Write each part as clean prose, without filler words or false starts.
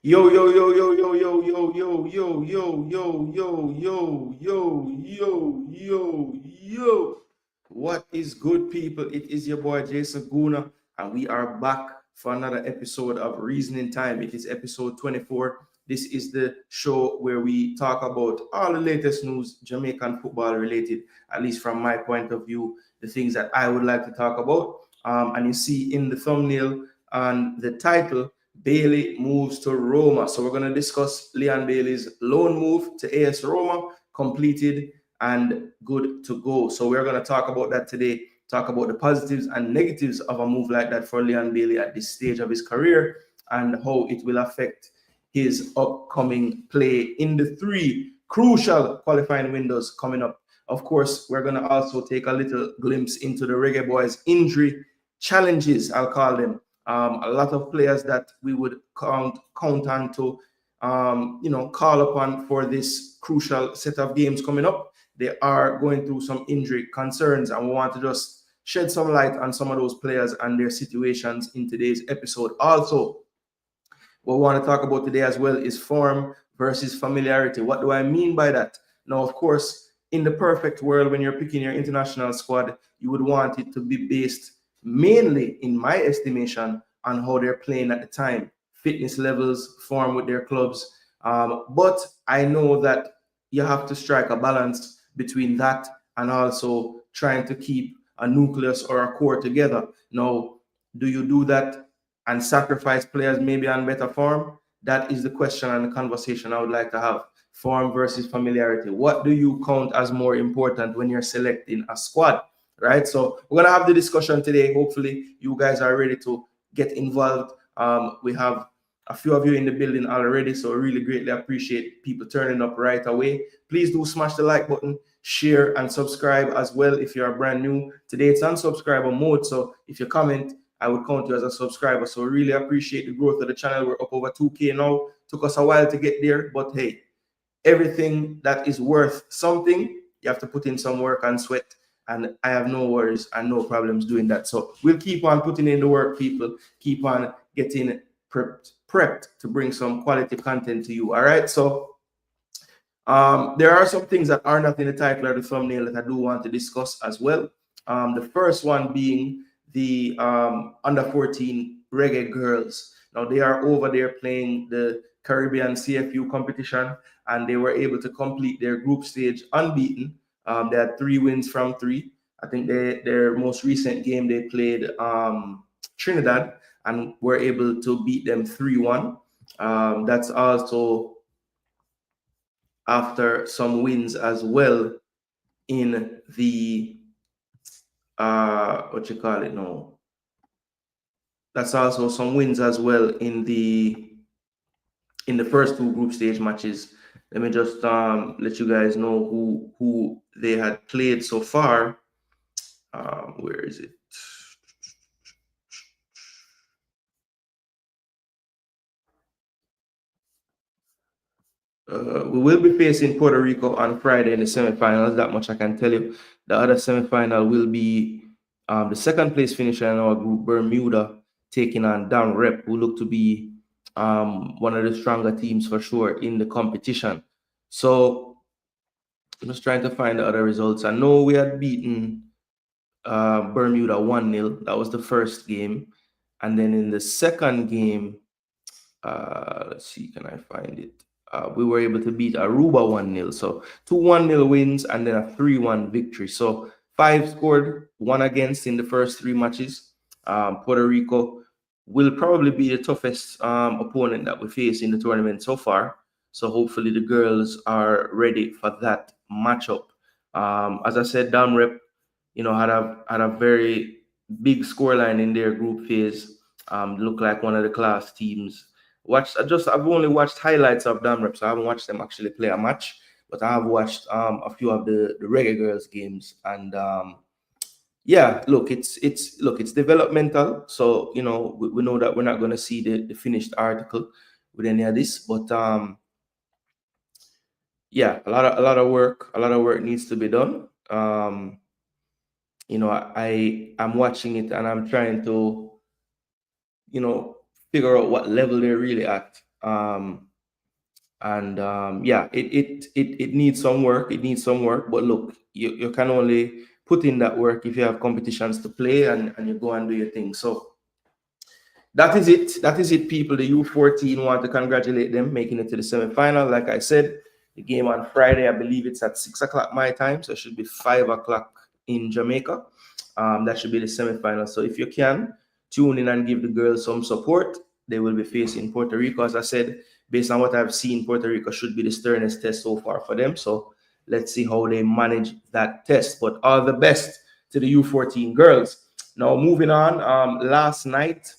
Yo, yo, yo, yo, yo, yo, yo, yo, yo, yo, yo, yo, yo, yo, yo, yo, yo. What is good, people? It is your boy Jason Gooner, and we are back for another episode of Reasoning Time. It is episode 24. This is the show where we talk about all the latest news, Jamaican football related, at least from my point of view, the things that I would like to talk about. And you see in the thumbnail and the title, Bailey moves to Roma. So we're going to discuss Leon Bailey's loan move to AS Roma, completed and good to go. So we're going to talk about that today, talk about the positives and negatives of a move like that for Leon Bailey at this stage of his career and how it will affect his upcoming play in the three crucial qualifying windows coming up. Of course, we're going to also take a little glimpse into the Reggae Boyz injury challenges, I'll call them. A lot of players that we would count on to, call upon for this crucial set of games coming up. They are going through some injury concerns, and we want to just shed some light on some of those players and their situations in today's episode. Also, what we want to talk about today as well is form versus familiarity. What do I mean by that? Now, of course, in the perfect world, when you're picking your international squad, you would want it to be based mainly, in my estimation, on how they're playing at the time, fitness levels, form with their clubs. But I know that you have to strike a balance between that and also trying to keep a nucleus or a core together. Now, do you do that and sacrifice players maybe on better form? That is the question and the conversation I would like to have. Form versus familiarity. What do you count as more important when you're selecting a squad? Right. So we're gonna have the discussion today. Hopefully, you guys are ready to get involved. We have a few of you in the building already, so really greatly appreciate people turning up right away. Please do smash the like button, share, and subscribe as well if you are brand new. Today it's on subscriber mode, so if you comment, I would count you as a subscriber. So really appreciate the growth of the channel. We're up over 2K now. Took us a while to get there, but hey, everything that is worth something, you have to put in some work and sweat. And I have no worries and no problems doing that. So we'll keep on putting in the work, people. Keep on getting prepped to bring some quality content to you. All right. So there are some things that are not in the title or the thumbnail that I do want to discuss as well. The first one being the under 14 Reggae Girls. Now they are over there playing the Caribbean CFU competition, and they were able to complete their group stage unbeaten. They had 3 wins from 3. I think their most recent game they played Trinidad and were able to beat them 3-1. That's also after some wins as well in the what you call it now. That's also some wins as well in the first 2 group stage matches. Let me just let you guys know who they had played so far. Where is it? We will be facing Puerto Rico on Friday in the semifinals. That much I can tell you. The other semifinal will be the second place finisher in our group, Bermuda, taking on Down Rep, who look to be one of the stronger teams for sure in the competition. So I'm just trying to find the other results. I know we had beaten Bermuda 1-0. That was the first game. And then in the second game, let's see, can I find it? We were able to beat Aruba 1-0. So 2 1-0 wins and then a 3-1 victory. So 5 scored, 1 against in the first 3 matches. Puerto Rico will probably be the toughest opponent that we face in the tournament so far. So hopefully the girls are ready for that matchup. As I said, Down Rep, had a very big scoreline in their group phase. Look like one of the class teams. I've only watched highlights of Dam Rep, so I haven't watched them actually play a match, but I have watched a few of the Reggae Girls games, and yeah, look, it's developmental, so we know that we're not going to see the finished article with any of this, but yeah, a lot of work needs to be done. I'm watching it and I'm trying to figure out what level they're really at. Yeah, it needs some work. It needs some work. But look, you can only put in that work if you have competitions to play and you go and do your thing. So that is it. That is it, people. The U14 want to congratulate them making it to the semi-final. Like I said, the game on Friday, I believe it's at 6 o'clock my time, so it should be 5 o'clock in Jamaica. That should be the semi-final. So if you can tune in and give the girls some support, they will be facing Puerto Rico. As I said, based on what I've seen, Puerto Rico should be the sternest test so far for them. So let's see how they manage that test. But all the best to the U14 girls. Now moving on. Last night,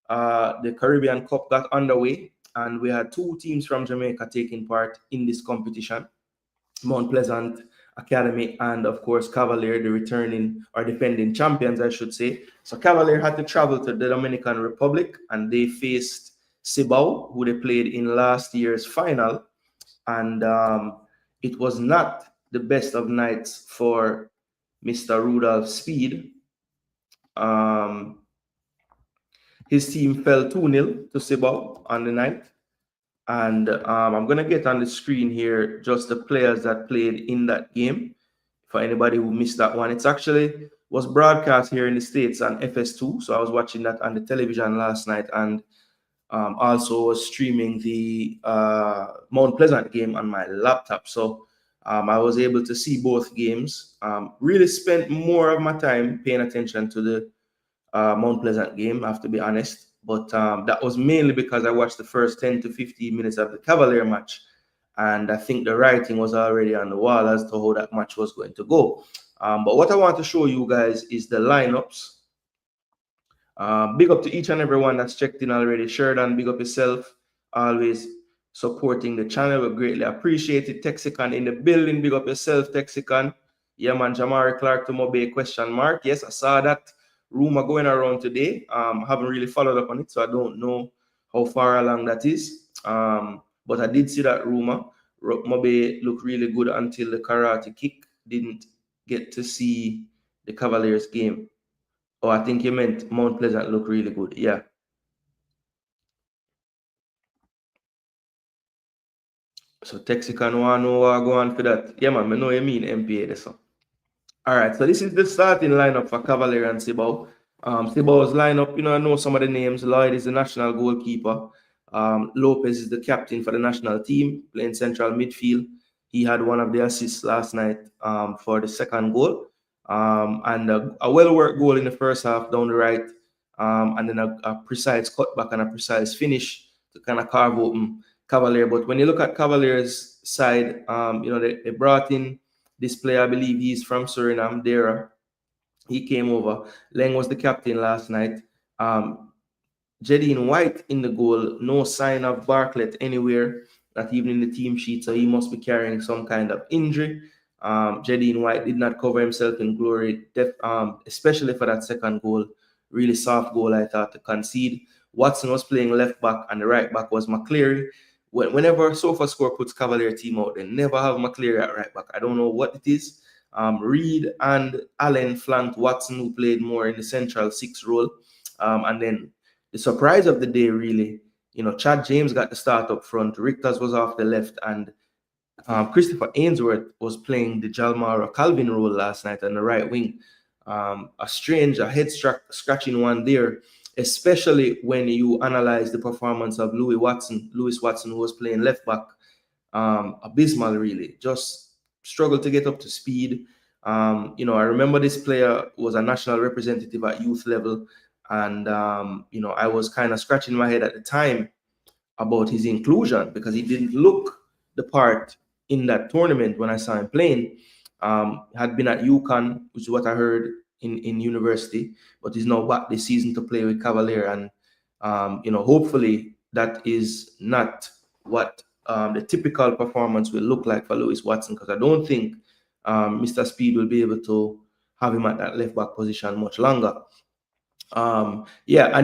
the Caribbean Cup got underway, and we had two teams from Jamaica taking part in this competition. Mount Pleasant Academy and, of course, Cavalier, the returning or defending champions, I should say. So Cavalier had to travel to the Dominican Republic, and they faced Cibao, who they played in last year's final. And it was not the best of nights for Mr. Rudolph Speed. His team fell 2-0 to Cibao on the night. And I'm going to get on the screen here just the players that played in that game. For anybody who missed that one, it's actually was broadcast here in the States on FS2. So I was watching that on the television last night, and also was streaming the Mount Pleasant game on my laptop. So I was able to see both games. Really spent more of my time paying attention to the Mount Pleasant game, I have to be honest. But that was mainly because I watched the first 10 to 15 minutes of the Cavalier match. And I think the writing was already on the wall as to how that match was going to go. But what I want to show you guys is the lineups. Big up to each and everyone that's checked in already. Sheridan, big up yourself. Always supporting the channel. We greatly appreciate it. Texicon in the building. Big up yourself, Texicon. Yeah, man. Jamari Clark to Mobe, question mark. Yes, I saw that rumor going around today. Haven't really followed up on it, so I don't know how far along that is. But I did see that rumor. Mobe looked really good until the karate kick. Didn't get to see the Cavaliers game. Oh, I think you meant Mount Pleasant looked really good. Yeah. So Texicon want to know what go on for that. Yeah, man. I know you mean MPA this one. All right, so this is the starting lineup for Cavalier and Cibao. Cibao's lineup, I know some of the names. Lloyd is the national goalkeeper. Lopez is the captain for the national team, playing central midfield. He had one of the assists last night for the second goal. And a well-worked goal in the first half down the right. And then a precise cutback and a precise finish to kind of carve open Cavalier. But when you look at Cavalier's side, they brought in this player. I believe he's from Suriname, Dera. He came over. Leng was the captain last night. Jedine White in the goal. No sign of Bartlett anywhere, not even in the team sheet. So he must be carrying some kind of injury. Jedine White did not cover himself in glory, especially for that second goal. Really soft goal, I thought, to concede. Watson was playing left back, and the right back was McCleary. Whenever SofaScore puts Cavalier team out, they never have McCleary at right back. I don't know what it is. Reed and Allen flanked Watson, who played more in the central six role. And then the surprise of the day, really, Chad James got the start up front. Richters was off the left, and Christopher Ainsworth was playing the Jalmara Calvin role last night on the right wing. A head scratching one there, especially when you analyze the performance of Lewis Watson, who was playing left back. Abysmal, really. Just struggled to get up to speed. I remember this player was a national representative at youth level, and I was kind of scratching my head at the time about his inclusion because he didn't look the part in that tournament when I saw him playing. Had been at UConn, which is what I heard in university, but he's now back this season to play with Cavalier, and hopefully that is not what the typical performance will look like for Lewis Watson, because I don't think Mr. Speed will be able to have him at that left back position much longer. And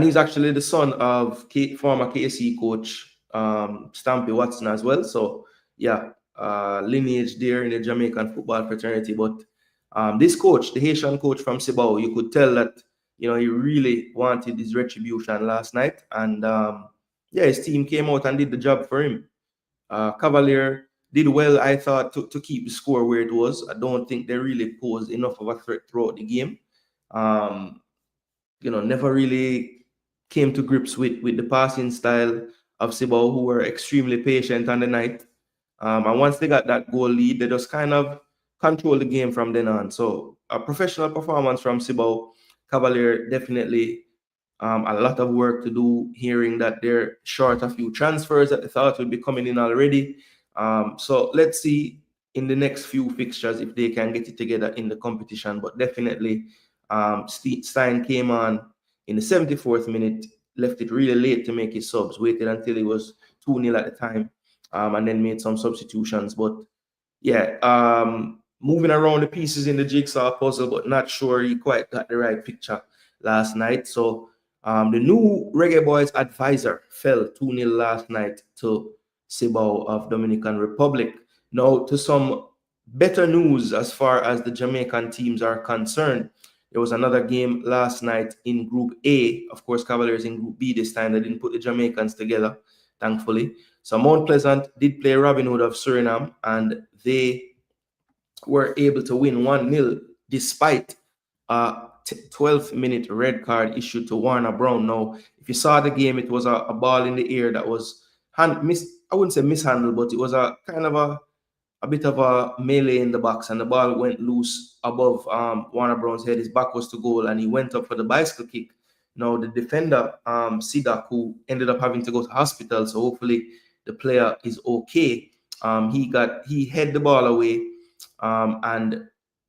he's actually the son of former KC coach Stampy Watson as well. So lineage there in the Jamaican football fraternity. But this coach, the Haitian coach from Cibao, you could tell that he really wanted his retribution last night, and yeah, his team came out and did the job for him. Cavalier did well, I thought, to keep the score where it was. I don't think they really posed enough of a threat throughout the game. Um, never really came to grips with the passing style of Sibao, who were extremely patient on the night. And once they got that goal lead, they just kind of controlled the game from then on. So a professional performance from Sibao. Cavalier definitely a lot of work to do, hearing that they're short a few transfers that they thought would be coming in already. So let's see in the next few fixtures if they can get it together in the competition. But definitely, Stein came on in the 74th minute, left it really late to make his subs, waited until it was 2-0 at the time, and then made some substitutions. But yeah, moving around the pieces in the jigsaw puzzle, but not sure he quite got the right picture last night. So the new Reggae Boyz advisor fell 2-0 last night to Cibao of Dominican Republic. Now, to some better news as far as the Jamaican teams are concerned. There was another game last night in Group A. Of course, Cavaliers in Group B this time. They didn't put the Jamaicans together, thankfully. So Mount Pleasant did play Robin Hood of Suriname, and they were able to win 1-0 despite a 12th minute red card issued to Warner Brown. Now, if you saw the game, it was a ball in the air that was I wouldn't say mishandled, but it was a kind of a bit of a melee in the box, and the ball went loose above Warner Brown's head. His back was to goal, and he went up for the bicycle kick. Now, the defender, Sidak, who ended up having to go to hospital, so hopefully the player is okay. He headed the ball away, and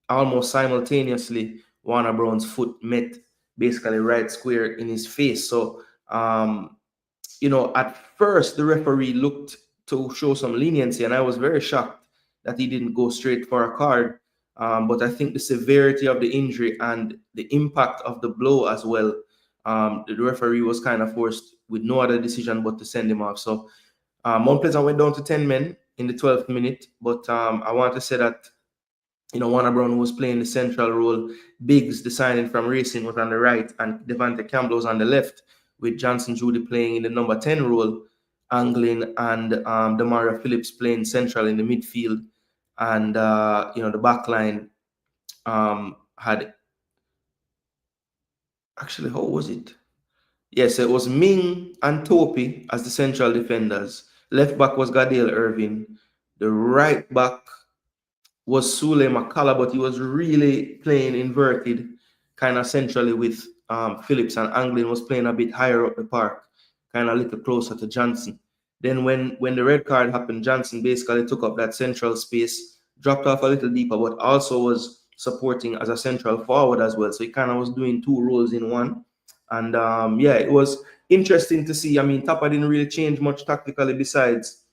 almost simultaneously, Warner Brown's foot met basically right square in his face. So, at first the referee looked to show some leniency, and I was very shocked that he didn't go straight for a card. But I think the severity of the injury and the impact of the blow as well, the referee was kind of forced with no other decision but to send him off. So Mount Pleasant went down to 10 men in the 12th minute, but I want to say that Warner Brown was playing the central role. Biggs, the signing from Racing, was on the right, and Devante Campbell was on the left, with Johnson Judy playing in the number 10 role, Anglin and Demaria Phillips playing central in the midfield. And, the back line had... Actually, how was it? Yes, it was Ming and Topi as the central defenders. Left back was Gadale Irving. The right back was Sule McCullough, but he was really playing inverted, kind of centrally with Phillips, and Anglin was playing a bit higher up the park, kind of a little closer to Johnson. Then when the red card happened, Johnson basically took up that central space, dropped off a little deeper, but also was supporting as a central forward as well. So he kind of was doing two roles in one. And it was interesting to see. I mean, Tapa didn't really change much tactically besides,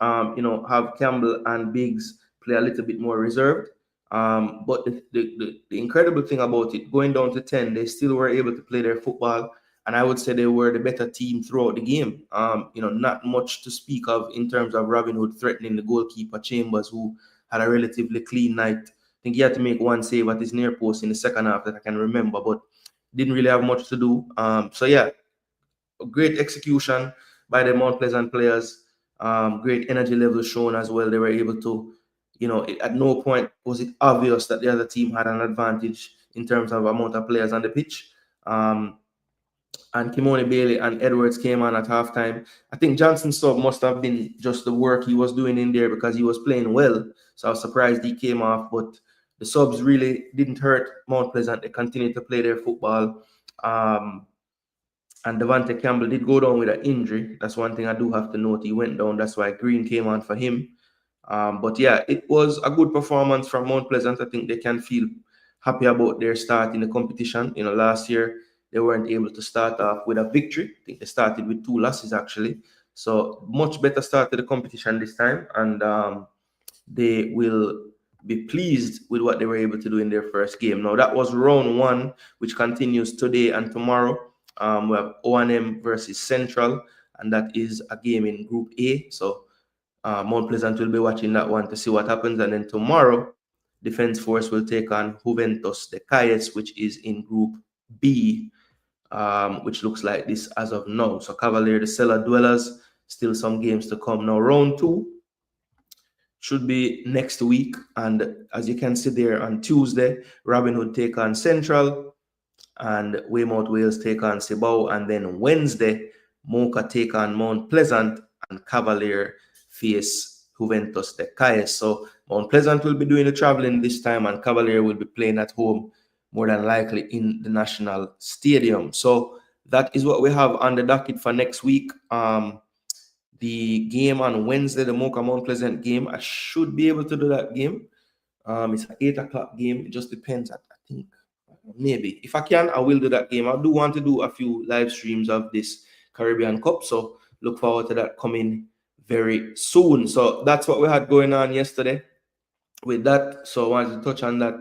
have Campbell and Biggs play a little bit more reserved. But the incredible thing about it, going down to 10, they still were able to play their football. And I would say they were the better team throughout the game. Not much to speak of in terms of Robin Hood threatening the goalkeeper, Chambers, who had a relatively clean night. I think he had to make one save at his near post in the second half that I can remember, but didn't really have much to do. Great execution by the Mount Pleasant players. Great energy level shown as well. They were able to, at no point was it obvious that the other team had an advantage in terms of amount of players on the pitch. And Kimoni Bailey and Edwards came on at halftime. I think Johnson's sub must have been just the work he was doing in there because he was playing well. So I was surprised he came off, but the subs really didn't hurt Mount Pleasant. They continued to play their football. And Devante Campbell did go down with an injury. That's one thing I do have to note. He went down. That's why Green came on for him. But yeah, it was a good performance from Mount Pleasant. I think they can feel happy about their start in the competition. Last year they weren't able to start off with a victory. I think they started with 2 losses actually. So much better start to the competition this time, and they will be pleased with what they were able to do in their first game. Now that was round 1, which continues today and tomorrow. We have O&M versus Central, and that is a game in Group A. So Mount Pleasant will be watching that one to see what happens. And then tomorrow, Defense Force will take on Juventus de Calles, which is in Group B. which looks like this as of now. So Cavalier, the Cellar Dwellers, still some games to come. Now round 2 should be next week, and as you can see there, on Tuesday, Robin Hood take on Central, and Weymouth Wales take on Cibao, and then Wednesday, Mocha take on Mount Pleasant, and Cavalier face Juventus de Cayes. So Mount Pleasant will be doing the traveling this time, and Cavalier will be playing at home, more than likely in the National Stadium. So that is what we have on the docket for next week. The game on Wednesday, the Mocha Mount Pleasant game, I should be able to do that game. It's an 8 o'clock game. It just depends. I think maybe if I can, I will do that game. I do want to do a few live streams of this Caribbean Cup, so look forward to that coming very soon. So that's what we had going on yesterday with that. So I wanted to touch on that.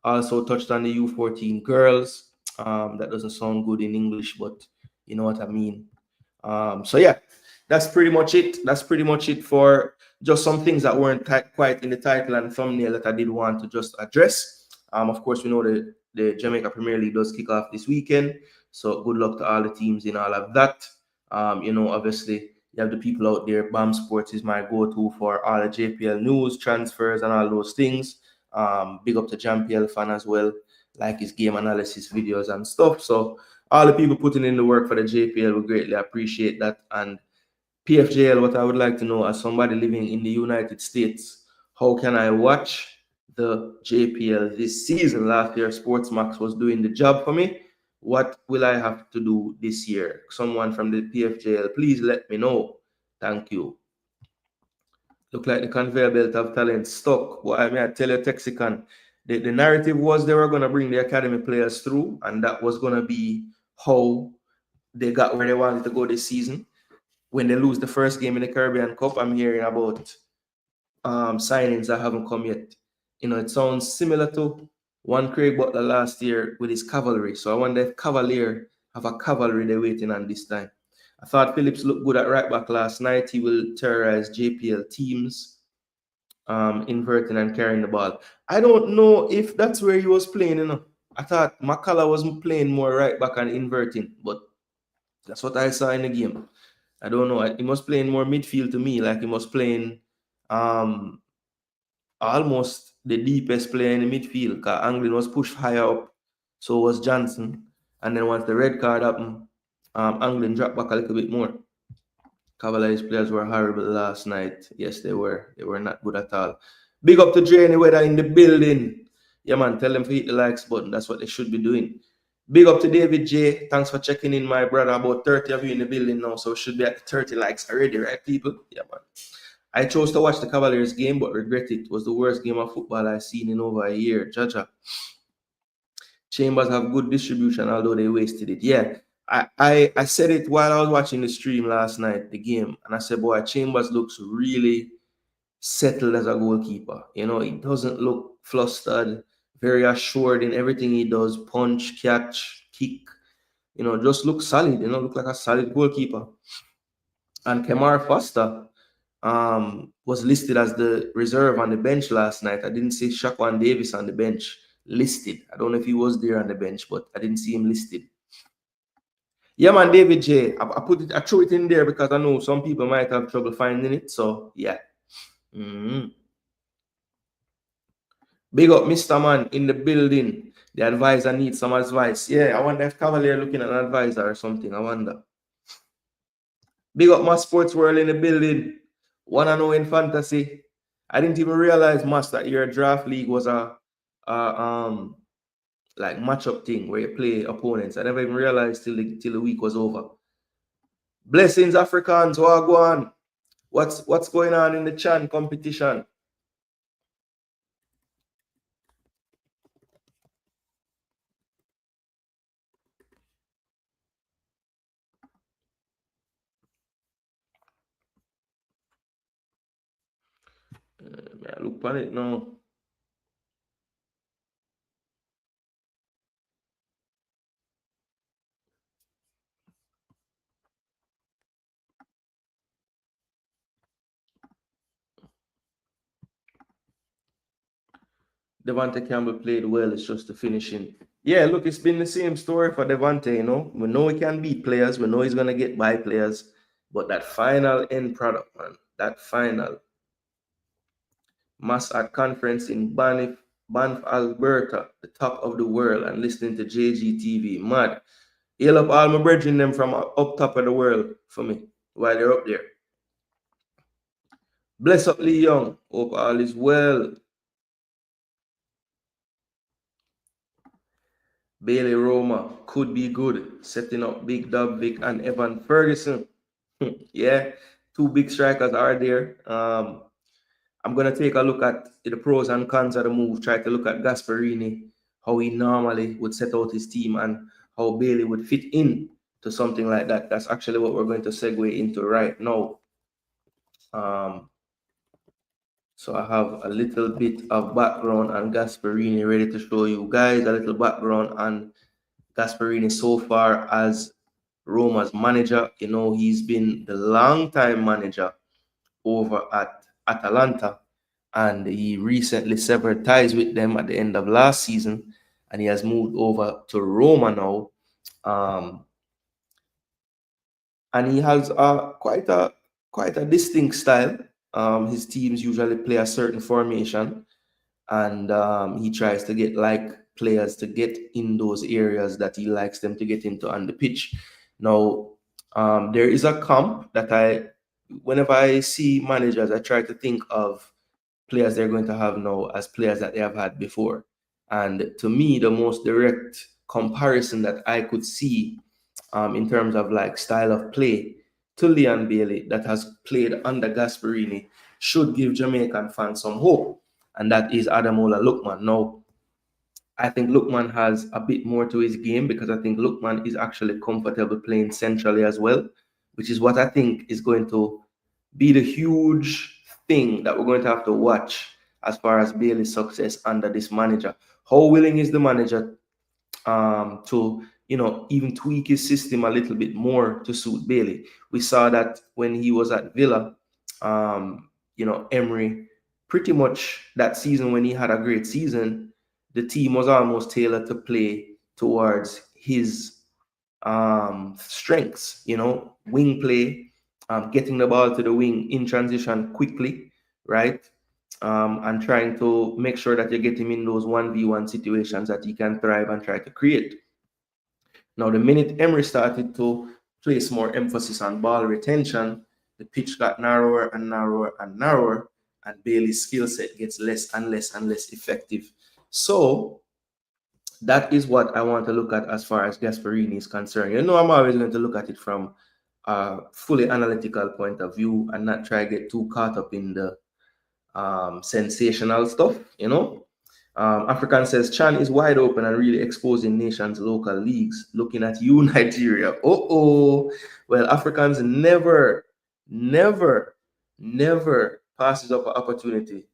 Also touched on the U14 girls. That doesn't sound good in English, but you know what I mean. So yeah, that's pretty much it. That's pretty much it for just some things that weren't quite in the title and thumbnail that I did want to just address. Of course, we know the Jamaica Premier League does kick off this weekend. So good luck to all the teams in all of that. Obviously, you have the people out there. BAM Sports is my go-to for all the JPL news, transfers, and all those things. Big up to JPL fan as well, like his game analysis videos and stuff. So all the people putting in the work for the JPL, we greatly appreciate that. And PFJL, what I would like to know as somebody living in the United States, how can I watch the JPL this season? Last year, Sportsmax was doing the job for me. What will I have to do this year? Someone from the PFJL, please let me know. Thank you. Look like the conveyor belt of talent stuck. Well, I mean, I tell you, Texican, the narrative was they were going to bring the academy players through, and that was going to be how they got where they wanted to go this season. When they lose the first game in the Caribbean Cup, I'm hearing about signings that haven't come yet. It sounds similar to one Craig Butler last year with his cavalry. So I wonder if Cavalier have a cavalry they're waiting on this time. I thought Phillips looked good at right back last night. He will terrorize JPL teams, inverting and carrying the ball. I don't know if that's where he was playing. I thought McCullough was playing more right back and inverting, but that's what I saw in the game. I don't know. He was playing more midfield to me, like he was playing almost the deepest player in the midfield, because Anglin was pushed higher up, so was Johnson. And then once the red card happened, Anglin dropped back a little bit more. Cavaliers players were horrible last night. Yes, they were. They were not good at all. Big up to Dre Weather in the building. Yeah, man, tell them to hit the likes button. That's what they should be doing. Big up to David J. Thanks for checking in, my brother. About 30 of you in the building now, so should be at 30 likes already, right, people? Yeah, man. I chose to watch the Cavaliers game, but regret it. It was the worst game of football I've seen in over a year. Jaja. Chambers have good distribution, although they wasted it. Yeah, I said it while I was watching the stream last night, the game, and I said, boy, Chambers looks really settled as a goalkeeper. He doesn't look flustered, very assured in everything he does, punch, catch, kick. Just look solid, look like a solid goalkeeper. And Kemar Foster was listed as the reserve on the bench last night. I didn't see Shaquan Davis on the bench listed. I don't know if he was there on the bench, but I didn't see him listed. Yeah, man, David J. I threw it in there because I know some people might have trouble finding it. So yeah. Big up Mr. Man in the building. The advisor needs some advice. Yeah, I wonder if Cavalier looking at an advisor or something. I wonder. Big up my sports world in the building. Wanna know in fantasy? I didn't even realize, Mas, that your draft league was a like matchup thing where you play opponents. I never even realized till the week was over. Blessings, Africans. Wagwan. What's going on in the Chan competition? Look on it now. Devontae Campbell played well. It's just the finishing. Yeah, look, it's been the same story for Devontae, you know. We know he can beat players. We know he's going to get by players. But that final end product, man, that final mass art conference in Banff, Alberta, the top of the world, and listening to JGTV, mad. Hail up all my brethren them from up top of the world for me while they're up there. Bless up Lee Young. Hope all is well. Bailey Roma could be good, setting up Big Dub Vic and Evan Ferguson. Yeah, two big strikers are there. I'm gonna take a look at the pros and cons of the move. Try to look at Gasperini, how he normally would set out his team, and how Bailey would fit in to something like that. That's actually what we're going to segue into right now. So I have a little bit of background on Gasperini ready to show you guys. A little background on Gasperini so far as Roma's manager. You know, he's been the long-time manager over at Atalanta, and he recently severed ties with them at the end of last season, and he has moved over to Roma now. And he has quite a distinct style. His teams usually play a certain formation, and he tries to get players to get in those areas that he likes them to get into on the pitch. Now, there is a comp that whenever I see managers, I try to think of players they're going to have now as players that they have had before. And to me, the most direct comparison that I could see in terms of style of play to Leon Bailey that has played under Gasperini should give Jamaican fans some hope. And that is Ademola Lookman. Now, I think Lookman has a bit more to his game because I think Lookman is actually comfortable playing centrally as well, which is what I think is going to be the huge thing that we're going to have to watch as far as Bailey's success under this manager. How willing is the manager to even tweak his system a little bit more to suit Bailey? We saw that when he was at Villa. Emery, pretty much that season when he had a great season, the team was almost tailored to play towards his strengths, wing play, getting the ball to the wing in transition quickly, right? And trying to make sure that you get him in those 1v1 situations that he can thrive and try to create. Now, the minute Emery started to place more emphasis on ball retention, the pitch got narrower and narrower and narrower, and Bailey's skill set gets less and less and less effective. So that is what I want to look at as far as Gasperini is concerned. I'm always going to look at it from a fully analytical point of view and not try to get too caught up in the sensational stuff, African says Chan is wide open and really exposing nations' local leagues. Looking at you, Nigeria. Well, Africans never passes up an opportunity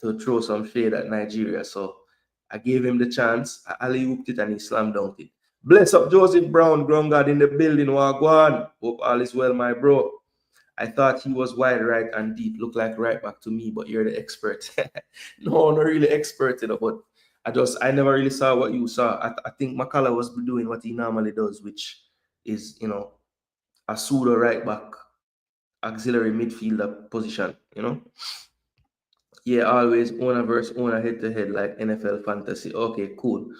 to throw some shade at Nigeria. So I gave him the chance. I alley-ooped it and he slam dunked it. Bless up Joseph Brown, ground guard in the building. Wagwan. Hope all is well, my bro. I thought he was wide right and deep. Look like right back to me, but you're the expert. No, not really expert, but I never really saw what you saw. I think McCullough was doing what he normally does, which is, a pseudo right back, auxiliary midfielder position, Yeah, always owner versus owner head to head like NFL fantasy. Okay, cool.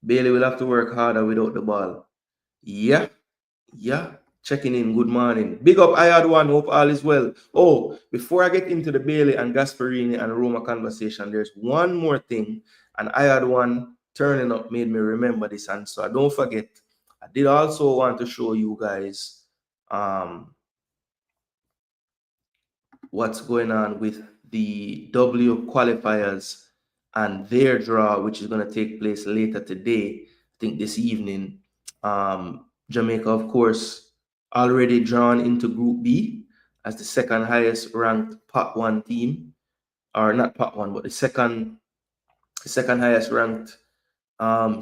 Bailey will have to work harder without the ball. Yeah. Checking in. Good morning. Big up, I had one. Hope all is well. Oh, before I get into the Bailey and Gasperini and Roma conversation, there's one more thing. And I had one turning up made me remember this. And so don't forget, I did also want to show you guys what's going on with the W-qualifiers and their draw, which is going to take place later today, I think this evening. Jamaica, of course, already drawn into Group B as the second highest ranked Pot 1 team, or not Pot 1, but the second highest ranked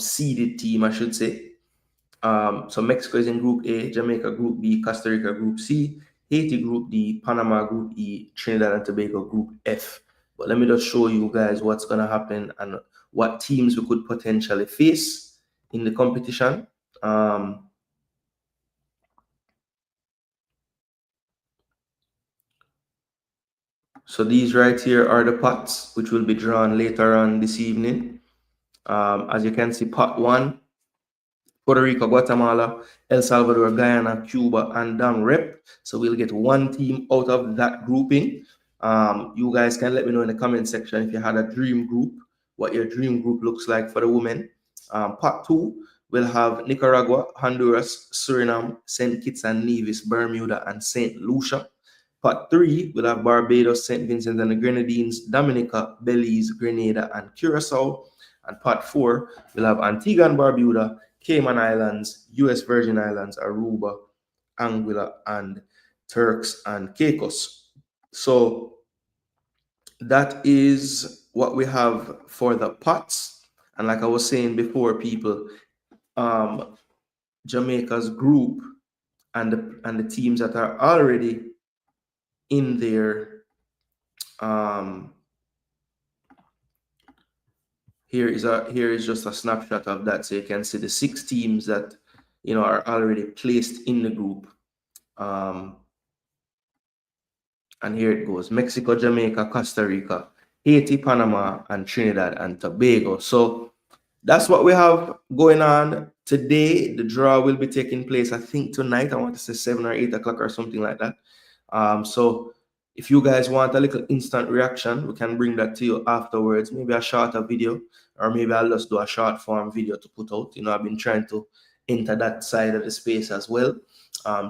seeded team, I should say. So Mexico is in Group A, Jamaica Group B, Costa Rica Group C, Haiti Group D, Panama Group E, Trinidad and Tobago Group F. But let me just show you guys what's going to happen and what teams we could potentially face in the competition. So these right here are the pots, which will be drawn later on this evening. As you can see, pot 1, Puerto Rico, Guatemala, El Salvador, Guyana, Cuba, and down rep. So we'll get one team out of that grouping. You guys can let me know in the comment section if you had a dream group, what your dream group looks like for the women. Part 2 will have Nicaragua, Honduras, Suriname, St. Kitts and Nevis, Bermuda, and St. Lucia. Part 3 will have Barbados, St. Vincent and the Grenadines, Dominica, Belize, Grenada, and Curacao. And part 4 will have Antigua and Barbuda, Cayman Islands, US Virgin Islands, Aruba, Anguilla, and Turks and Caicos. So that is what we have for the pots. And like I was saying before, people, Jamaica's group and the teams that are already in there. Here is just a snapshot of that, so you can see the 6 teams that are already placed in the group. And here it goes: Mexico, Jamaica, Costa Rica, Haiti, Panama, and Trinidad and Tobago. So that's what we have going on today. The draw will be taking place, I think, tonight. I want to say 7 or 8 o'clock or something like that. So if you guys want a little instant reaction, we can bring that to you afterwards. Maybe a shorter video, or maybe I'll just do a short form video to put out. I've been trying to enter that side of the space as well,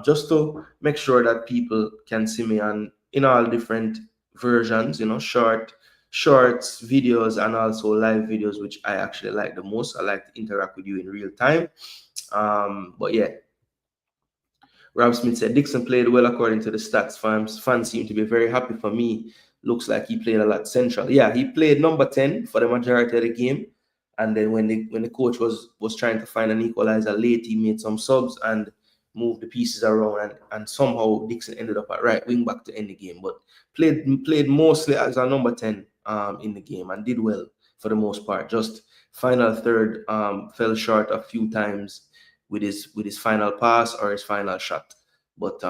just to make sure that people can see me in all different versions, shorts, videos, and also live videos, which I actually like the most. I like to interact with you in real time. But yeah, Rob Smith said Dixon played well according to the stats. Fans seem to be very happy. For me, looks like he played a lot central. Yeah, he played number 10 for the majority of the game. And then when the coach was trying to find an equalizer late, he made some subs and moved the pieces around, and somehow Dixon ended up at right wing back to end the game. But played mostly as a number 10 in the game and did well for the most part. Just final third fell short a few times with his final pass or his final shot. But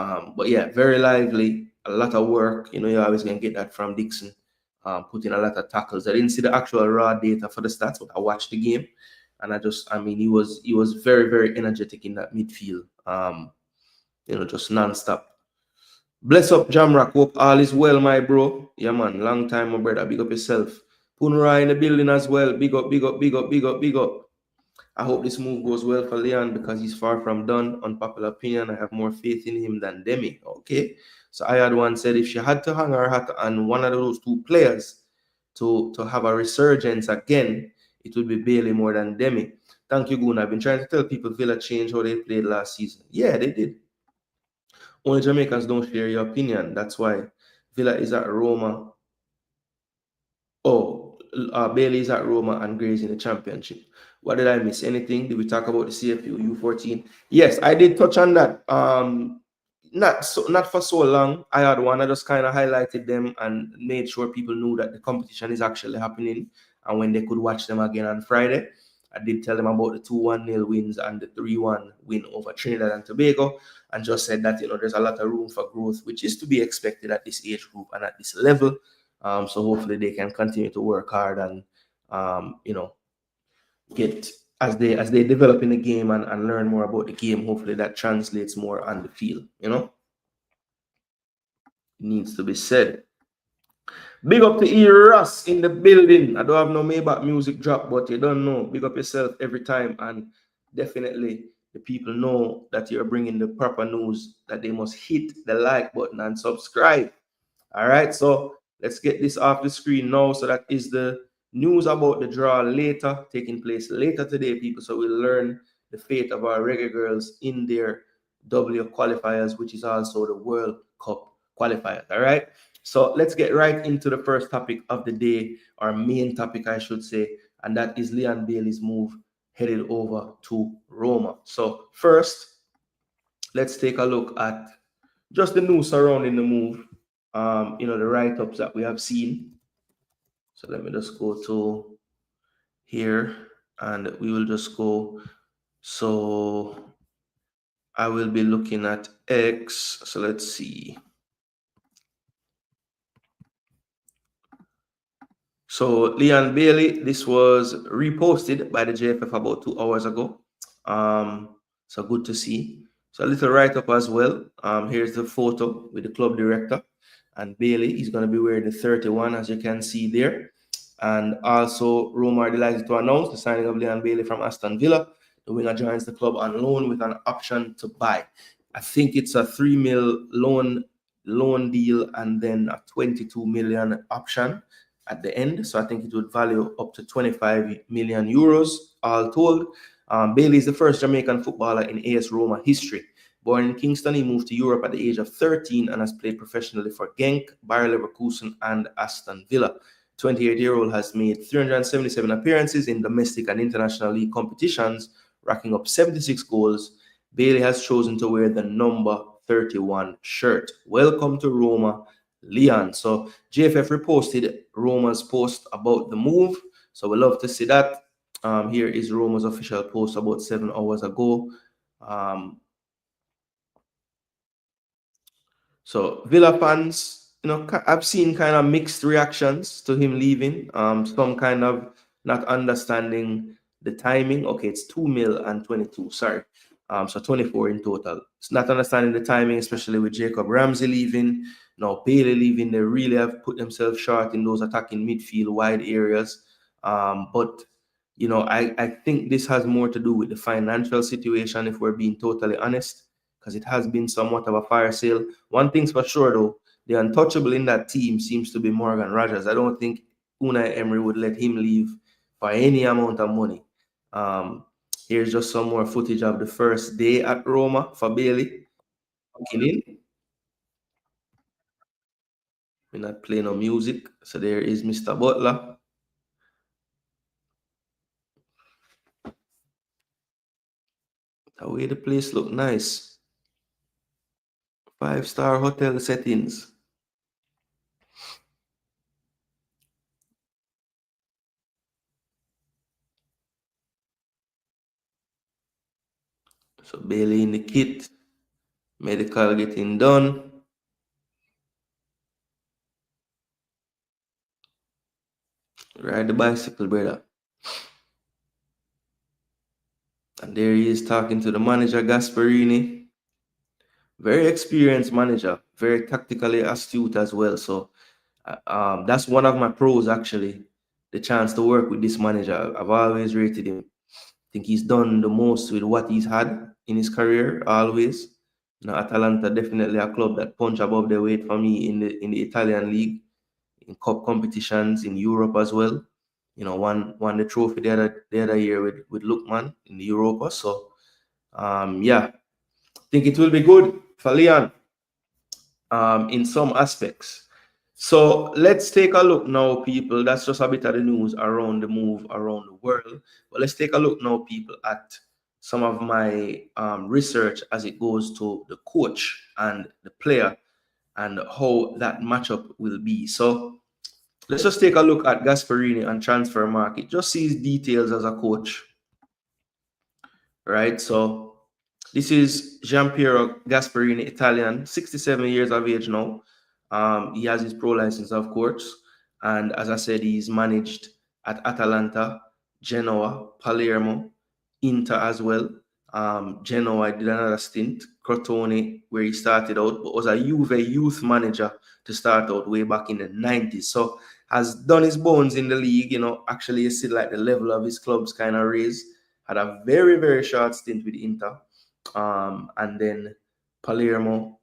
yeah, very lively, a lot of work. You're always gonna get that from Dixon. Putting a lot of tackles. I didn't see the actual raw data for the stats, but I watched the game, and he was very, very energetic in that midfield. Just non-stop. Bless up, Jamrock. Hope all is well, my bro. Yeah, man. Long time, my brother. Big up yourself. Punra in the building as well. Big up, big up, big up, big up, big up. I hope this move goes well for Leon because he's far from done. Unpopular opinion, I have more faith in him than Demi. Okay. So I had one said if she had to hang her hat on one of those 2 players to have a resurgence again, it would be Bailey more than Demi. Thank you, Gooner. I've been trying to tell people Villa changed how they played last season. Yeah, they did. Only Jamaicans don't share your opinion. That's why Villa is at Roma. Oh, Bailey is at Roma and Gray's in the championship. What did I miss? Anything? Did we talk about the CFU U14? Yes, I did touch on that. Not for so long. I had one. I just kind of highlighted them and made sure people knew that the competition is actually happening and when they could watch them again on Friday. I did tell them about the 2-1-0 wins and the 3-1 win over Trinidad and Tobago, and just said that there's a lot of room for growth, which is to be expected at this age group and at this level. So hopefully they can continue to work hard and get as they develop in the game and learn more about the game. Hopefully that translates more on the field. It needs to be said. Big up to E. Russ in the building. I don't have no Maybach music drop, but you don't know. Big up yourself every time, and definitely the people know that you're bringing the proper news, that they must hit the like button and subscribe. All right, so let's get this off the screen now. So that is the news about the draw taking place later today, people. So we'll learn the fate of our Reggae Girls in their W-qualifiers, which is also the World Cup qualifiers. All right, so let's get right into the first topic of the day, our main topic, I should say, and that is Leon Bailey's move headed over to Roma. So first, let's take a look at just the news surrounding the move. The write-ups that we have seen. So let me just go to here and we will just go. So I will be looking at X. So let's see. So Leon Bailey, this was reposted by the JFF about 2 hours ago. So good to see. So a little write-up as well. Here's the photo with the club director. And Bailey is going to be wearing the 31, as you can see there. And also, Roma are delighted to announce the signing of Leon Bailey from Aston Villa. The winger joins the club on loan with an option to buy. I think it's a 3 mil loan deal and then a 22 million option at the end. So I think it would value up to 25 million euros all told. Bailey is the first Jamaican footballer in AS Roma history. Born in Kingston, he moved to Europe at the age of 13 and has played professionally for Genk, Bayer Leverkusen, and Aston Villa. 28-year-old has made 377 appearances in domestic and international league competitions, racking up 76 goals. Bailey has chosen to wear the number 31 shirt. Welcome to Roma, Leon. So JFF reposted Roma's post about the move. So we love to see that. Here is Roma's official post about 7 hours ago. So Villa fans, I've seen kind of mixed reactions to him leaving. Some kind of not understanding the timing. Okay, it's 2 mil and 22. Sorry. So 24 in total. It's not understanding the timing, especially with Jacob Ramsey leaving. Now Bailey leaving. They really have put themselves short in those attacking midfield wide areas. But I think this has more to do with the financial situation, if we're being totally honest, because it has been somewhat of a fire sale. One thing's for sure, though, the untouchable in that team seems to be Morgan Rogers. I don't think Unai Emery would let him leave for any amount of money. Here's just some more footage of the first day at Roma for Bailey. In. We're not playing no music. So there is Mr. Butler. The way the place look nice. 5-star hotel settings. So Bailey in the kit. Medical getting done. Ride the bicycle, brother. And there he is talking to the manager, Gasperini. Very experienced manager, very tactically astute as well. So that's one of my pros, actually, the chance to work with this manager. I've always rated him. I think he's done the most with what he's had in his career, always. Atalanta definitely a club that punch above their weight for me in the Italian league, in cup competitions, in Europe as well. Won the trophy the other year with Lookman in the Europa. So yeah, I think it will be good for Leon in some aspects. So let's take a look now, people. That's just a bit of the news around the move around the world. But let's take a look now, people, at some of my research as it goes to the coach and the player and how that matchup will be. So let's just take a look at Gasperini and transfer market. Just see his details as a coach, right? So this is Giampiero Gasperini, Italian, 67 years of age now. He has his pro license, of course. And as I said, he's managed at Atalanta, Genoa, Palermo, Inter as well. Genoa did another stint, Crotone, where he started out, but was a Juve youth manager to start out way back in the 90s. So has done his bones in the league, actually you see like the level of his clubs kind of raised. Had a very, very short stint with Inter. And then Palermo,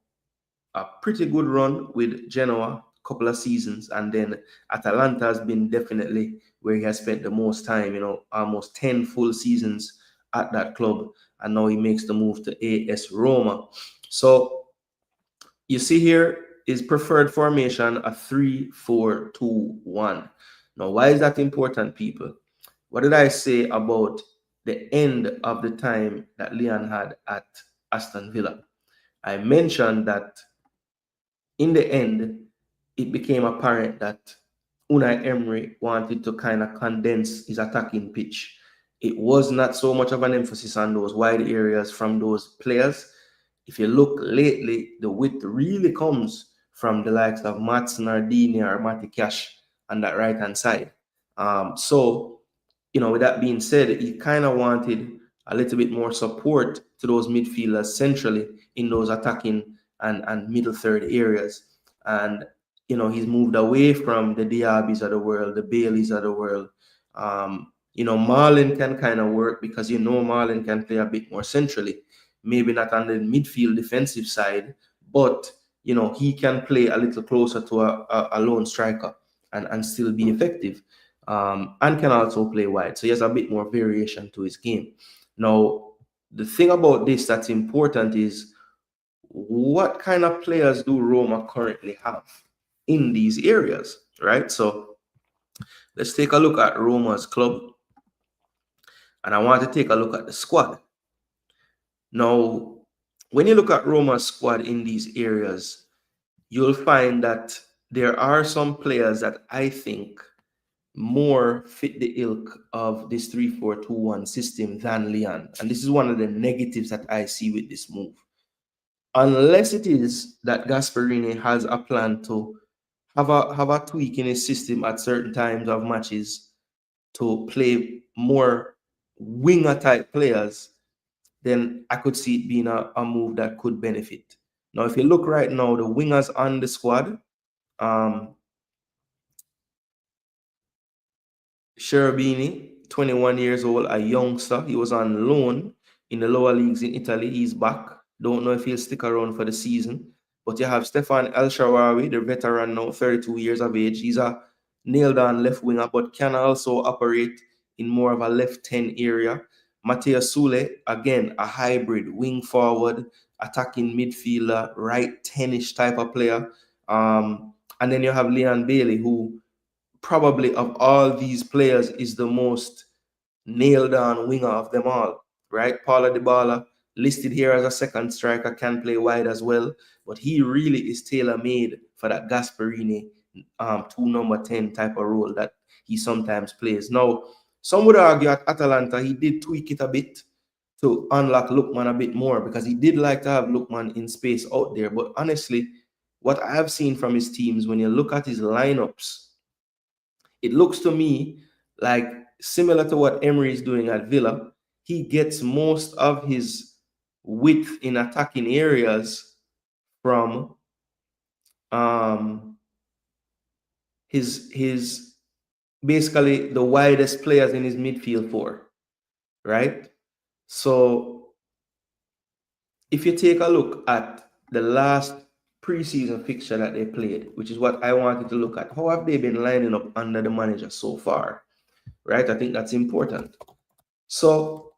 a pretty good run with Genoa, couple of seasons, and then Atalanta has been definitely where he has spent the most time, almost 10 full seasons at that club, and now he makes the move to AS Roma. So you see here his preferred formation, a 3-4-2-1. Now, why is that important, people? What did I say about the end of the time that Leon had at Aston Villa? I mentioned that in the end, it became apparent that Unai Emery wanted to kind of condense his attacking pitch. It was not so much of an emphasis on those wide areas from those players. If you look lately, the width really comes from the likes of Mats Nardini or Matty Cash on that right hand side. So, with that being said, he kind of wanted a little bit more support to those midfielders centrally in those attacking and middle third areas. And he's moved away from the Diabis of the world, the Baileys of the world. Marlon can kind of work because Marlon can play a bit more centrally, maybe not on the midfield defensive side, but he can play a little closer to a lone striker and still be effective. And can also play wide. So he has a bit more variation to his game. Now, the thing about this that's important is what kind of players do Roma currently have in these areas, right? So let's take a look at Roma's club. And I want to take a look at the squad. Now, when you look at Roma's squad in these areas, you'll find that there are some players that I think more fit the ilk of this 3-4-2-1 system than Leon. And this is one of the negatives that I see with this move. Unless it is that Gasperini has a plan to have a tweak in his system at certain times of matches to play more winger type players, then I could see it being a move that could benefit. Now, if you look right now, the wingers on the squad, Cherubini, 21 years old, a youngster. He was on loan in the lower leagues in Italy. He's back. Don't know if he'll stick around for the season. But you have Stefan El Shaarawy, the veteran now, 32 years of age. He's a nailed-on left winger, but can also operate in more of a left 10 area. Matteo Sule, again, a hybrid wing forward, attacking midfielder, right 10-ish type of player. And then you have Leon Bailey, who probably of all these players is the most nailed down winger of them all, right? Paulo Dybala, listed here as a second striker, can play wide as well, but he really is tailor-made for that Gasperini 2 number 10 type of role that he sometimes plays. Now, some would argue at Atalanta, he did tweak it a bit to unlock Lookman a bit more because he did like to have Lookman in space out there. But honestly, what I have seen from his teams, when you look at his lineups, it looks to me like similar to what Emery is doing at Villa. He gets most of his width in attacking areas from his basically the widest players in his midfield four, right? So if you take a look at the last preseason fixture that they played, which is what I wanted to look at, how have they been lining up under the manager so far? Right? I think that's important. So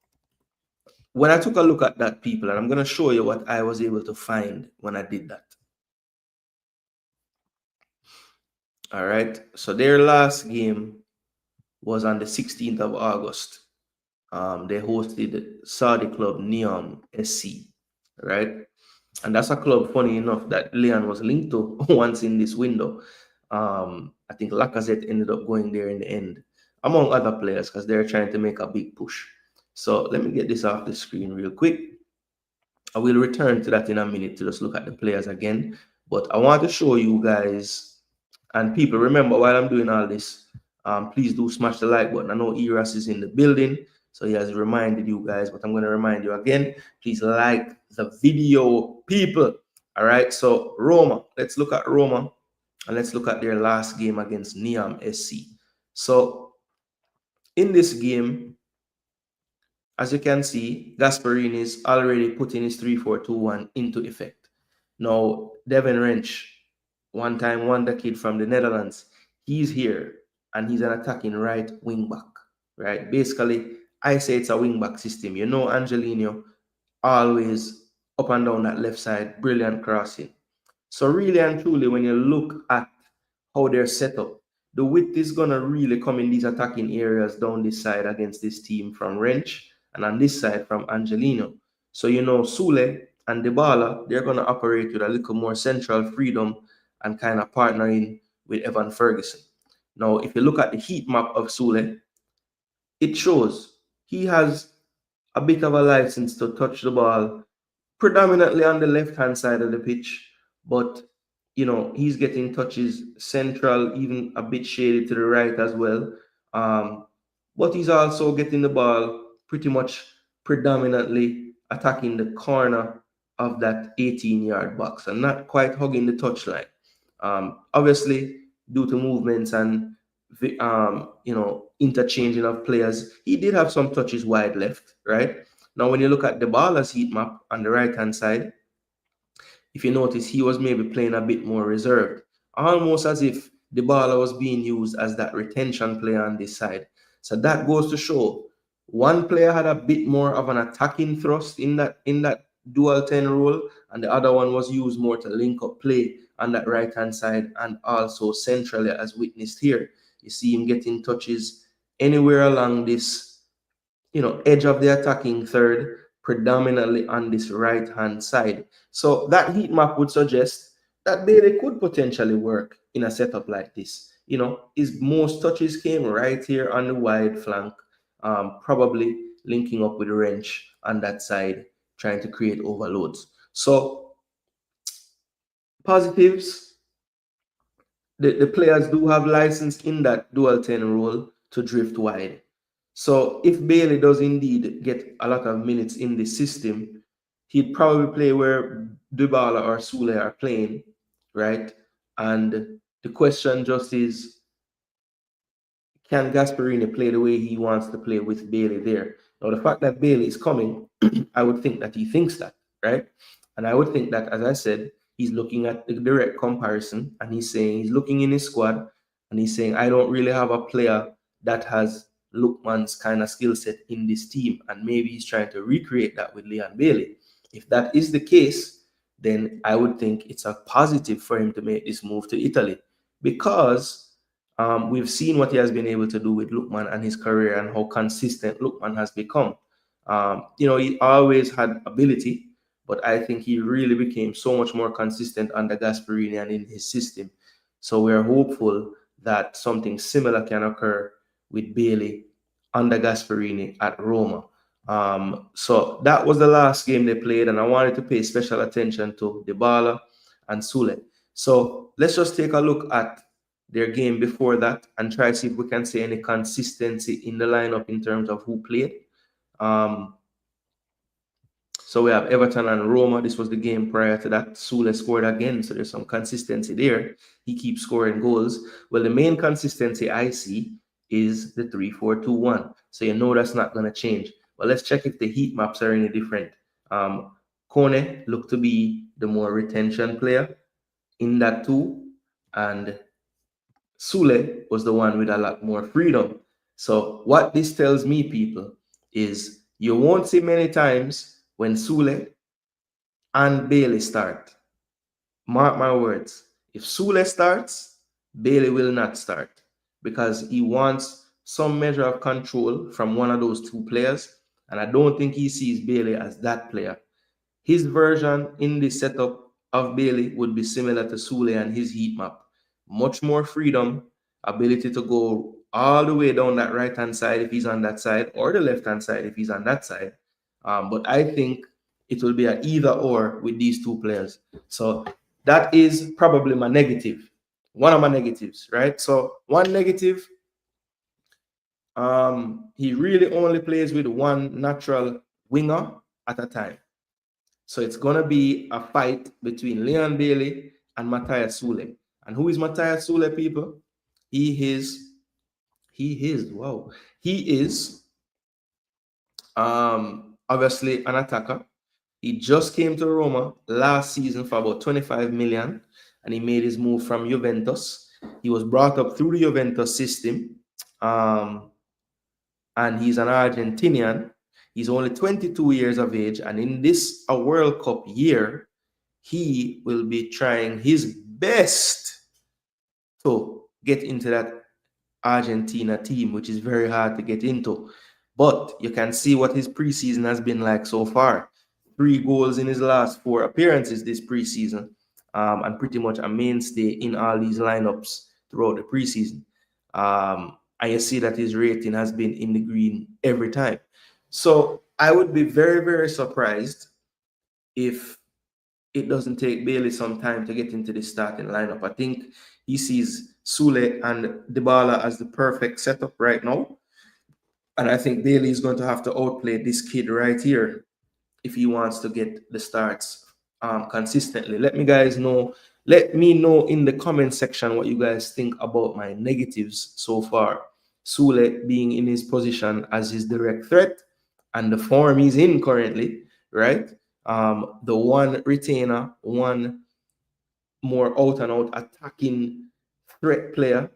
when I took a look at that, people, and I'm going to show you what I was able to find when I did that. All right. So their last game was on the 16th of August. They hosted Saudi club Neom SC, right? And that's a club, funny enough, that Leon was linked to once in this window. I think Lacazette ended up going there in the end, among other players, because they're trying to make a big push. So let me get this off the screen real quick. I will return to that in a minute to just look at the players again. But I want to show you guys, and people, remember, while I'm doing all this, please do smash the like button. I know Eras is in the building, so he has reminded you guys, but I'm going to remind you again. Please like the video, people. All right, so Roma. Let's look at Roma, and let's look at their last game against Neom SC. So in this game, as you can see, Gasperini is already putting his 3-4-2-1 into effect. Now, Devin Wrench, one-time wonder kid from the Netherlands, he's here, and he's an attacking right wing back, right? Basically, I say it's a wing back system. Angelino, always up and down that left side, brilliant crossing. So really and truly, when you look at how they're set up, the width is going to really come in these attacking areas down this side against this team from Wrench, and on this side from Angelino. So, Sule and Dybala, they're going to operate with a little more central freedom and kind of partnering with Evan Ferguson. Now, if you look at the heat map of Sule, it shows he has a bit of a license to touch the ball predominantly on the left-hand side of the pitch, but he's getting touches central, even a bit shaded to the right as well. But he's also getting the ball pretty much predominantly attacking the corner of that 18-yard box and not quite hugging the touchline. Obviously, due to movements and interchanging of players, he did have some touches wide left, right? Now, when you look at the baller's heat map on the right-hand side, if you notice, he was maybe playing a bit more reserved, almost as if the baller was being used as that retention player on this side. So that goes to show one player had a bit more of an attacking thrust in that dual 10 role, and the other one was used more to link up play on that right-hand side and also centrally, as witnessed here. You see him getting touches anywhere along this edge of the attacking third, predominantly on this right-hand side. So that heat map would suggest that Bailey could potentially work in a setup like this. His most touches came right here on the wide flank, probably linking up with Wrench on that side, trying to create overloads. So positives, the players do have license in that dual 10 role to drift wide. So if Bailey does indeed get a lot of minutes in the system, he'd probably play where Dybala or Sule are playing, right? And the question just is, can Gasperini play the way he wants to play with Bailey there? Now, the fact that Bailey is coming, I would think that he thinks that, right? And I would think that, as I said, he's looking at the direct comparison and he's saying, he's looking in his squad and he's saying, I don't really have a player that has Lookman's kind of skill set in this team. And maybe he's trying to recreate that with Leon Bailey. If that is the case, then I would think it's a positive for him to make this move to Italy, because we've seen what he has been able to do with Lookman and his career and how consistent Lookman has become. He always had ability, but I think he really became so much more consistent under Gasperini and in his system. So we're hopeful that something similar can occur with Bailey under Gasperini at Roma. So that was the last game they played, and I wanted to pay special attention to Dybala and Sule. So let's just take a look at their game before that and try to see if we can see any consistency in the lineup in terms of who played. So we have Everton and Roma. This was the game prior to that. Sule scored again, so there's some consistency there. He keeps scoring goals. Well, the main consistency I see is the 3-4-2-1. So you know that's not going to change. But let's check if the heat maps are any different. Kone looked to be the more retention player in that too, and Sule was the one with a lot more freedom. So what this tells me, people, is you won't see many times when Sule and Bailey start. Mark my words. If Sule starts, Bailey will not start, because he wants some measure of control from one of those two players, and I don't think he sees Bailey as that player. His version in the setup of Bailey would be similar to Sule and his heat map. Much more freedom, ability to go all the way down that right-hand side if he's on that side, or the left-hand side if he's on that side. But I think it will be an either or with these two players. So that is probably my negative. One of my negatives, right? So one negative, he really only plays with one natural winger at a time. So it's going to be a fight between Leon Bailey and Matthias Sule. And who is Matthias Sule, people? He is obviously an attacker. He just came to Roma last season for about 25 million, and he made his move from Juventus. He was brought up through the Juventus system, and he's an Argentinian. He's only 22 years of age, and in this World Cup year, he will be trying his best to get into that Argentina team, which is very hard to get into. But you can see what his preseason has been like so far. 3 goals in his last 4 appearances this preseason, and pretty much a mainstay in all these lineups throughout the preseason. And you see that his rating has been in the green every time. So I would be very, very surprised if it doesn't take Bailey some time to get into the starting lineup. I think he sees Sule and Dybala as the perfect setup right now. And I think Bailey is going to have to outplay this kid right here if he wants to get the starts consistently. Let me know in the comment section what you guys think about my negatives so far. Sule being in his position as his direct threat and the form he's in currently, right? The one retainer, one more out and out attacking threat player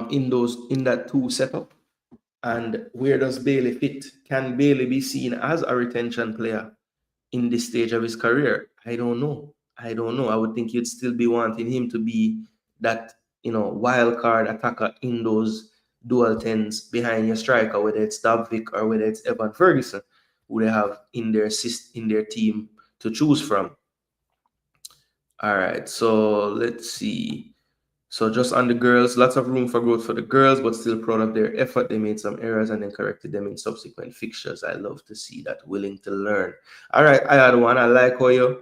in that two setup. And where does Bailey fit? Can Bailey be seen as a retention player in this stage of his career? I don't know. I don't know. I would think you'd still be wanting him to be that, wild card attacker in those dual tens behind your striker, whether it's Davvik or whether it's Evan Ferguson, who they have in their team to choose from. All right, so let's see. So just on the girls, lots of room for growth for the girls, but still proud of their effort. They made some errors and then corrected them in subsequent fixtures. I love to see that, willing to learn. All right, I had one. I like how you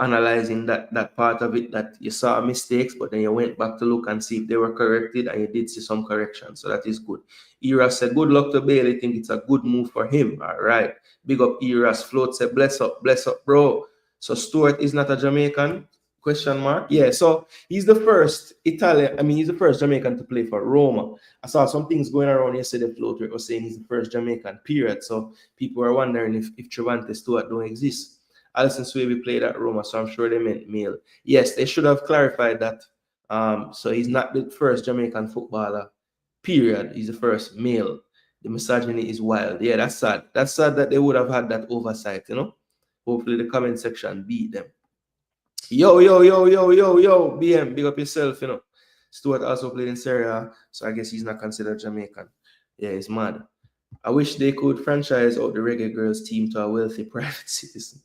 analyzing that part of it, that you saw mistakes, but then you went back to look and see if they were corrected, and you did see some corrections. So that is good. Eras said, good luck to Bailey. Think it's a good move for him. All right. Big up Eras. Float said, bless up, bro. So Stuart is not a Jamaican? Question mark. Yeah, so he's the first he's the first Jamaican to play for Roma. I saw some things going around yesterday, Float, was saying he's the first Jamaican, period. So people are wondering if Trevante Stewart don't exist. Alison Swaby played at Roma, so I'm sure they meant male. Yes, they should have clarified that. So he's not the first Jamaican footballer, period. He's the first male. The misogyny is wild. Yeah, that's sad. That's sad that they would have had that oversight, Hopefully the comment section beat them. Yo, BM, big up yourself, Stuart also played in Serie A, so I guess he's not considered Jamaican. Yeah, it's mad. I wish they could franchise out the Reggae Girls team to a wealthy private citizen.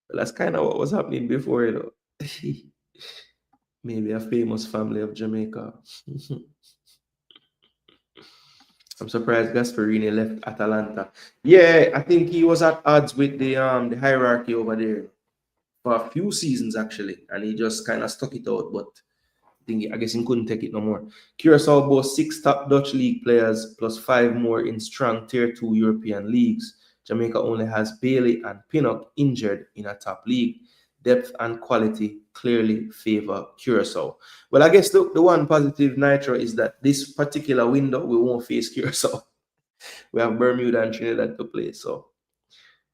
Well, that's kind of what was happening before, Maybe a famous family of Jamaica. I'm surprised Gasperini left Atalanta. Yeah, I think he was at odds with the hierarchy over there for a few seasons actually, and he just kind of stuck it out. But I guess he couldn't take it no more. Curacao boasts 6 top Dutch league players plus 5 more in strong tier 2 European leagues. Jamaica only has Bailey and Pinnock injured in a top league. Depth and quality clearly favor Curacao. Well, I guess the one positive, Nitro, is that this particular window we won't face Curacao. We have Bermuda and Trinidad to play, so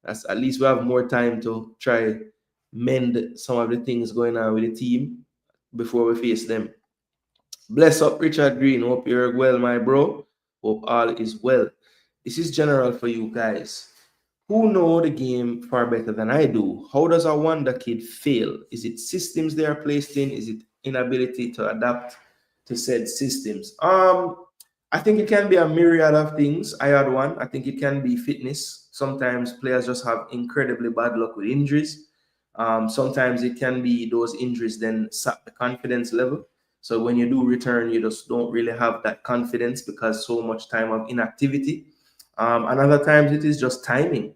that's at least we have more time to try mend some of the things going on with the team before we face them. Bless up, Richard Green. Hope you're well, my bro. Hope all is well. This is general for you guys who know the game far better than I do. How does a wonder kid fail? Is it systems they are placed in? Is it inability to adapt to said systems? I think it can be a myriad of things. I had one. I think it can be fitness. Sometimes players just have incredibly bad luck with injuries. Sometimes it can be those injuries then sap the confidence level. So when you do return, you just don't really have that confidence because so much time of inactivity. And other times it is just timing.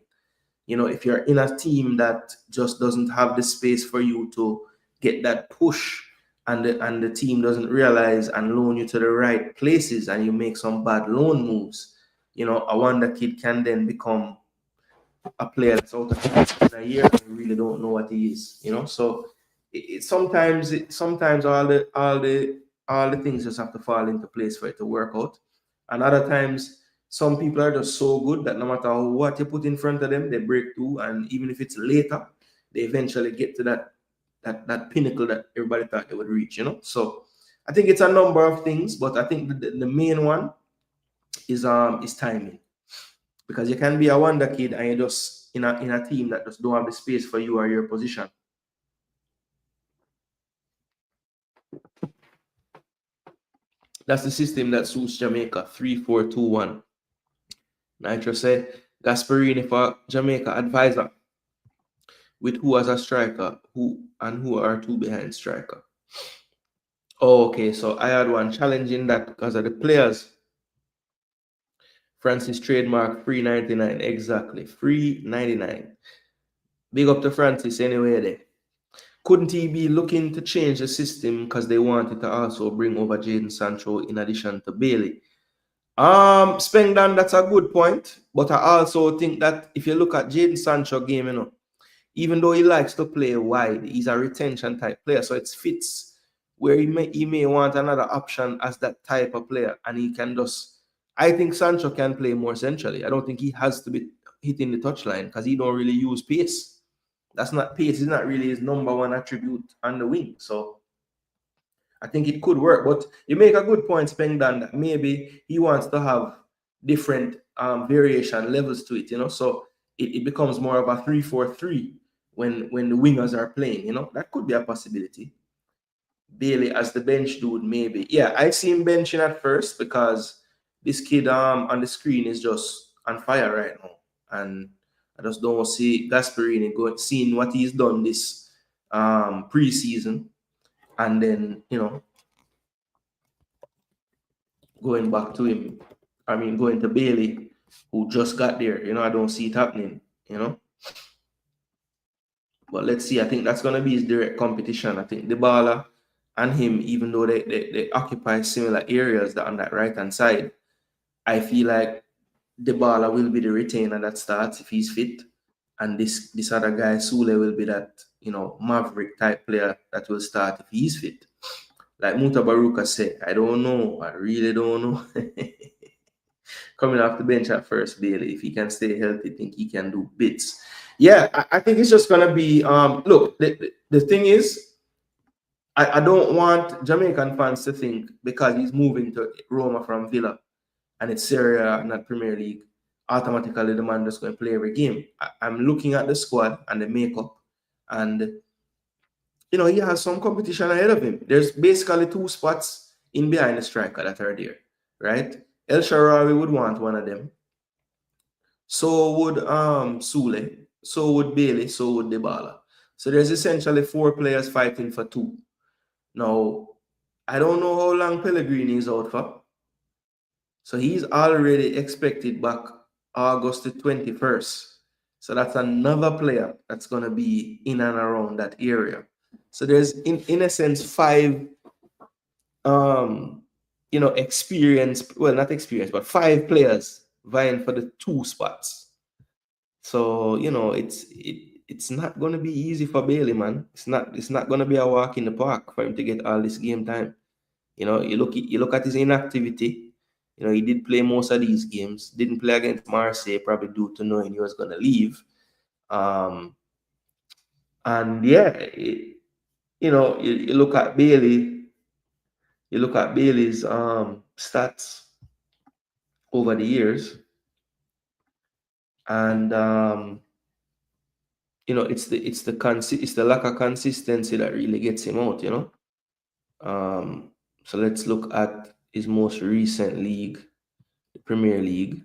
If you're in a team that just doesn't have the space for you to get that push, and the team doesn't realize and loan you to the right places, and you make some bad loan moves, a wonder kid can then become a player that's out of a year and you really don't know what he is. So sometimes all the things just have to fall into place for it to work out, and other times some people are just so good that no matter what you put in front of them, they break through, and even if it's later, they eventually get to that pinnacle that everybody thought they would reach. So I think it's a number of things, but I think the main one is timing, because you can be a wonder kid and you just in a team that just don't have the space for you or your position. That's the system that suits Jamaica. 3-4-2-1. Nitro said Gasperini for Jamaica advisor, with who as a striker, who are 2 behind striker. Oh, okay, so I had one challenging that because of the players. Francis trademark free 99. Exactly. Free 99. Big up to Francis anyway there. Couldn't he be looking to change the system because they wanted to also bring over Jadon Sancho in addition to Bailey? Spengdan, that's a good point. But I also think that if you look at Jadon Sancho game, even though he likes to play wide, he's a retention type player. So it fits where he may want another option as that type of player. And he can just, I think Sancho can play more centrally. I don't think he has to be hitting the touchline because he don't really use pace. Pace is not really his number one attribute on the wing. So I think it could work. But you make a good point, Spengdan, that maybe he wants to have different variation levels to it, so it becomes more of a 3-4-3 when the wingers are playing. That could be a possibility. Bailey as the bench dude, maybe. Yeah, I see him benching at first because this kid on the screen is just on fire right now. And I just don't see Gasperini seeing what he's done this preseason, and then going back to him. I mean, going to Bailey, who just got there. I don't see it happening. But let's see. I think that's going to be his direct competition. I think Dybala and him, even though they occupy similar areas on that right-hand side, I feel like Dybala will be the retainer that starts if he's fit. And this other guy, Sule, will be that, maverick type player that will start if he's fit. Like Mutabaruka said, I don't know. I really don't know. Coming off the bench at first, Bailey, if he can stay healthy, I think he can do bits. Yeah, I think it's just gonna be look, the thing is, I don't want Jamaican fans to think because he's moving to Roma from Villa and it's Serie A, not Premier League, automatically the man just going to play every game. I'm looking at the squad and the makeup, and he has some competition ahead of him. There's basically two spots in behind the striker that are there, right? El Shaarawy would want one of them. So would Sule, so would Bailey, so would Dybala. So there's essentially 4 players fighting for 2. Now, I don't know how long Pellegrini is out for. So he's already expected back August the 21st. So that's another player that's going to be in and around that area. So there's, in a sense, 5, experienced, well, not experienced, but 5 players vying for the 2 spots. So, it's not going to be easy for Bailey, man. It's not going to be a walk in the park for him to get all this game time. You look at his inactivity. He did play most of these games. Didn't play against Marseille, probably due to knowing he was going to leave. And yeah, you look at Bailey. You look at Bailey's stats over the years, and it's the lack of consistency that really gets him out. So let's look at his most recent league, the Premier League.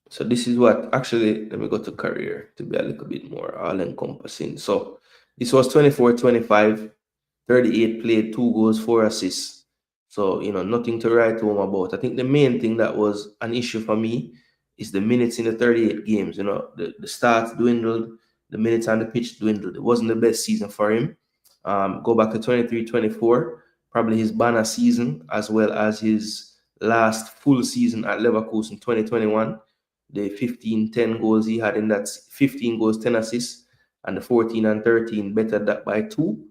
So this is what, actually, let me go to career to be a little bit more all-encompassing. So this was 24-25, 38 played, 2 goals, 4 assists. So, nothing to write home about. I think the main thing that was an issue for me is the minutes in the 38 games. The starts dwindled, the minutes on the pitch dwindled. It wasn't the best season for him. Go back to 23-24, probably his banner season, as well as his last full season at Leverkusen 2021. The 15-10 goals he had in that, 15 goals, 10 assists, and the 14 and 13 bettered that by 2.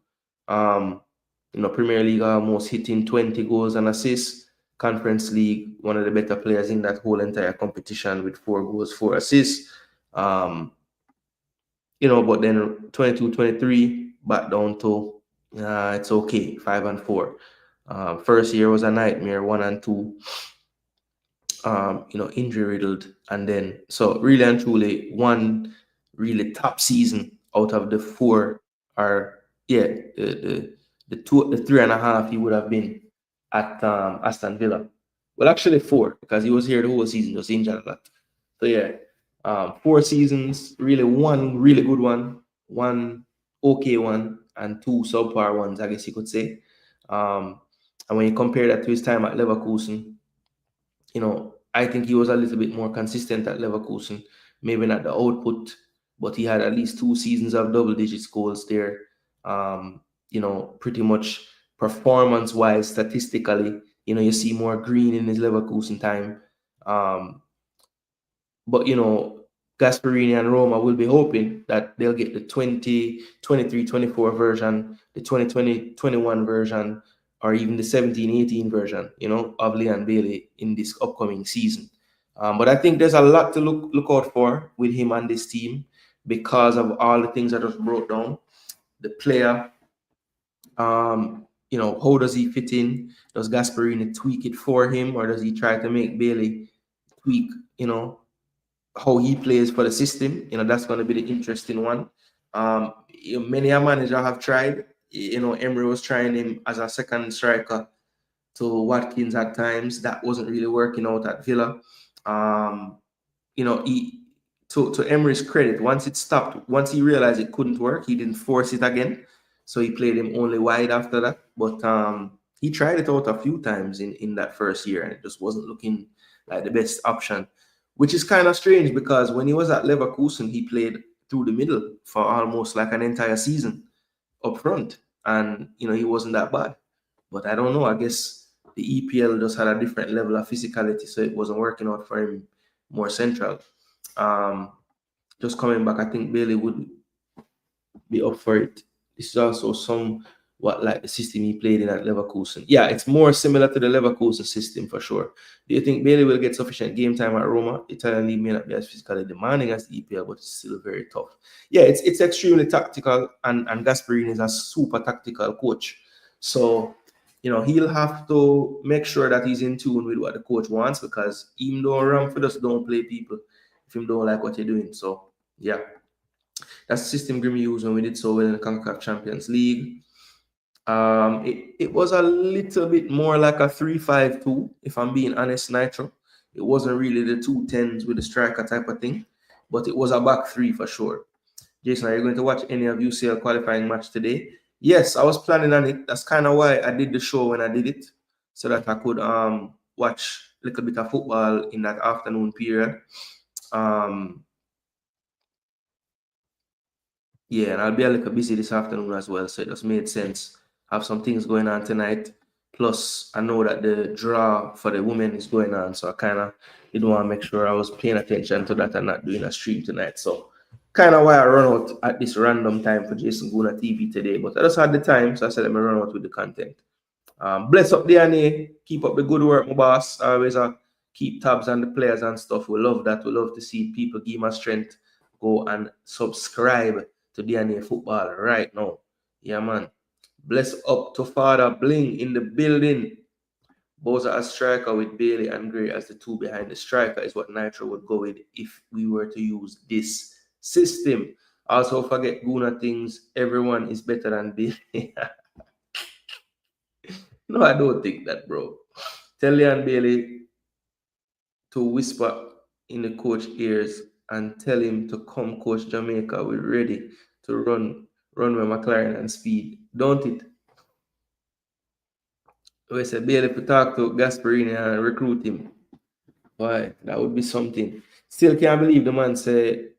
Premier League almost hitting 20 goals and assists. Conference League, one of the better players in that whole entire competition with 4 goals, 4 assists. But then 22-23 back down to it's okay, 5 and 4. First year was a nightmare, 1 and 2. Injury riddled, and then so really and truly one really top season out of the 4, or the 3.5 he would have been at Aston Villa. Well, actually 4, because he was here the whole season, just injured a lot. So yeah, 4 seasons, really, 1 really good one, 1 okay one, and 2 subpar ones, I guess you could say. And when you compare that to his time at Leverkusen, I think he was a little bit more consistent at Leverkusen. Maybe not the output, but he had at least 2 seasons of double-digit goals there. Pretty much performance-wise, statistically, you see more green in his Leverkusen time. But Gasperini and Roma will be hoping that they'll get the 2023-24 version, the 2020-21 version, or even the 17-18 version, of Leon Bailey in this upcoming season. But I think there's a lot to look out for with him and this team because of all the things I just brought down. The player, how does he fit in? Does Gasperini tweak it for him, or does he try to make Bailey tweak, how he plays for the system? That's going to be the interesting one. Many a manager have tried. Emery was trying him as a second striker to Watkins at times. That wasn't really working out at Villa. To Emery's credit, once it stopped, once he realized it couldn't work, he didn't force it again. So he played him only wide after that. But he tried it out a few times in that first year, and it just wasn't looking like the best option, which is kind of strange because when he was at Leverkusen, he played through the middle for almost like an entire season up front. And, he wasn't that bad. But I don't know. I guess the EPL just had a different level of physicality, so it wasn't working out for him more central. Just coming back, I think Bailey would be up for it. This is also somewhat like the system he played in at Leverkusen. Yeah, it's more similar to the Leverkusen system for sure. Do you think Bailey will get sufficient game time at Roma? Italian league may not be as physically demanding as the EPL, but it's still very tough. Yeah, it's extremely tactical, and Gasperini is a super tactical coach. So, he'll have to make sure that he's in tune with what the coach wants, because even though Ramford just don't play people if him don't like what you're doing. So, yeah. That's the system Grimmy used when we did so well in the CONCACAF Champions League. It was a little bit more like a 3-5-2, if I'm being honest, Nitro. It wasn't really the 2 10s with the striker type of thing, but it was a back three for sure. Jason, are you going to watch any of UCL qualifying match today? Yes, I was planning on it. That's kind of why I did the show when I did it, so that I could watch a little bit of football in that afternoon period. Yeah, and I'll be a little busy this afternoon as well, so it just made sense. I have some things going on tonight. Plus, I know that the draw for the women is going on, so I kind of didn't want to make sure I was paying attention to that and not doing a stream tonight. So, kind of why I run out at this random time for Jason Gooner TV today. But I just had the time, so I said let me run out with the content. Bless up DNA. Keep up the good work, my boss. Always keep tabs on the players and stuff. We love that. We love to see people give my strength. Go and subscribe to DNA Football right now. Yeah, man. Bless up to Father Bling in the building. Boza as striker with Bailey and Gray as the two behind the striker is what Nitro would go with if we were to use this system. Also, forget Gooner things. Everyone is better than Bailey. No, I don't think that, bro. Tell Leon Bailey to whisper in the coach ears and tell him to come coach Jamaica. We're ready to run with McLaren and speed. Don't it? We said Bailey to talk to Gasperini and recruit him. Why? That would be something. Still can't believe the man said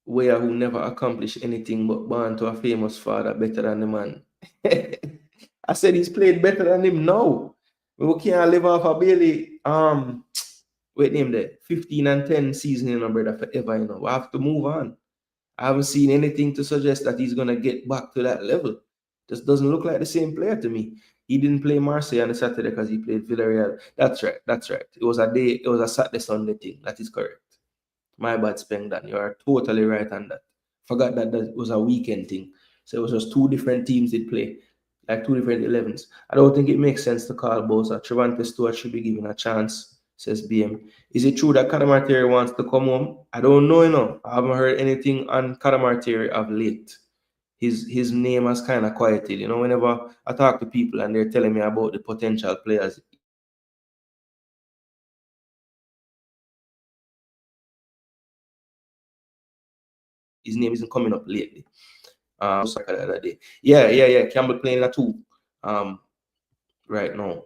Weah, who never accomplished anything but born to a famous father, better than the man. I said he's played better than him now. We can't live off of Bailey. Wait, name there. 15-10 season, brother, forever, We have to move on. I haven't seen anything to suggest that he's gonna get back to that level. Just doesn't look like the same player to me. He didn't play Marseille on the Saturday because he played Villarreal. That's right. It was a Saturday Sunday thing. That is correct. My bad, Speng, that you are totally right on that. Forgot that was a weekend thing. So it was just two different teams did play, like two different 11s. I don't think it makes sense to call Bosa. Trevante Stewart should be given a chance, says BM. Is it true that Cadamarteri wants to come home? I don't know, I haven't heard anything on Cadamarteri of late. His name has kind of quieted. Whenever I talk to people and they're telling me about the potential players, his name isn't coming up lately. The other day. Yeah. Campbell playing that too. right now.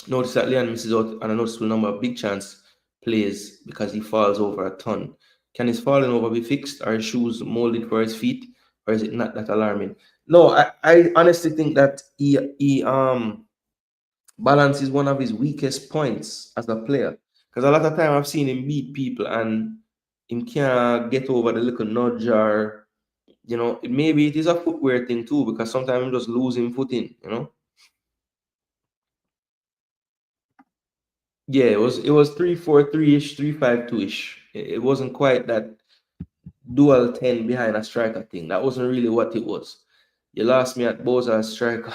Notice that Leon misses out on a noticeable number of big chance plays because he falls over a ton. Can his falling over be fixed? Are his shoes molded for his feet? Or is it not that alarming? No, I honestly think that he balance is one of his weakest points as a player. Because a lot of time I've seen him beat people and him can't get over the little nudge, or maybe it is a footwear thing too, because sometimes I'm just losing footing. Yeah, it was 3-4-3-ish, 3-5-2-ish. It wasn't quite that dual 10 behind a striker thing. That wasn't really what it was. You lost me at Boza as striker.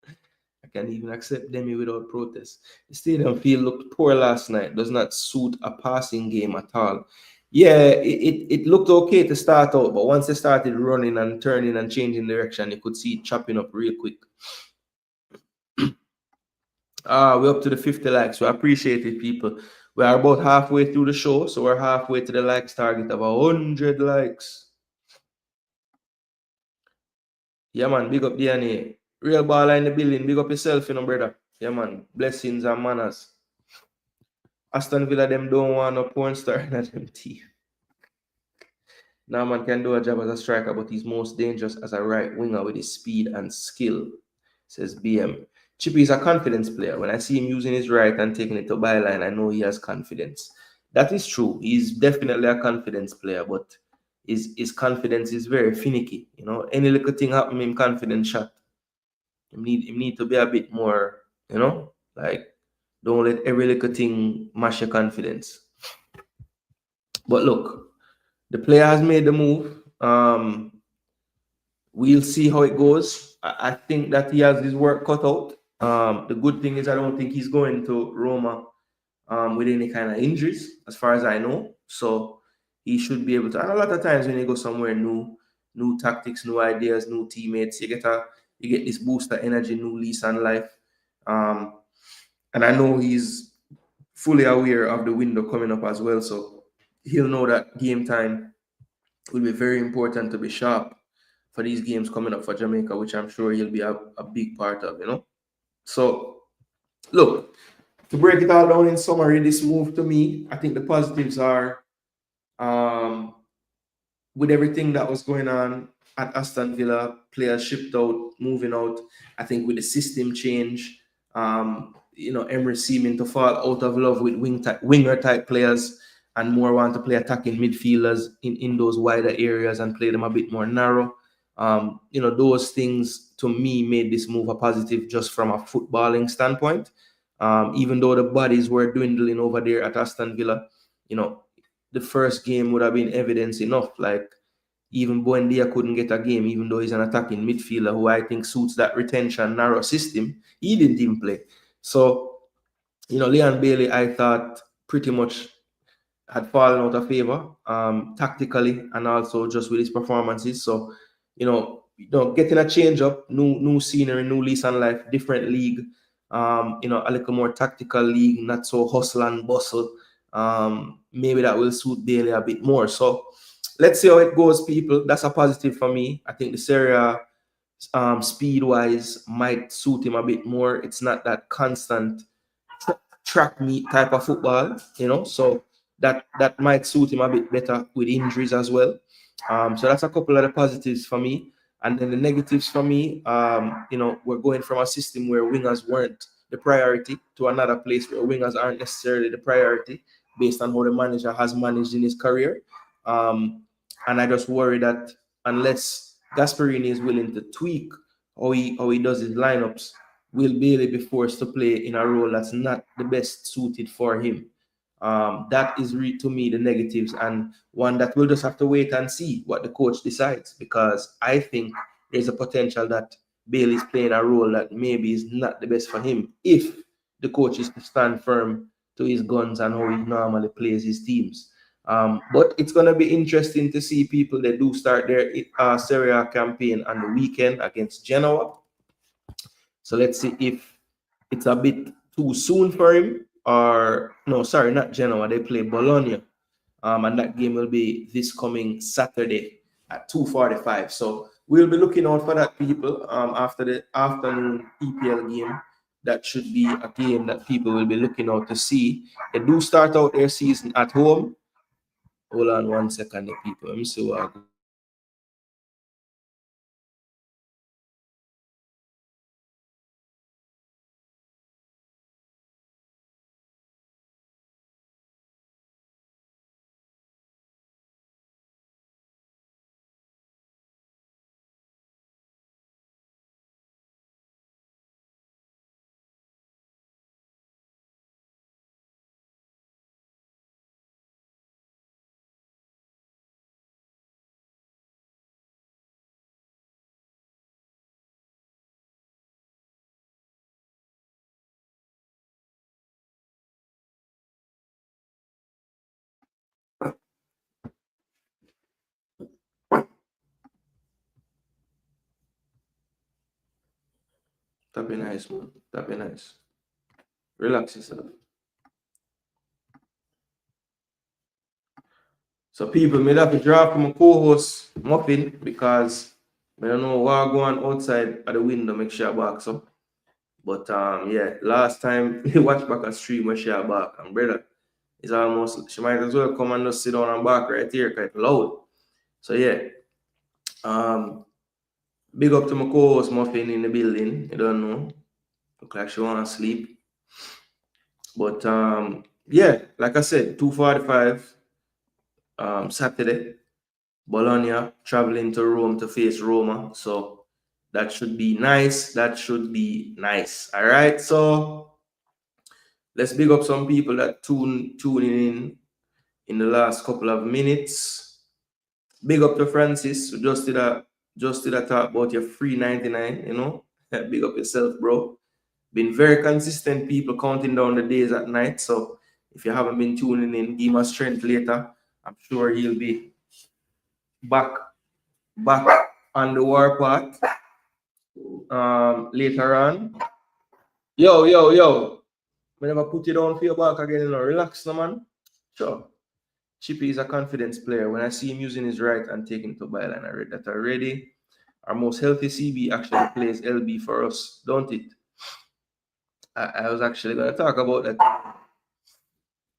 I can't even accept Demi without protest. The stadium field looked poor last night. Does not suit a passing game at all. Yeah, it looked okay to start out, but once they started running and turning and changing direction, you could see it chopping up real quick. We're up to the 50 likes. We appreciate it, people. We are about halfway through the show, so we're halfway to the likes target of 100 likes. Yeah, man, big up DNA. Real baller in the building. Big up yourself, brother. Yeah, man. Blessings and manners. Aston Villa, them don't want no porn star in them team. Now, man can do a job as a striker, but he's most dangerous as a right winger with his speed and skill, says BM. Chippy is a confidence player. When I see him using his right and taking it to byline, I know he has confidence. That is true. He's definitely a confidence player, but his confidence is very finicky. Any little thing happen, him confidence shot. Him need to be a bit more, like, don't let every little thing mash your confidence. But look, the player has made the move. We'll see how it goes. I think that he has his work cut out. The good thing is I don't think he's going to Roma with any kind of injuries, as far as I know. So he should be able to. And a lot of times when you go somewhere new tactics, new ideas, new teammates, you get this boost of energy, new lease on life. And I know he's fully aware of the window coming up as well. So he'll know that game time will be very important to be sharp for these games coming up for Jamaica, which I'm sure he'll be a big part of, So, look, to break it all down in summary, this move to me, I think the positives are with everything that was going on at Aston Villa, players shipped out, moving out. I think with the system change, Emery seeming to fall out of love with winger type players and more want to play attacking midfielders in those wider areas and play them a bit more narrow. Those things to me made this move a positive just from a footballing standpoint. Even though the bodies were dwindling over there at Aston Villa, the first game would have been evidence enough. Like, even Buendia couldn't get a game, even though he's an attacking midfielder who I think suits that retention narrow system. He didn't even play. So, Leon Bailey, I thought pretty much had fallen out of favor tactically and also just with his performances. So, getting a change up, new scenery, new lease on life, different league, a little more tactical league, not so hustle and bustle. Maybe that will suit Bailey a bit more. So let's see how it goes, people. That's a positive for me. I think the Serie A, speed-wise, might suit him a bit more. It's not that constant track meet type of football, so that might suit him a bit better with injuries as well. So that's a couple of the positives for me. And then the negatives for me, we're going from a system where wingers weren't the priority to another place where wingers aren't necessarily the priority based on how the manager has managed in his career. And I just worry that unless Gasperini is willing to tweak how he does his lineups, will Bailey be forced to play in a role that's not the best suited for him. That is to me the negatives, and one that we'll just have to wait and see what the coach decides, because I think there's a potential that Bailey's playing a role that maybe is not the best for him if the coach is to stand firm to his guns and how he normally plays his teams. But it's going to be interesting to see people that do start their Serie A campaign on the weekend against Genoa. So let's see if it's a bit too soon for him, or no, sorry, not Genoa. They play Bologna, and that game will be this coming Saturday at 2:45. So we'll be looking out for that, people. After the afternoon EPL game, that should be a game that people will be looking out to see. They do start out their season at home. Hold on 1 second, people. Let me see what I go. That be nice, man. That be nice. Relax yourself. So people, may have to draw from my co-host Muffin because I don't know what going outside at the window make sure I back so. But yeah, last time we watched back a stream when she back and brother, it's almost she might as well come and just sit down and back right here quite loud. So yeah. Big up to my co-host Muffin in the building. You don't know. Look like she wanna sleep. But yeah, like I said, 2:45 Saturday. Bologna traveling to Rome to face Roma. So that should be nice. That should be nice. All right. So let's big up some people that tuning in the last couple of minutes. Big up to Francis who just did a talk about your free 99, you know. Big up yourself, bro. Been very consistent, people counting down the days at night. So if you haven't been tuning in, give him a strength later. I'm sure he'll be back on the warpath later on. Yo. I never put it on for your back again, you know. Relax, no man. Sure. Chippy is a confidence player. When I see him using his right and taking to byline, I read that already. Our most healthy CB actually plays LB for us, don't it? I was actually going to talk about that.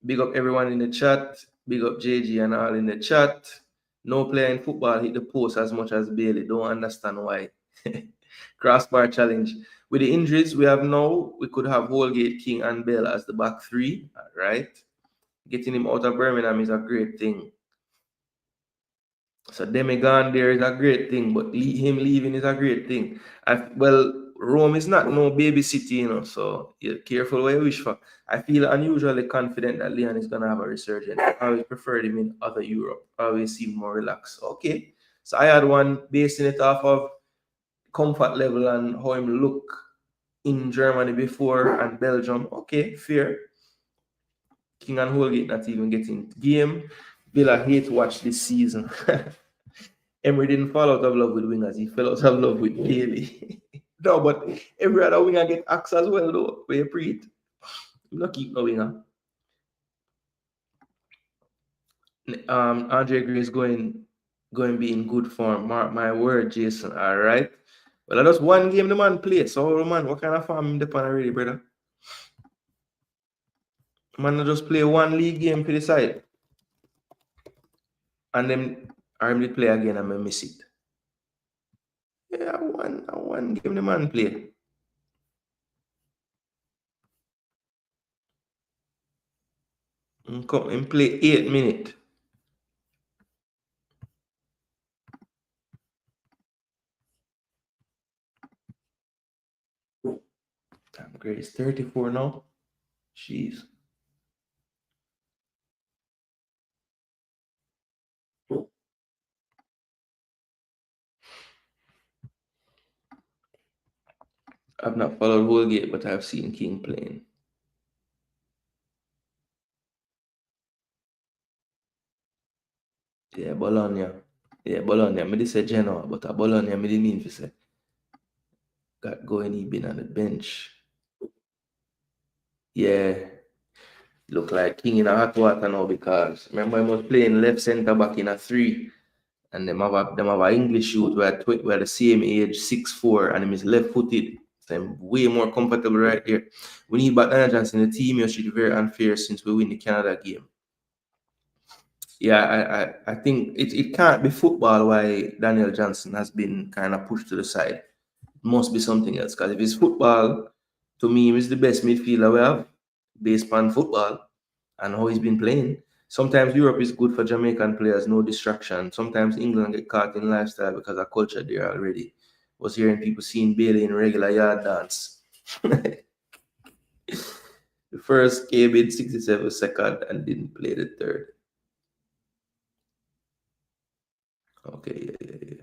Big up everyone in the chat. Big up JG and all in the chat. No player in football hit the post as much as Bailey. Don't understand why. Crossbar challenge. With the injuries we have now, we could have Holgate, King, and Bell as the back three. Right? Getting him out of Birmingham is a great thing. So Demi-gone there is a great thing, but him leaving is a great thing. Well, Rome is not no baby city, you know, so you're careful what you wish for. I feel unusually confident that Leon is going to have a resurgence. I always preferred him in other Europe. I always seem more relaxed. Okay. So I had one basing it off of comfort level and how him look in Germany before and Belgium. Okay, fair. King and Holgate not even getting game. Villa hate to watch this season. Emery didn't fall out of love with wingers. He fell out of love with Bailey. No, but every other winger get axed as well, though. Where you pre-it. You not keep no winger. Andre Gray is going be in good form. Mark my word, Jason. All right. Well, that's one game the man played. So, man, what kind of form him depend already, brother? Man, just play one league game for the side. And then arm play again and I miss it. Yeah, one game the man play. Come and play 8 minutes. Damn, great. It's 34 now. Jeez. I've not followed Holgate, but I've seen King playing. Yeah, Bologna. Yeah, Bologna. Me say Genoa, but a Bologna me didn't mean to say. Got going, he been on the bench. Yeah. Look like King in a hot water now because remember I was playing left centre back in a 3. and them have a English youth where the same age, 6'4", and him is left-footed. So I'm way more comfortable right there. We need Daniel Johnson in the team. You should be very unfair since we win the Canada game. Yeah, I think it can't be football why Daniel Johnson has been kind of pushed to the side. It must be something else. Because if it's football, to me, he's the best midfielder we have based on football and how he's been playing. Sometimes Europe is good for Jamaican players, no distraction. Sometimes England get caught in lifestyle because of culture there already. Was hearing people seeing Bailey in regular yard dance. The first came in 67 second and didn't play the third. Okay, yeah.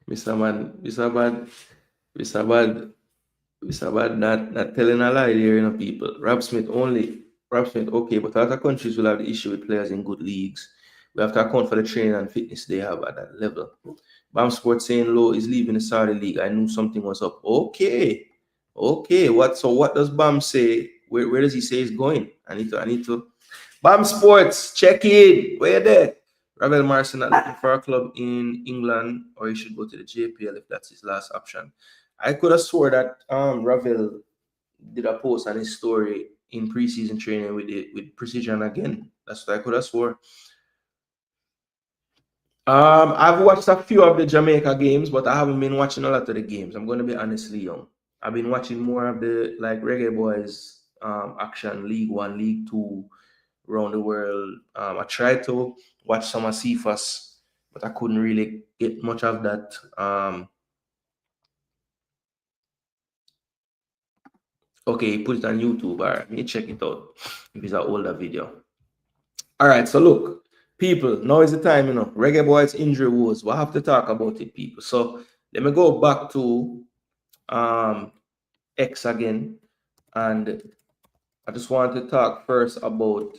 Mr. Man, Mr. Bad not telling a lie there, people. Rob Smith only. Rob Smith, okay, but other countries will have the issue with players in good leagues. We have to account for the training and fitness they have at that level. Bam Sports saying Low is leaving the Saudi League. I knew something was up. Okay. What does Bam say? Where does he say he's going? I need to Bam Sports, check in. Where you there? Ravel Marson not looking for a club in England, or he should go to the JPL if that's his last option. I could have swore that Ravel did a post on his story in preseason training with Precision again. That's what I could have swore. I've watched a few of the Jamaica games, but I haven't been watching a lot of the games. I'm going to be honestly young. I've been watching more of the Reggae Boyz action, League One, League Two, around the world. I tried to watch some of CFAS, but I couldn't really get much of that. Okay, put it on YouTube. All right, let me check it out if it's an older video. All right, so look, people, now is the time, Reggae Boyz injury woes. We'll have to talk about it, people. So let me go back to X again, and I just want to talk first about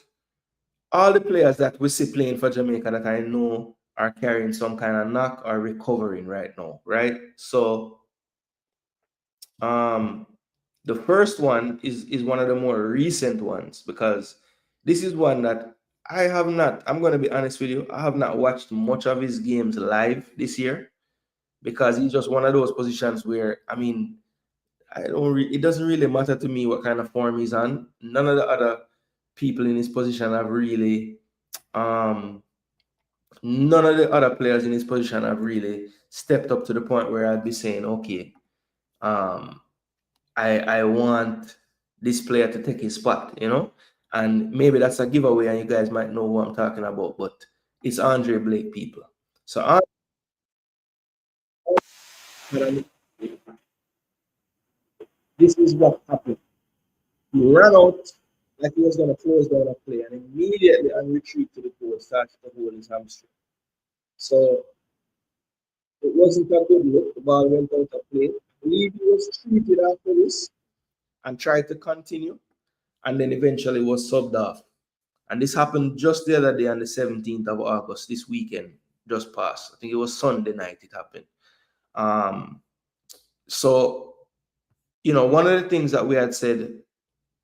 all the players that we see playing for Jamaica that I know are carrying some kind of knock or recovering right now, right? So the first one is one of the more recent ones, because this is one that I have not, I'm going to be honest with you, I have not watched much of his games live this year, because he's just one of those positions where, I mean, it doesn't really matter to me what kind of form he's on. None of the other people in his position have really none of the other players in his position have really stepped up to the point where I'd be saying, okay, I want this player to take his spot, and maybe that's a giveaway, and you guys might know who I'm talking about, but it's Andre Blake, people. So this is what happened. He ran out like he was going to close down a play, and immediately on retreat to the goal started to hold his hamstring. So it wasn't a good look. The ball went out of play. I believe he was treated after this and tried to continue, and then eventually was subbed off. And this happened just the other day on the 17th of August, this weekend, just passed. I think it was Sunday night it happened. So, one of the things that we had said,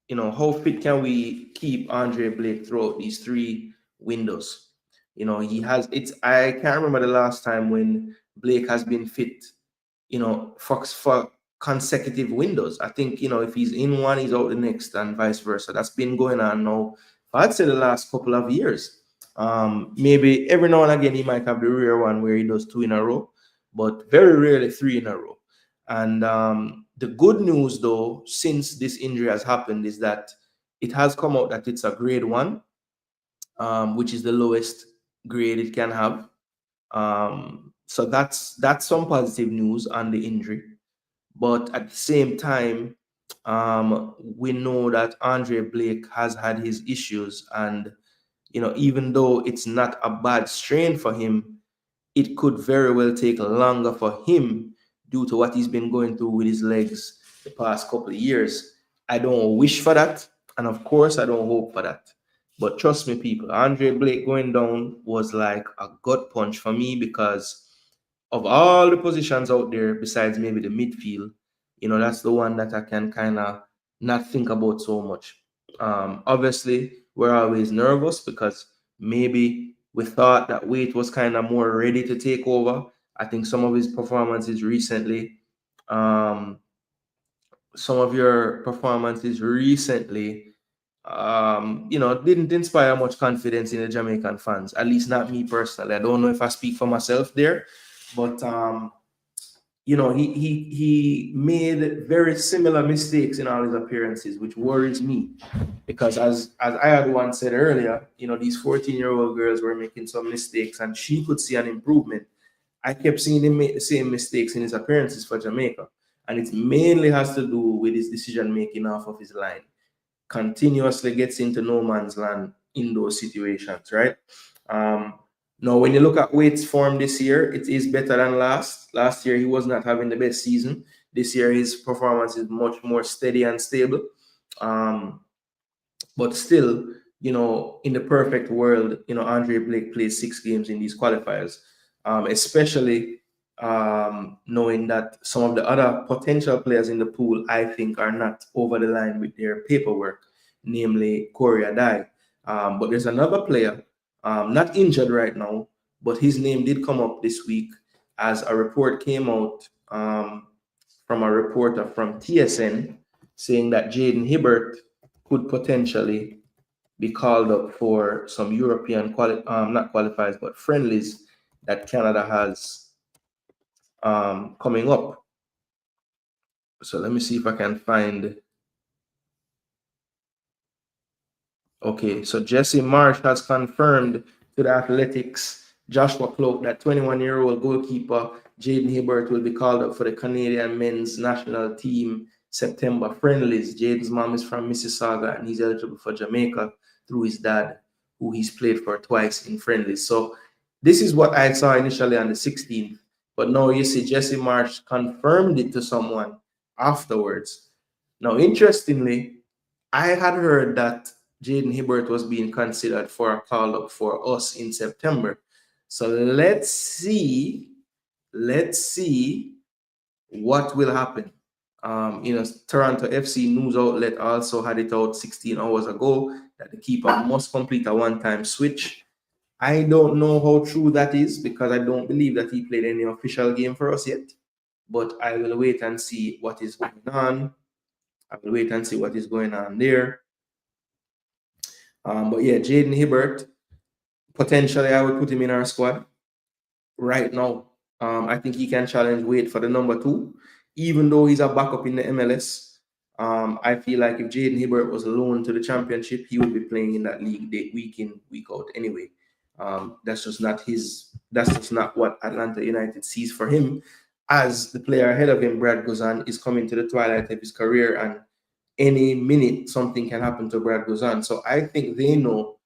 how fit can we keep Andre Blake throughout these 3 windows? I can't remember the last time when Blake has been fit, for consecutive windows. I think, if he's in one, he's out the next, and vice versa. That's been going on now, I'd say the last couple of years. Maybe every now and again he might have the rare one where he does 2 in a row, but very rarely 3 in a row. And the good news, though, since this injury has happened, is that it has come out that it's a grade 1, which is the lowest grade it can have. So that's some positive news on the injury. But at the same time, we know that Andre Blake has had his issues, and even though it's not a bad strain for him, it could very well take longer for him due to what he's been going through with his legs the past couple of years. I don't wish for that, and of course I don't hope for that. But trust me, people, Andre Blake going down was like a gut punch for me, because of all the positions out there besides maybe the midfield, that's the one that I can kind of not think about so much. Obviously, we're always nervous because maybe we thought that Wait was kind of more ready to take over. I think some of his performances recently, um, some of your performances recently, didn't inspire much confidence in the Jamaican fans. At least not me personally. I don't know if I speak for myself there, but he made very similar mistakes in all his appearances, which worries me because as I had once said earlier, these 14-year-old girls were making some mistakes and she could see an improvement. I kept seeing him make the same mistakes in his appearances for Jamaica, and it mainly has to do with his decision making off of his line. Continuously gets into no man's land in those situations, right? Now, when you look at Waite's form this year, it is better than last. Last year, he was not having the best season. This year, his performance is much more steady and stable. But still, in the perfect world, Andre Blake plays 6 games in these qualifiers, especially knowing that some of the other potential players in the pool, I think, are not over the line with their paperwork, namely Corey Adai. But there's another player, not injured right now, but his name did come up this week as a report came out from a reporter from TSN saying that Jaden Hibbert could potentially be called up for some European not qualifiers but friendlies that Canada has coming up. So let me see if I can find. Okay, so Jesse Marsh has confirmed to the Athletics Joshua Cloak that 21-year-old goalkeeper Jaden Hibbert will be called up for the Canadian men's national team September friendlies. Jaden's mom is from Mississauga and he's eligible for Jamaica through his dad, who he's played for twice in friendlies. So this is what I saw initially on the 16th, but now you see Jesse Marsh confirmed it to someone afterwards. Now, interestingly, I had heard that Jaden Hibbert was being considered for a call up for us in September. So let's see what will happen. Toronto FC news outlet also had it out 16 hours ago that the keeper must complete a one-time switch. I don't know how true that is because I don't believe that he played any official game for us yet. But I will wait and see what is going on. I will wait and see what is going on there. But yeah, Jaden Hibbert, potentially I would put him in our squad right now. I think he can challenge Wade for the number 2, even though he's a backup in the MLS. I feel like if Jaden Hibbert was loaned to the championship, he would be playing in that league week in, week out anyway. That's just not what Atlanta United sees for him, as the player ahead of him, Brad Guzan, is coming to the twilight of his career, and any minute something can happen to Brad Guzan. So I think they know,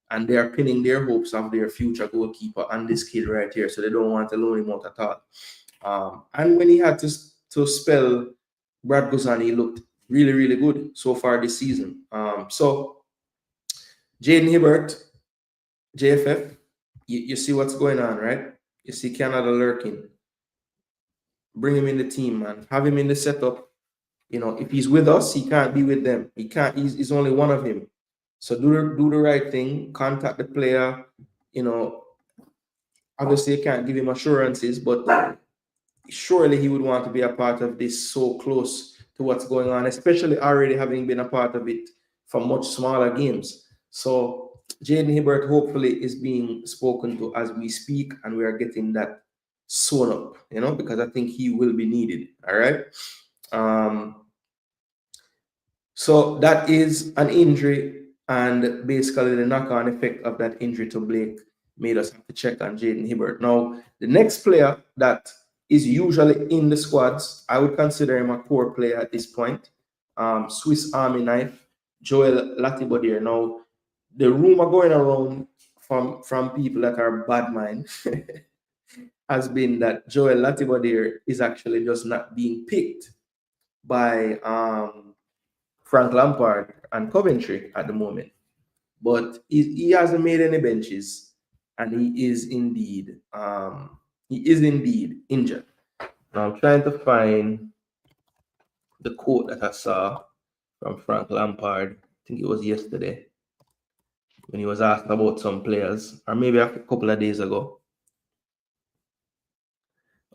and they are pinning their hopes of their future goalkeeper on this kid right here. So they don't want to loan him out at all. And when he had to spell Brad Guzan, he looked really, really good so far this season. So Jaden Hibbert, JFF, you see what's going on, right? You see Canada lurking. Bring him in the team, man. Have him in the setup. If he's with us, he can't be with them. He can't. He's only one of him. So do the right thing. Contact the player. Obviously, you can't give him assurances, but surely he would want to be a part of this so close to what's going on, especially already having been a part of it for much smaller games. So Jaden Hibbert hopefully is being spoken to as we speak, and we are getting that sewn up, because I think he will be needed. All right. So that is an injury, and basically the knock-on effect of that injury to Blake made us have to check on Jaden Hibbert. Now, the next player that is usually in the squads, I would consider him a core player at this point. Swiss Army knife, Joel Latibodier. Now, the rumor going around from people that are bad mind has been that Joel Latibodier is actually just not being picked by Frank Lampard and Coventry at the moment, but he hasn't made any benches, and he is indeed injured. Now I'm trying to find the quote that I saw from Frank Lampard think it was yesterday, when he was asked about some players, or maybe a couple of days ago.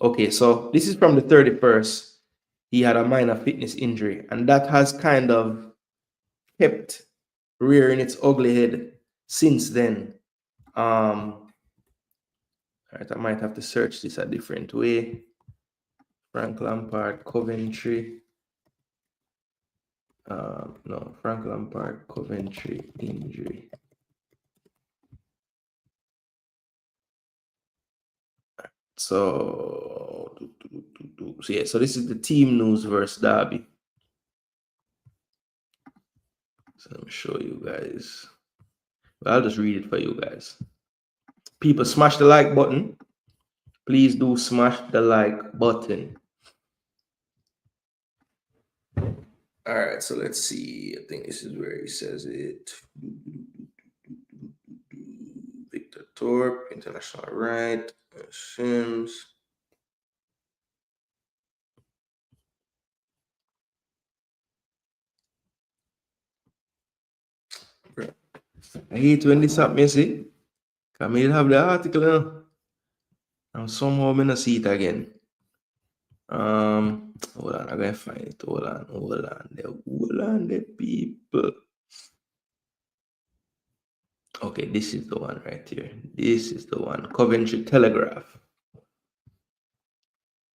Okay, so this is from the 31st. He had a minor fitness injury, and that has kind of kept rearing its ugly head since then. All right, I might have to search this a different way. Frank Lampard, Coventry. No, Frank Lampard, Coventry injury. So yeah, so this is the team news versus Derby. So let me show you guys. Well, I'll just read it for you guys. People, smash the like button. Please do smash the like button. All right, so let's see. I think this is where he says it. Victor Thorpe, international right. Sims. I hate when this happens, see? I may have the article now. And somehow I'm gonna see it again. Hold on, I'm gonna find it. Hold on, the people. Okay, this is the one right here. This is the one. Coventry Telegraph.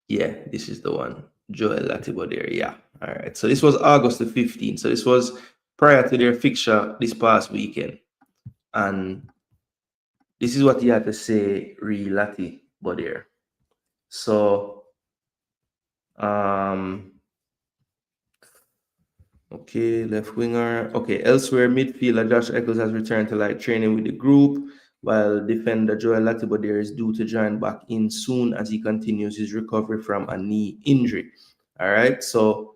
Yeah, this is the one. Joel Latibo there. Yeah. All right. So this was August the 15th. So this was prior to their fixture this past weekend. And this is what he had to say, Latibo there. So okay, left winger. Okay, elsewhere, midfielder Josh Eccles has returned to light training with the group, while defender Joel Latibo there is due to join back in soon as he continues his recovery from a knee injury. All right, so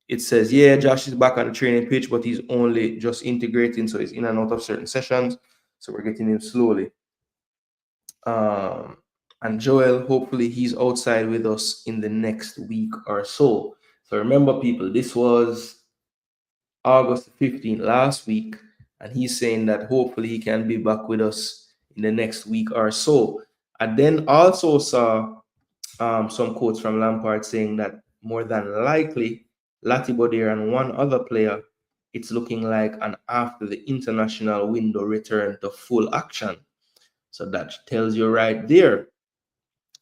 it says, yeah, Josh is back on the training pitch, but he's only just integrating, so he's in and out of certain sessions. So we're getting him slowly. And Joel, hopefully he's outside with us in the next week or so. So remember, people, this was August 15th last week, and he's saying that hopefully he can be back with us in the next week or so. I then also saw some quotes from Lampard saying that more than likely Latibo there and one other player, it's looking like an after the international window return to full action. So that tells you right there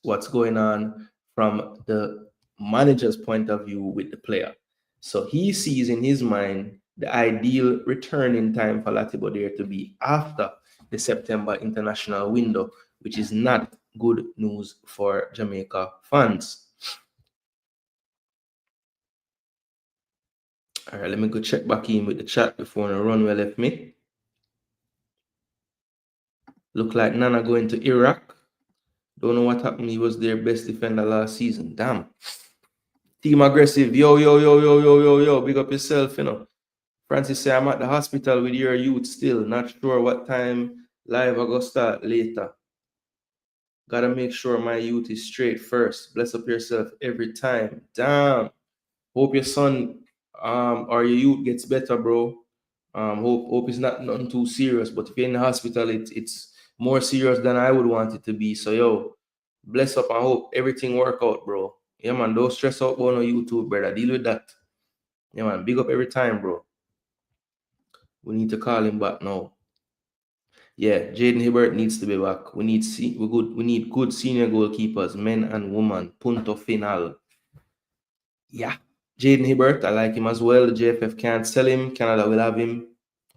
what's going on from the manager's point of view with the player. So he sees in his mind the ideal returning time for Latibo there to be after the September international window, which is not good news for Jamaica fans. All right, let me go check back in with the chat before Runwell left me. Look like Nana going to Iraq. Don't know what happened. He was their best defender last season. Damn. Team aggressive. Yo. Big up yourself, you know. Francis say, I'm at the hospital with your youth still. Not sure what time live I go start later. Gotta make sure my youth is straight first. Bless up yourself every time. Damn. Hope your son or your youth gets better, bro. Hope it's not nothing too serious. But if you're in the hospital, it's more serious than I would want it to be. So yo, bless up and hope everything work out, bro. Yeah, man. Don't stress out on YouTube, brother. Deal with that. Yeah, man. Big up every time, bro. We need to call him back now. Yeah, Jaden Hibbert needs to be back. We need good senior goalkeepers, men and women. Punto final. Yeah. Jaden Hibbert, I like him as well. The JFF can't sell him. Canada will have him.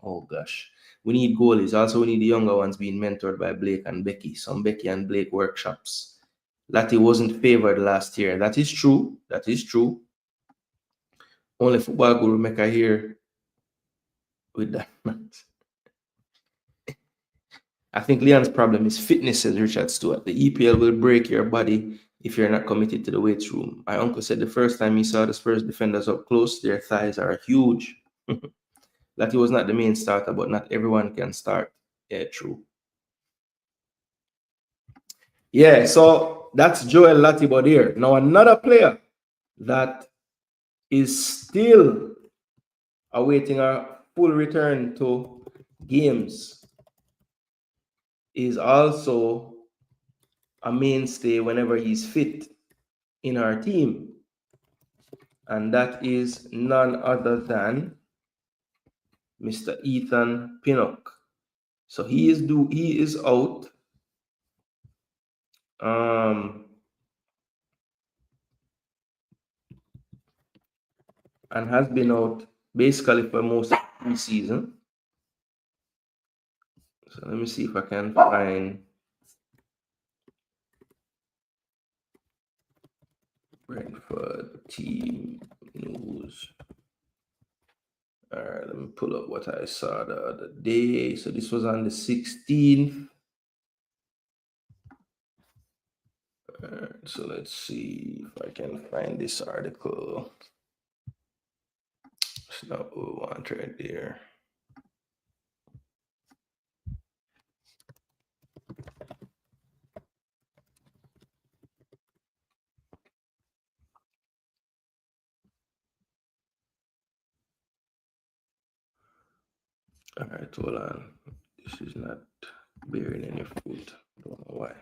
Oh gosh. We need goalies. Also, we need the younger ones being mentored by Blake and Becky. Some Becky and Blake workshops. Lati wasn't favored last year. That is true. That is true. Only football guru make a hear with that. I think Leon's problem is fitness, says Richard Stewart. The EPL will break your body if you're not committed to the weight room. My uncle said the first time he saw the Spurs defenders up close, their thighs are huge. That he was not the main starter, but not everyone can start. Yeah, true. Yeah, so that's Joel Latibo there. Now, another player that is still awaiting a full return to games is also a mainstay whenever he's fit in our team. And that is none other than Mr. Ethan Pinnock. So he is out. And has been out basically for most of the preseason. So let me see if I can find Brentford team news. All right, let me pull up what I saw the other day. So this was on the 16th. All right, so let's see if I can find this article. It's not what we want right there. All right, hold on. This is not bearing any fruit. Don't know why.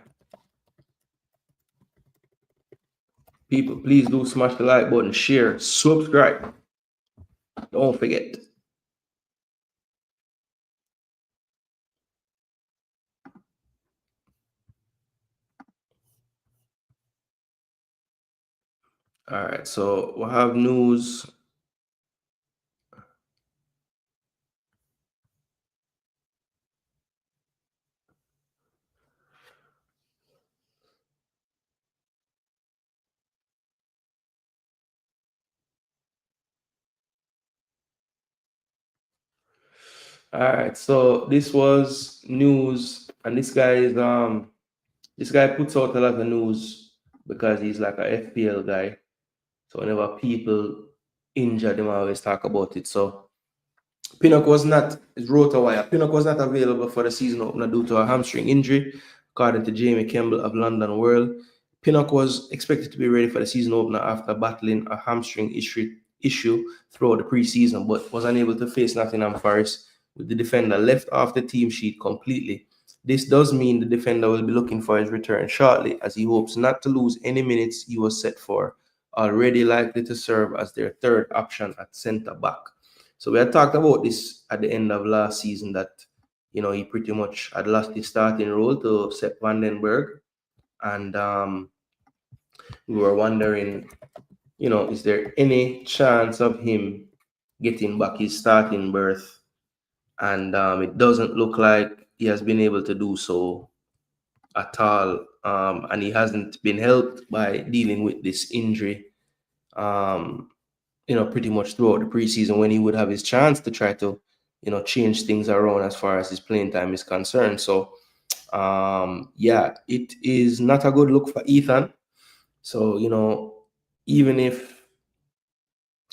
People, please do smash the like button, share, subscribe. Don't forget. All right, so we'll have news. All right, so this was news, and this guy puts out a lot of news because he's like a FPL guy. So whenever people injure them, I always talk about it. So Pinnock was not, his rotor wire, Pinnock was not available for the season opener due to a hamstring injury, according to Jamie Campbell of London World. Pinnock was expected to be ready for the season opener after battling a hamstring issue throughout the preseason, but was unable to face Nottingham Forest, with the defender left off the team sheet completely. This does mean the defender will be looking for his return shortly, as he hopes not to lose any minutes he was set for, already likely to serve as their third option at centre back. So we had talked about this at the end of last season that, he pretty much had lost his starting role to Sepp van den Berg. And we were wondering, is there any chance of him getting back his starting berth? And it doesn't look like he has been able to do so at all. And he hasn't been helped by dealing with this injury. Pretty much throughout the preseason when he would have his chance to try to, change things around as far as his playing time is concerned. So, it is not a good look for Ethan. So, even if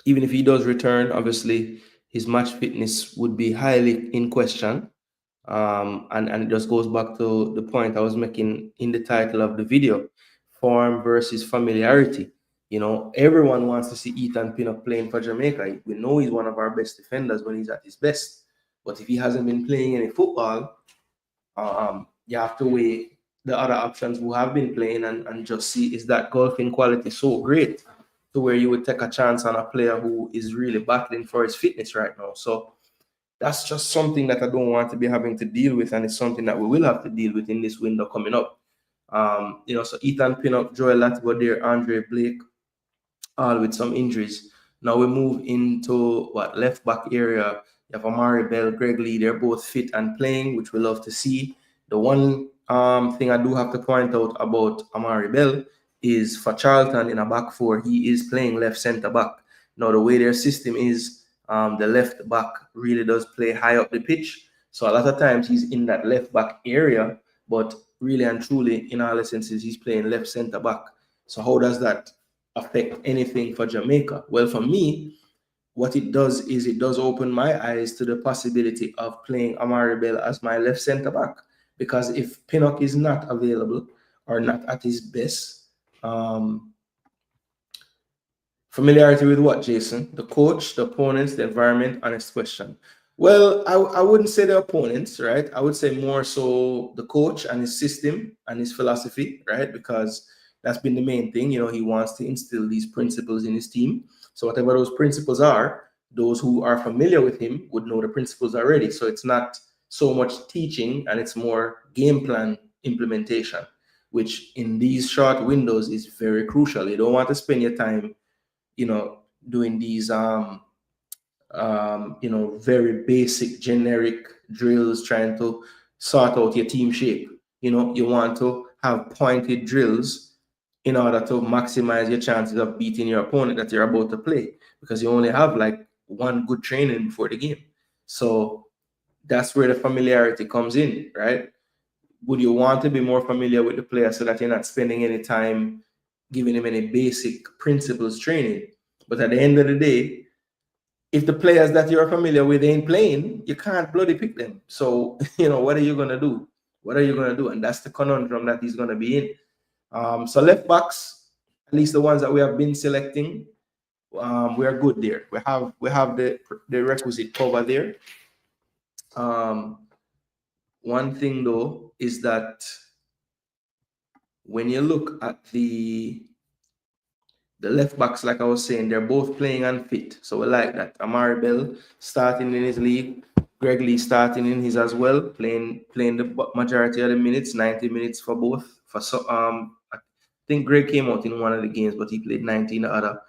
he does return, obviously his match fitness would be highly in question. And it just goes back to the point I was making in the title of the video: form versus familiarity. Everyone wants to see Ethan Pinnock playing for Jamaica. We know he's one of our best defenders when he's at his best. But if he hasn't been playing any football, you have to weigh the other options who have been playing and just see, is that golfing quality so great to where you would take a chance on a player who is really battling for his fitness right now. So that's just something that I don't want to be having to deal with, and it's something that we will have to deal with in this window coming up. So Ethan Pinnock, Joel Latigo there, Andre Blake, all with some injuries. Now we move into left back area. You have Amari Bell, Greg Lee, they're both fit and playing, which we love to see. The one thing I do have to point out about Amari Bell is for Charlton in a back four, he is playing left centre back. Now the way their system is, the left back really does play high up the pitch. So a lot of times he's in that left back area, but really and truly, in all essences, he's playing left centre back. So how does that affect anything for Jamaica? Well, for me, what it does is it does open my eyes to the possibility of playing Amari Bell as my left centre back. Because if Pinnock is not available or not at his best, familiarity with what, Jason? The coach, the opponents, the environment, honest question. Well, I wouldn't say the opponents, right? I would say more so the coach and his system and his philosophy, right? Because that's been the main thing. You know, he wants to instill these principles in his team. So whatever those principles are, those who are familiar with him would know the principles already. So it's not so much teaching and it's more game plan implementation, which in these short windows is very crucial. You don't want to spend your time, you know, doing these you know, very basic generic drills trying to sort out your team shape. You know, you want to have pointed drills in order to maximize your chances of beating your opponent that you're about to play, because you only have like one good training before the game. So that's where the familiarity comes in, right? Would you want to be more familiar with the player so that you're not spending any time giving him any basic principles training? But at the end of the day, if the players that you're familiar with ain't playing, you can't bloody pick them. So, you know, what are you going to do? What are you going to do? And that's the conundrum that he's going to be in. So left backs, at least the ones that we have been selecting, we are good there. We have the requisite cover there. One thing though is that when you look at the left backs, like I was saying, they're both playing unfit. So we like that. Amari Bell starting in his league, Greg Lee starting in his as well, playing the majority of the minutes, 90 minutes for both. I think Greg came out in one of the games, but he played 90 in the other.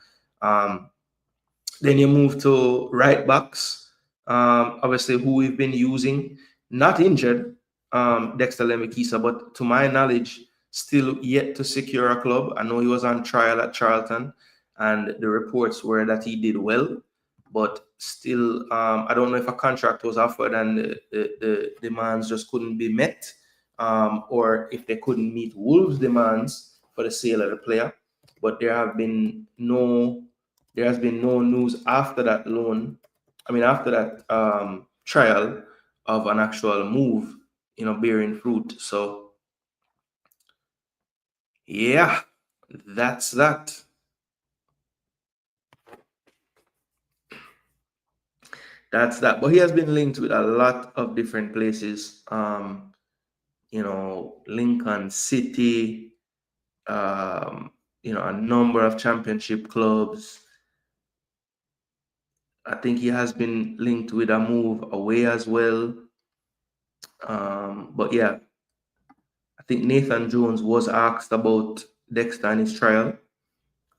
Then you move to right backs, obviously who we've been using, not injured, Dexter Lemekisa, but to my knowledge, still yet to secure a club. I know he was on trial at Charlton, and the reports were that he did well, but still, I don't know if a contract was offered and the demands just couldn't be met, or if they couldn't meet Wolves' demands for the sale of the player. But there has been no news after that after that trial of an actual move, you know, bearing fruit. So yeah, that's that. That's that. But he has been linked with a lot of different places. You know, Lincoln City, you know, a number of championship clubs. I think he has been linked with a move away as well. But yeah, I think Nathan Jones was asked about Dexter and his trial,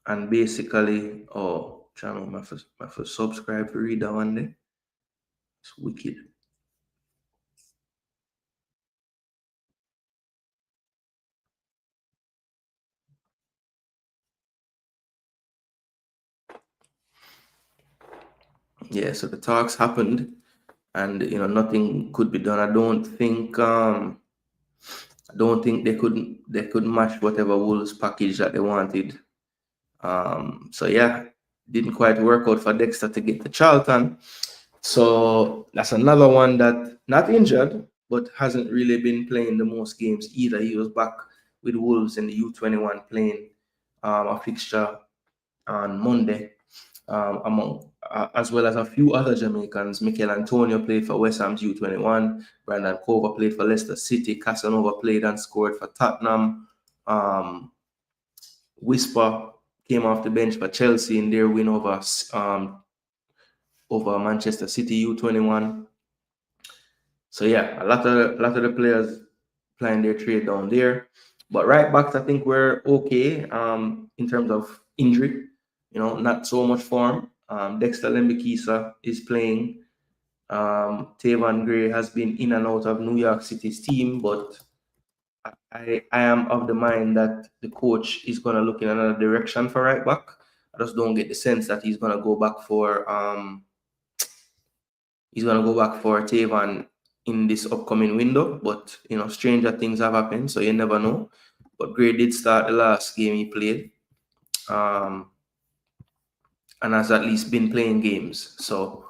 and basically, channel my first subscribe to read that one day. It's wicked. Yeah, so the talks happened, and you know nothing could be done. I don't think they could match whatever Wolves package that they wanted. So yeah, didn't quite work out for Dexter to get to Charlton. So that's another one that not injured, but hasn't really been playing the most games either. He was back with Wolves in the U21 playing a fixture on Monday, as well as a few other Jamaicans. Mikel Antonio played for West Ham's U21. Brandon Cover played for Leicester City. Casanova played and scored for Tottenham. Whisper came off the bench for Chelsea in their win over Manchester City U21. So yeah, a lot of the players playing their trade down there. But right backs, I think we're okay in terms of injury. You know, not so much form. Dexter Lembikisa is playing. Tavan Gray has been in and out of New York City's team, but I am of the mind that the coach is going to look in another direction for right back. I just don't get the sense that he's going to go back for Tavan in this upcoming window. But you know, stranger things have happened, so you never know. But Gray did start the last game he played, and has at least been playing games. So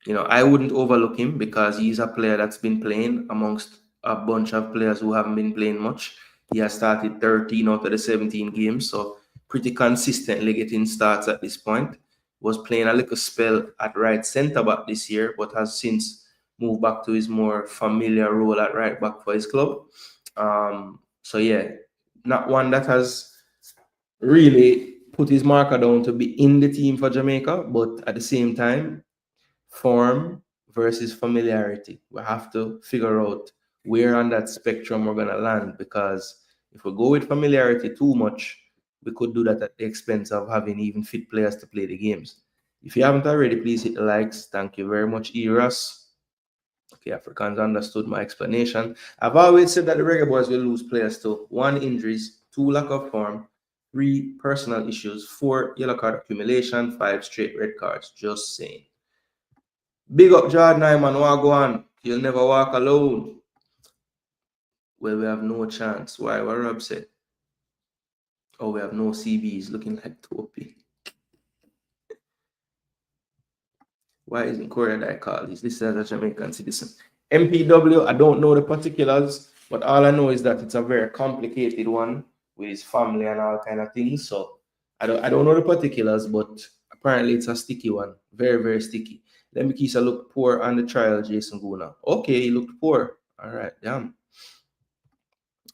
you know, I wouldn't overlook him because he's a player that's been playing amongst a bunch of players who haven't been playing much. He has started 13 out of the 17 games, so pretty consistently getting starts at this point. Was playing a little spell at right centre back this year, but has since move back to his more familiar role at right back for his club. So yeah, not one that has really put his marker down to be in the team for Jamaica, but at the same time, form versus familiarity. We have to figure out where on that spectrum we're gonna land, because if we go with familiarity too much, we could do that at the expense of having even fit players to play the games. If you haven't already, please hit the likes. Thank you very much, Eras. Okay, Africans understood my explanation. I've always said that the Reggae Boyz will lose players to 1, injuries, 2, lack of form, 3, personal issues, 4, yellow card accumulation, 5, straight red cards. Just saying. Big up Jordan, man. Wagwan. You'll never walk alone. Well, we have no chance. Why? What Rob said? Oh, we have no CBs, looking like Topi. Why isn't Korea that called? He's listed as a Jamaican citizen. MPW, I don't know the particulars, but all I know is that it's a very complicated one with his family and all kind of things. So I don't know the particulars, but apparently it's a sticky one. Very, very sticky. Let me keep a look poor on the trial, Jason Gooner. Okay, he looked poor. All right, damn.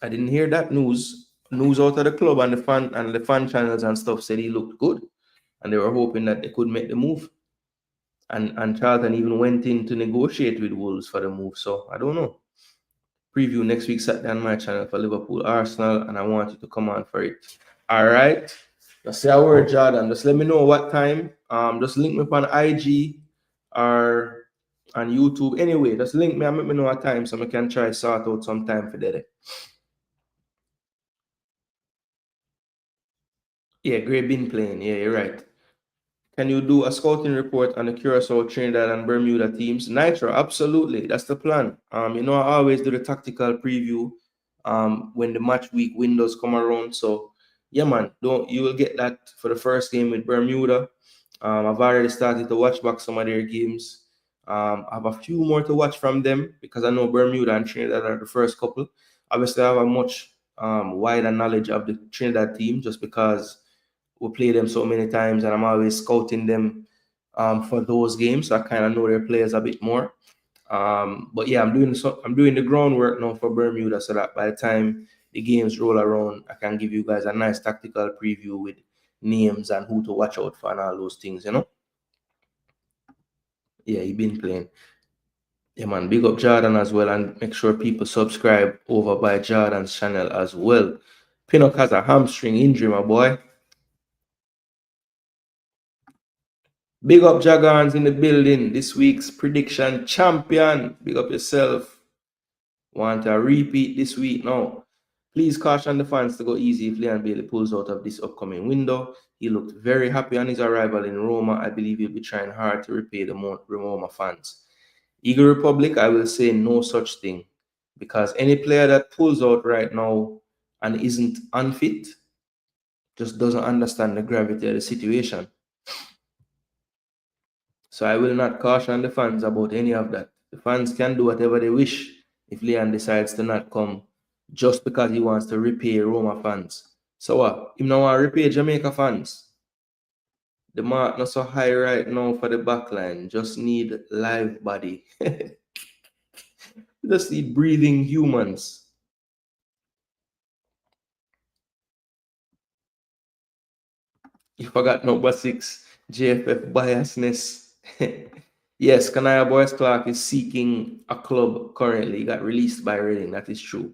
I didn't hear that news. News out of the club and the fan channels and stuff said he looked good, and they were hoping that they could make the move. And Charlton even went in to negotiate with Wolves for the move. So I don't know. Preview next week Saturday on my channel for Liverpool Arsenal, and I want you to come on for it. All right. Just say a word, Jordan. Just let me know what time. Just link me up on IG or on YouTube. Anyway, just link me and let me know what time so I can try sort out some time for that. Yeah, Gray been playing. Yeah, you're right. Can you do a scouting report on the Curacao, Trinidad, and Bermuda teams? Nitro, absolutely. That's the plan. I always do the tactical preview when the match week windows come around. So yeah, man, you will get that for the first game with Bermuda. I've already started to watch back some of their games. I have a few more to watch from them because I know Bermuda and Trinidad are the first couple. Obviously, I have a much wider knowledge of the Trinidad team just because we play them so many times and I'm always scouting them for those games. So I kind of know their players a bit more. But yeah, I'm doing the groundwork now for Bermuda so that by the time the games roll around, I can give you guys a nice tactical preview with names and who to watch out for and all those things, Yeah, he been playing. Yeah, man, big up Jordan as well, and make sure people subscribe over by Jordan's channel as well. Pinnock has a hamstring injury, my boy. Big up Jagans in the building. This week's prediction champion. Big up yourself. Want a repeat this week now. Please caution the fans to go easy if Leon Bailey pulls out of this upcoming window. He looked very happy on his arrival in Roma. I believe he'll be trying hard to repay the Roma fans. Eagle Republic, I will say no such thing. Because any player that pulls out right now and isn't unfit just doesn't understand the gravity of the situation. So I will not caution the fans about any of that. The fans can do whatever they wish if Leon decides to not come just because he wants to repay Roma fans. So what? Him now want to repay Jamaica fans. The mark not so high right now for the backline. Just need live body. Just need breathing humans. You forgot number 6, JFF biasness. Yes, Kanaya Boyce Clark is seeking a club currently. He got released by Reading. That is true.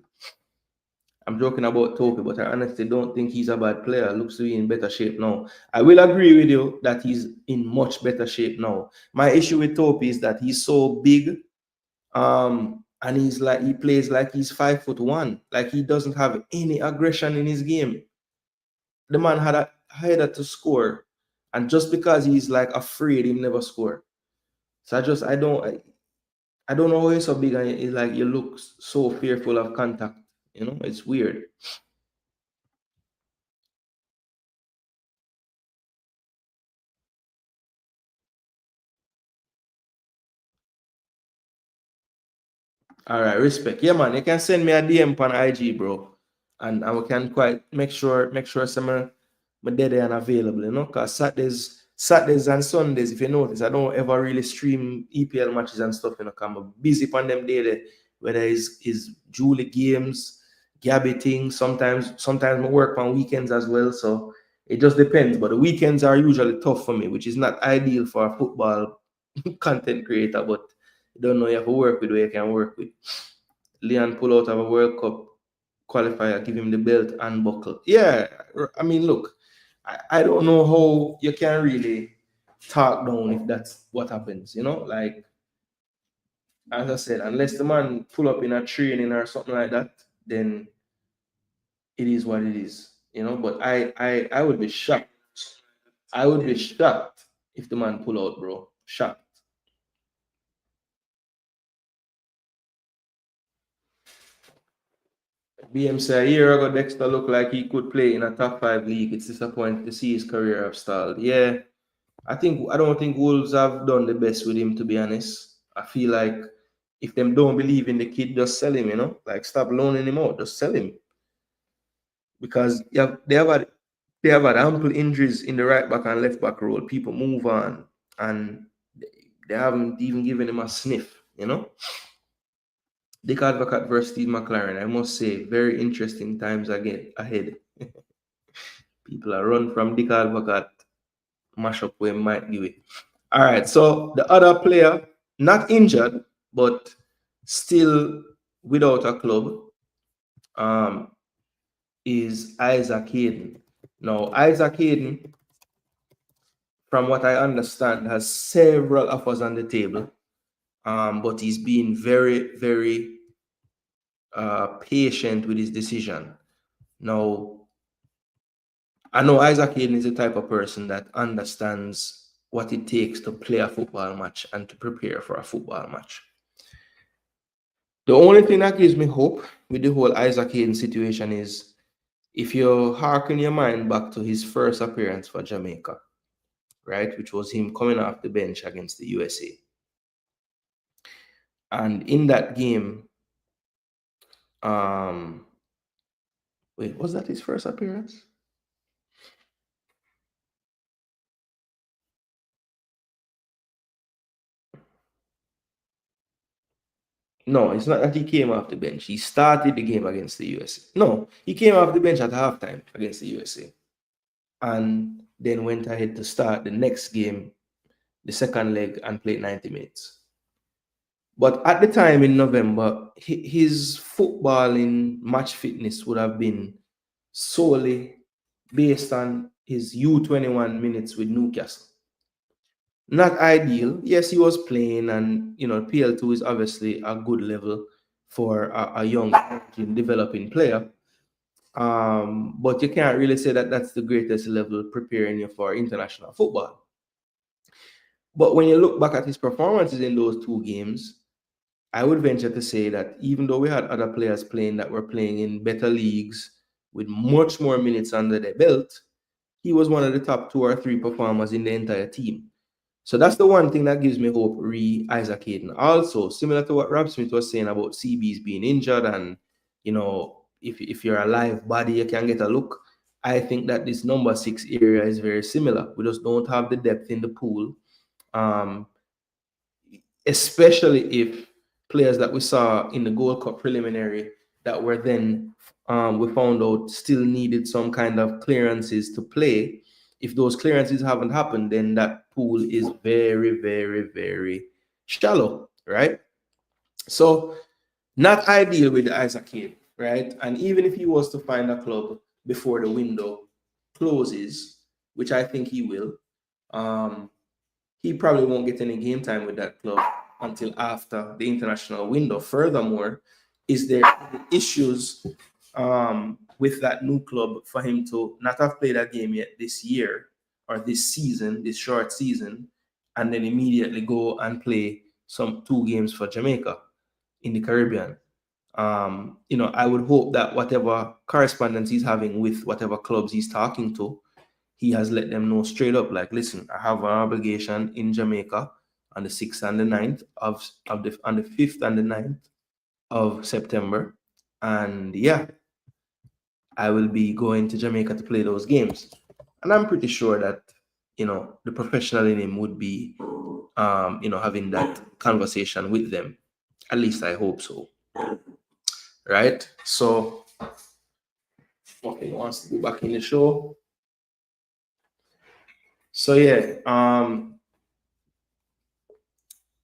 I'm joking about Topi, but I honestly don't think he's a bad player. Looks to be in better shape now. I will agree with you that he's in much better shape now. My issue with Topi is that he's so big, and he plays like he's 5'1". Like he doesn't have any aggression in his game. The man had a header to score, and just because he's like afraid, he never score. So I don't know why he's so big and it's like you look so fearful of contact. It's weird. All right, respect. Yeah, man. You can send me a DM on IG, bro, and we can quite make sure some my dead and available. Cause Saturdays Saturdays and Sundays, if you notice, I don't ever really stream EPL matches and stuff, you know, I'm busy on them daily, whether it's Julie games, Gabby things, sometimes I work on weekends as well. So it just depends. But the weekends are usually tough for me, which is not ideal for a football content creator, but you don't know you have to work with where you can work with. Leon pull out of a World Cup qualifier, give him the belt and buckle. Yeah, I mean, look, I don't know how you can really talk down if that's what happens, you know? Like, as I said, unless the man pull up in a training or something like that, then it is what it is, you know? But I would be shocked. I would be shocked if the man pull out, bro. Shocked. BM said a year ago, Dexter looked like he could play in a top 5 league. It's disappointing to see his career have stalled. Yeah, I don't think Wolves have done the best with him, to be honest. I feel like if them don't believe in the kid, just sell him, you know? Like stop loaning him out, just sell him. Because they have had ample injuries in the right back and left back role. People move on and they haven't even given him a sniff, you know? Dick Advocat versus Steve McLaren, I must say, very interesting times again ahead. People are run from Dick Advocat, mash up where might give it. All right, so the other player, not injured, but still without a club, is Isaac Hayden. Now, Isaac Hayden, from what I understand, has several offers on the table, but he's been very, very patient with his decision. Now, I know Isaac Hayden is the type of person that understands what it takes to play a football match and to prepare for a football match. The only thing that gives me hope with the whole Isaac Hayden situation is if you harken your mind back to his first appearance for Jamaica, right, which was him coming off the bench against the USA. And in that game, wait, was that his first appearance? No, it's not that he came off the bench. He started the game against the USA. No, he came off the bench at halftime against the USA. And then went ahead to start the next game, the second leg, and played 90 minutes. But at the time in November, his footballing match fitness would have been solely based on his U21 minutes with Newcastle. Not ideal. Yes, he was playing, and you know, PL2 is obviously a good level for a young developing player. But you can't really say that that's the greatest level preparing you for international football. But when you look back at his performances in those two games, I would venture to say that even though we had other players playing that were playing in better leagues with much more minutes under their belt, he was one of the top 2 or 3 performers in the entire team. So that's the one thing that gives me hope re Isaac Hayden. Also, similar to what Rob Smith was saying about CBs being injured and, you know, if you're a live body, you can get a look. I think that this number 6 area is very similar. We just don't have the depth in the pool, especially if players that we saw in the Gold Cup preliminary that were then, we found out still needed some kind of clearances to play. If those clearances haven't happened, then that pool is very, very, very shallow, right? So not ideal with Isaac Hayden, right? And even if he was to find a club before the window closes, which I think he will, he probably won't get any game time with that club until after the international window. Furthermore, is there issues with that new club for him to not have played a game yet this year or this season, this short season, and then immediately go and play some 2 games for Jamaica in the Caribbean? You know, I would hope that whatever correspondence he's having with whatever clubs he's talking to, he has let them know straight up, like, listen, I have an obligation in Jamaica on the 6th and the 9th on the 5th and the 9th of September. And yeah, I will be going to Jamaica to play those games. And I'm pretty sure that the professional in him would be, having that conversation with them. At least I hope so. Right? So, okay, wants to go back in the show. So yeah,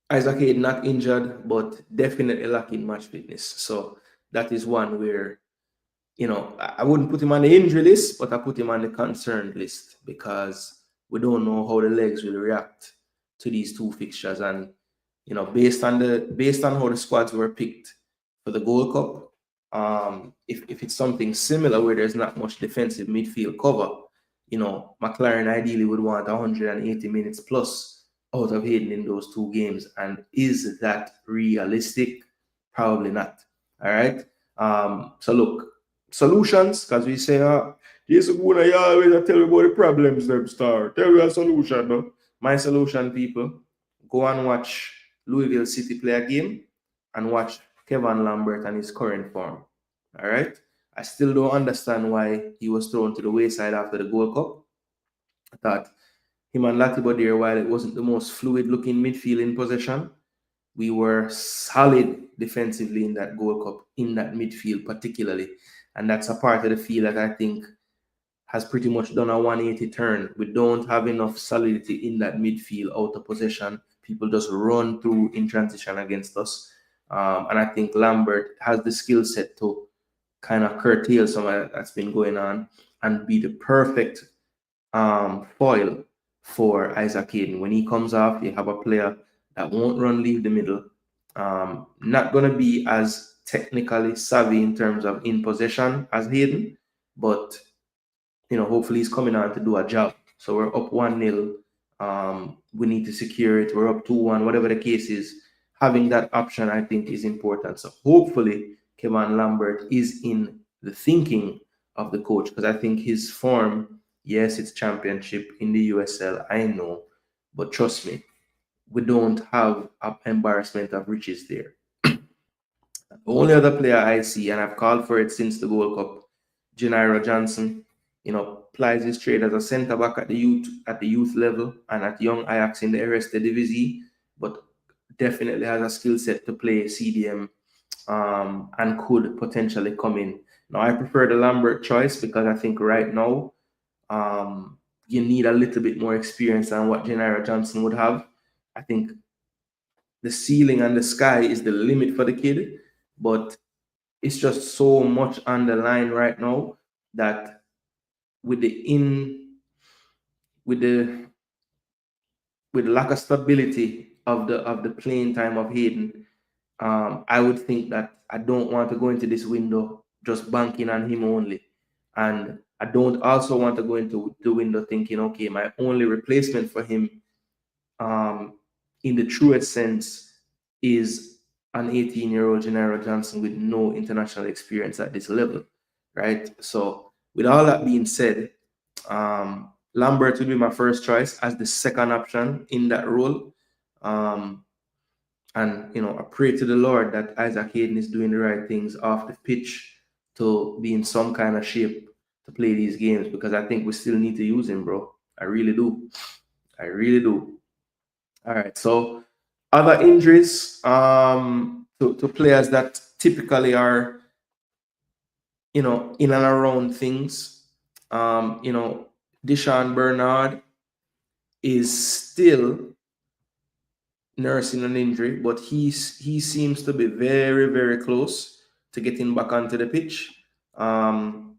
Isaac Hayden not injured, but definitely lacking match fitness. So that is one where, I wouldn't put him on the injury list, but I put him on the concerned list because we don't know how the legs will react to these two fixtures. And, based on how the squads were picked for the Gold Cup, if it's something similar where there's not much defensive midfield cover, McLaren ideally would want 180 minutes plus out of Hayden in those two games. And is that realistic? Probably not. All right. So look, solutions, because we say, Jason Gooner, you always tell me about the problems, them star. Tell me a solution, no? My solution, people, go and watch Louisville City play a game and watch Kevin Lambert and his current form. All right. I still don't understand why he was thrown to the wayside after the Gold Cup. I thought him and Latibo there, while it wasn't the most fluid looking midfield in possession, we were solid defensively in that Gold Cup, in that midfield particularly. And that's a part of the field that I think has pretty much done a 180 turn. We don't have enough solidity in that midfield out of possession. People just run through in transition against us. And I think Lambert has the skill set to kind of curtail some of that's been going on and be the perfect foil for Isaac Hayden. When he comes off, you have a player that won't leave the middle. Not going to be as technically savvy in terms of in possession as Hayden, but hopefully he's coming on to do a job. So we're up 1-0. We need to secure it. We're up 2-1, whatever the case is. Having that option, I think, is important. So hopefully Kevin Lambert is in the thinking of the coach, because I think his form, yes, it's championship in the USL, I know, but trust me, we don't have an embarrassment of riches there. The only other player I see, and I've called for it since the Gold Cup, Gennaro Johnson, plies his trade as a centre back at the youth level and at young Ajax in the Eredivisie, but definitely has a skill set to play CDM, and could potentially come in. Now, I prefer the Lambert choice because I think right now, you need a little bit more experience than what Gennaro Johnson would have. I think the ceiling and the sky is the limit for the kid, but it's just so much on the line right now that with the lack of stability of the playing time of Hayden, I would think that I don't want to go into this window just banking on him only. And I don't also want to go into the window thinking, okay, my only replacement for him, in the truest sense, is an 18-year-old Gennaro Johnson with no international experience at this level, right? So with all that being said, Lambert would be my first choice as the second option in that role. And, I pray to the Lord that Isaac Hayden is doing the right things off the pitch to be in some kind of shape to play these games, because I think we still need to use him, bro. I really do. I really do. All right. So other injuries, to players that typically are, in and around things. Deshaun Bernard is still nursing an injury, but he seems to be very, very close to getting back onto the pitch. I'm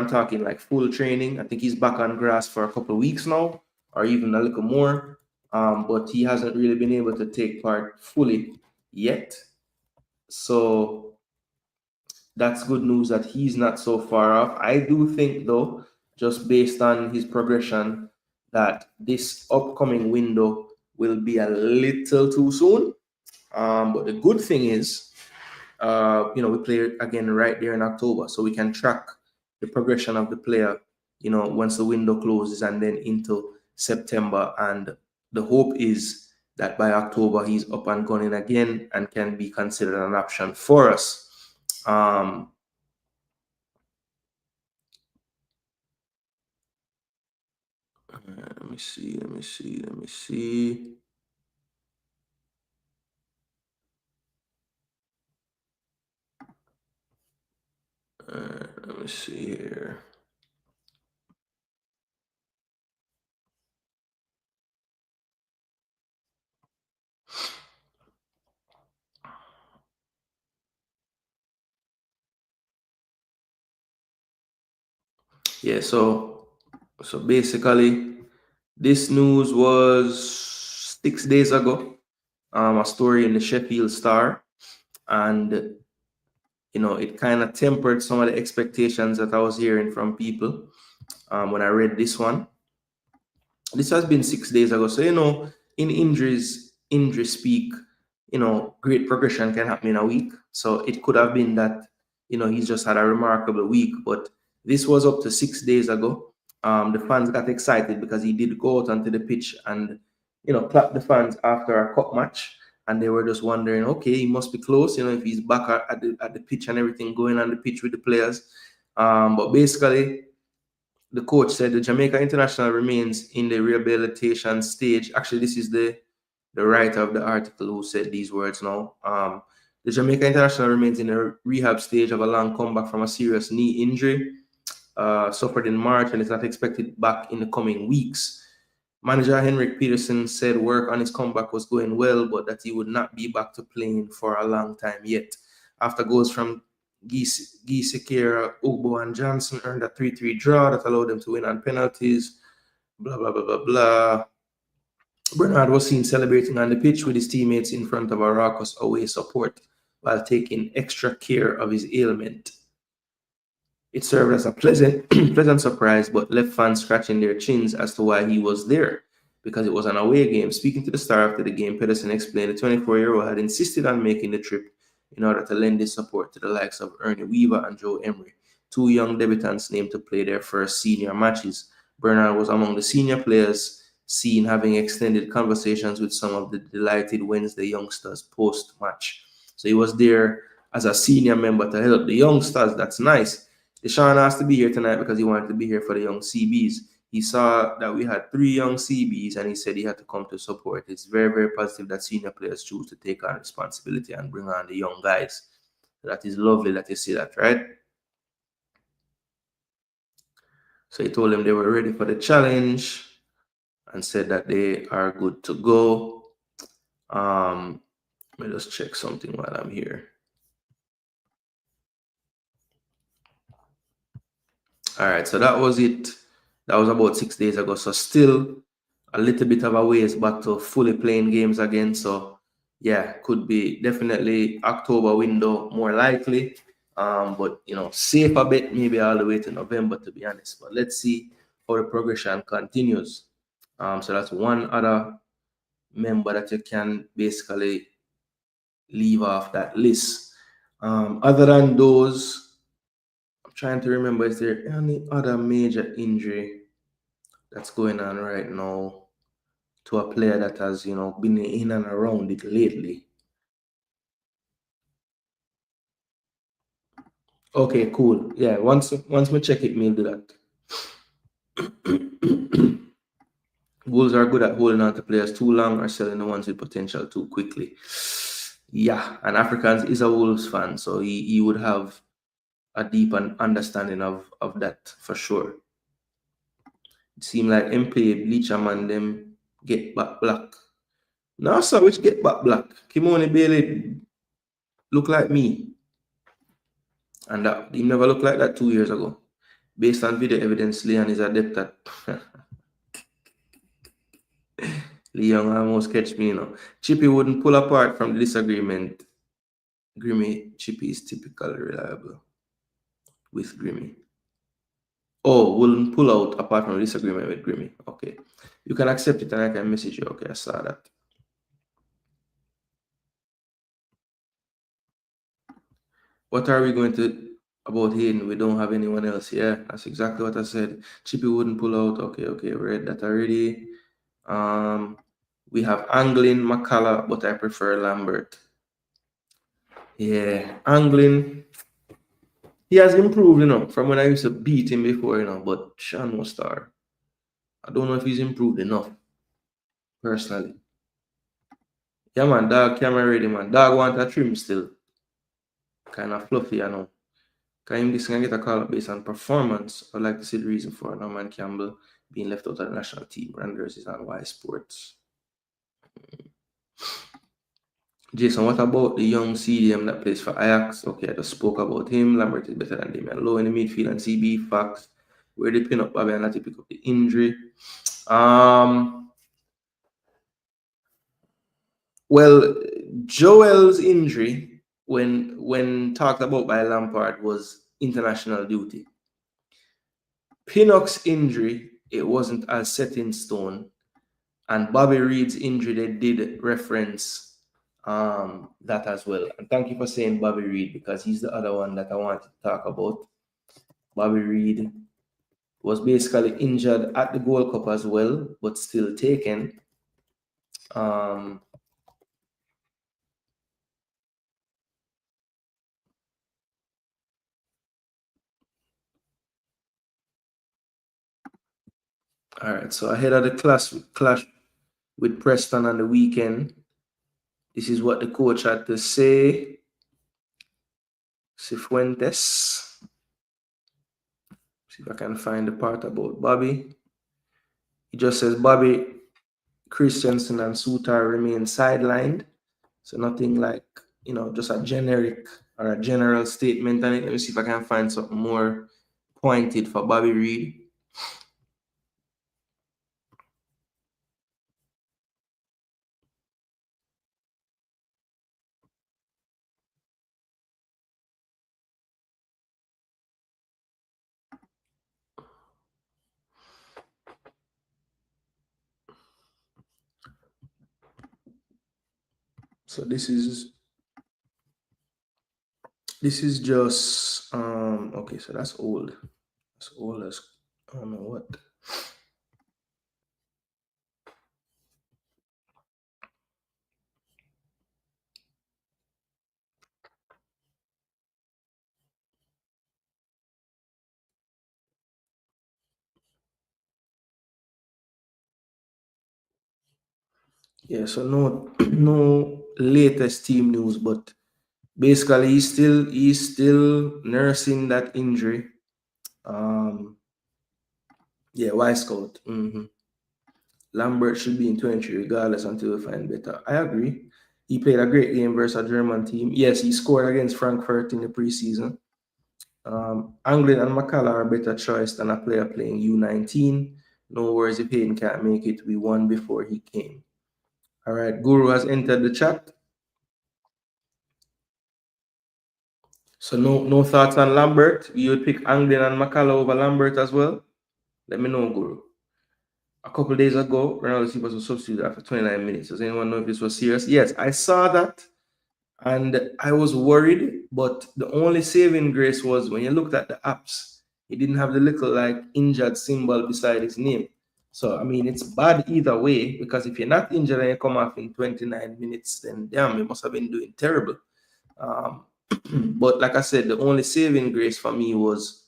talking like full training. I think he's back on grass for a couple of weeks now, or even a little more. But he hasn't really been able to take part fully yet. So that's good news that he's not so far off. I do think, though, just based on his progression, that this upcoming window will be a little too soon. But the good thing is, we play again right there in October, so we can track the progression of the player, once the window closes and then into September. And the hope is that by October, he's up and running again and can be considered an option for us. me see. Let me see here. Yeah, so basically, this news was 6 days ago. A story in the Sheffield Star, and it kind of tempered some of the expectations that I was hearing from people when I read this one. This has been 6 days ago, so in injury speak, great progression can happen in a week. So it could have been that he's just had a remarkable week, but this was up to 6 days ago. The fans got excited because he did go out onto the pitch and clap the fans after a cup match, and they were just wondering, okay, he must be close, if he's back at the pitch and everything going on the pitch with the players. But basically, the coach said the Jamaica international remains in the rehabilitation stage. Actually, this is the writer of the article who said these words now. The Jamaica international remains in a rehab stage of a long comeback from a serious knee injury suffered in March and is not expected back in the coming weeks. Manager Henrik Peterson said work on his comeback was going well, but that he would not be back to playing for a long time yet. After goals from Sekera, Ugbo, and Johnson earned a 3-3 draw that allowed them to win on penalties. Blah, blah, blah, blah, blah. Bernard was seen celebrating on the pitch with his teammates in front of a raucous away support while taking extra care of his ailment. It served as a pleasant surprise, but left fans scratching their chins as to why he was there, because it was an away game. Speaking to the Star after the game, Pedersen explained the 24-year-old had insisted on making the trip in order to lend his support to the likes of Ernie Weaver and Joe Emery, two young debutants named to play their first senior matches. Bernard was among the senior players seen having extended conversations with some of the delighted Wednesday youngsters post-match. So he was there as a senior member to help the youngsters. That's nice. Deshaun asked to be here tonight because he wanted to be here for the young CBs. He saw that we had 3 young CBs and he said he had to come to support. It's very, very positive that senior players choose to take on responsibility and bring on the young guys. That is lovely that you see that, right? So he told them they were ready for the challenge and said that they are good to go. Let me just check something while I'm here. All right, so that was it. That was about 6 days ago. So still a little bit of a ways back to fully playing games again. So yeah, could be definitely October window more likely. But safe a bit, maybe all the way to November, to be honest. But let's see how the progression continues. So that's one other member that you can basically leave off that list. Other than those, I'm trying to remember, is there any other major injury that's going on right now to a player that has, been in and around it lately? Okay, cool. Yeah, once we check it, we'll do that. Wolves are good at holding on to players too long or selling the ones with potential too quickly. Yeah, and Africans is a Wolves fan, so he would have a deep understanding of that for sure. It seemed like MP, Bleacher man, them get back black. No, sir, which get back black? Kimoni Bailey look like me. And that he never looked like that 2 years ago. Based on video evidence, Leon is adept at Leon almost catch me, Chippy wouldn't pull apart from the disagreement. Grimmy, Chippy is typically reliable with Grimmy. Oh, wouldn't pull out apart from the disagreement with Grimmy. Okay. You can accept it and I can message you. Okay, I saw that. What are we going to about Hayden? We don't have anyone else. Yeah, that's exactly what I said. Chippy wouldn't pull out. Okay, we read that already. We have Anglin, McCullough, but I prefer Lambert. Yeah, Anglin. He has improved, from when I used to beat him before, but Sean was star. I don't know if he's improved enough, personally. Yeah, man, dog camera ready, man. Dog want a trim still. Kind of fluffy, I know. Can this can get a call up based on performance? I'd like to see the reason for Norman Campbell being left out of the national team. Randers is on Y Sports. Jason, what about the young CDM that plays for Ajax? Okay, I just spoke about him. Lambert is better than Damian Lowe in the midfield and CB Fox. Where they pin up Bobby and Natty pick up the injury. Well, Joel's injury, when talked about by Lampard, was international duty. Pinnock's injury, it wasn't as set in stone. And Bobby Reed's injury, they did reference that as well. And thank you for saying Bobby Reed, because he's the other one that I wanted to talk about. Bobby Reed was basically injured at the Gold Cup as well, but still taken. All right, so ahead of the clash with Preston on the weekend, this is what the coach had to say. Cifuentes. See if I can find the part about Bobby. He just says Bobby, Christensen, and Sutar remain sidelined. So nothing like, just a generic or a general statement on it. Let me see if I can find something more pointed for Bobby Reed. So this is just okay, so that's old. That's old as I don't know what. Yeah, so no latest team news, but basically he's still nursing that injury. Yeah, Wisecout. Lambert should be in 23 regardless until we find better. I agree. He played a great game versus a German team. Yes, he scored against Frankfurt in the preseason. Anglin and McCullough are a better choice than a player playing U19. No worries if Hayden can't make it. We won before he came. All right, Guru has entered the chat. So no thoughts on Lambert? You would pick Anglin and McCullough over Lambert as well? Let me know, Guru. A couple of days ago, Ronaldo Silva was substituted after 29 minutes. Does anyone know if this was serious? Yes, I saw that. And I was worried, but the only saving grace was when you looked at the apps, he didn't have the little like injured symbol beside his name. So, I mean, it's bad either way, because if you're not injured and you come off in 29 minutes, then damn, you must have been doing terrible. But like I said, the only saving grace for me was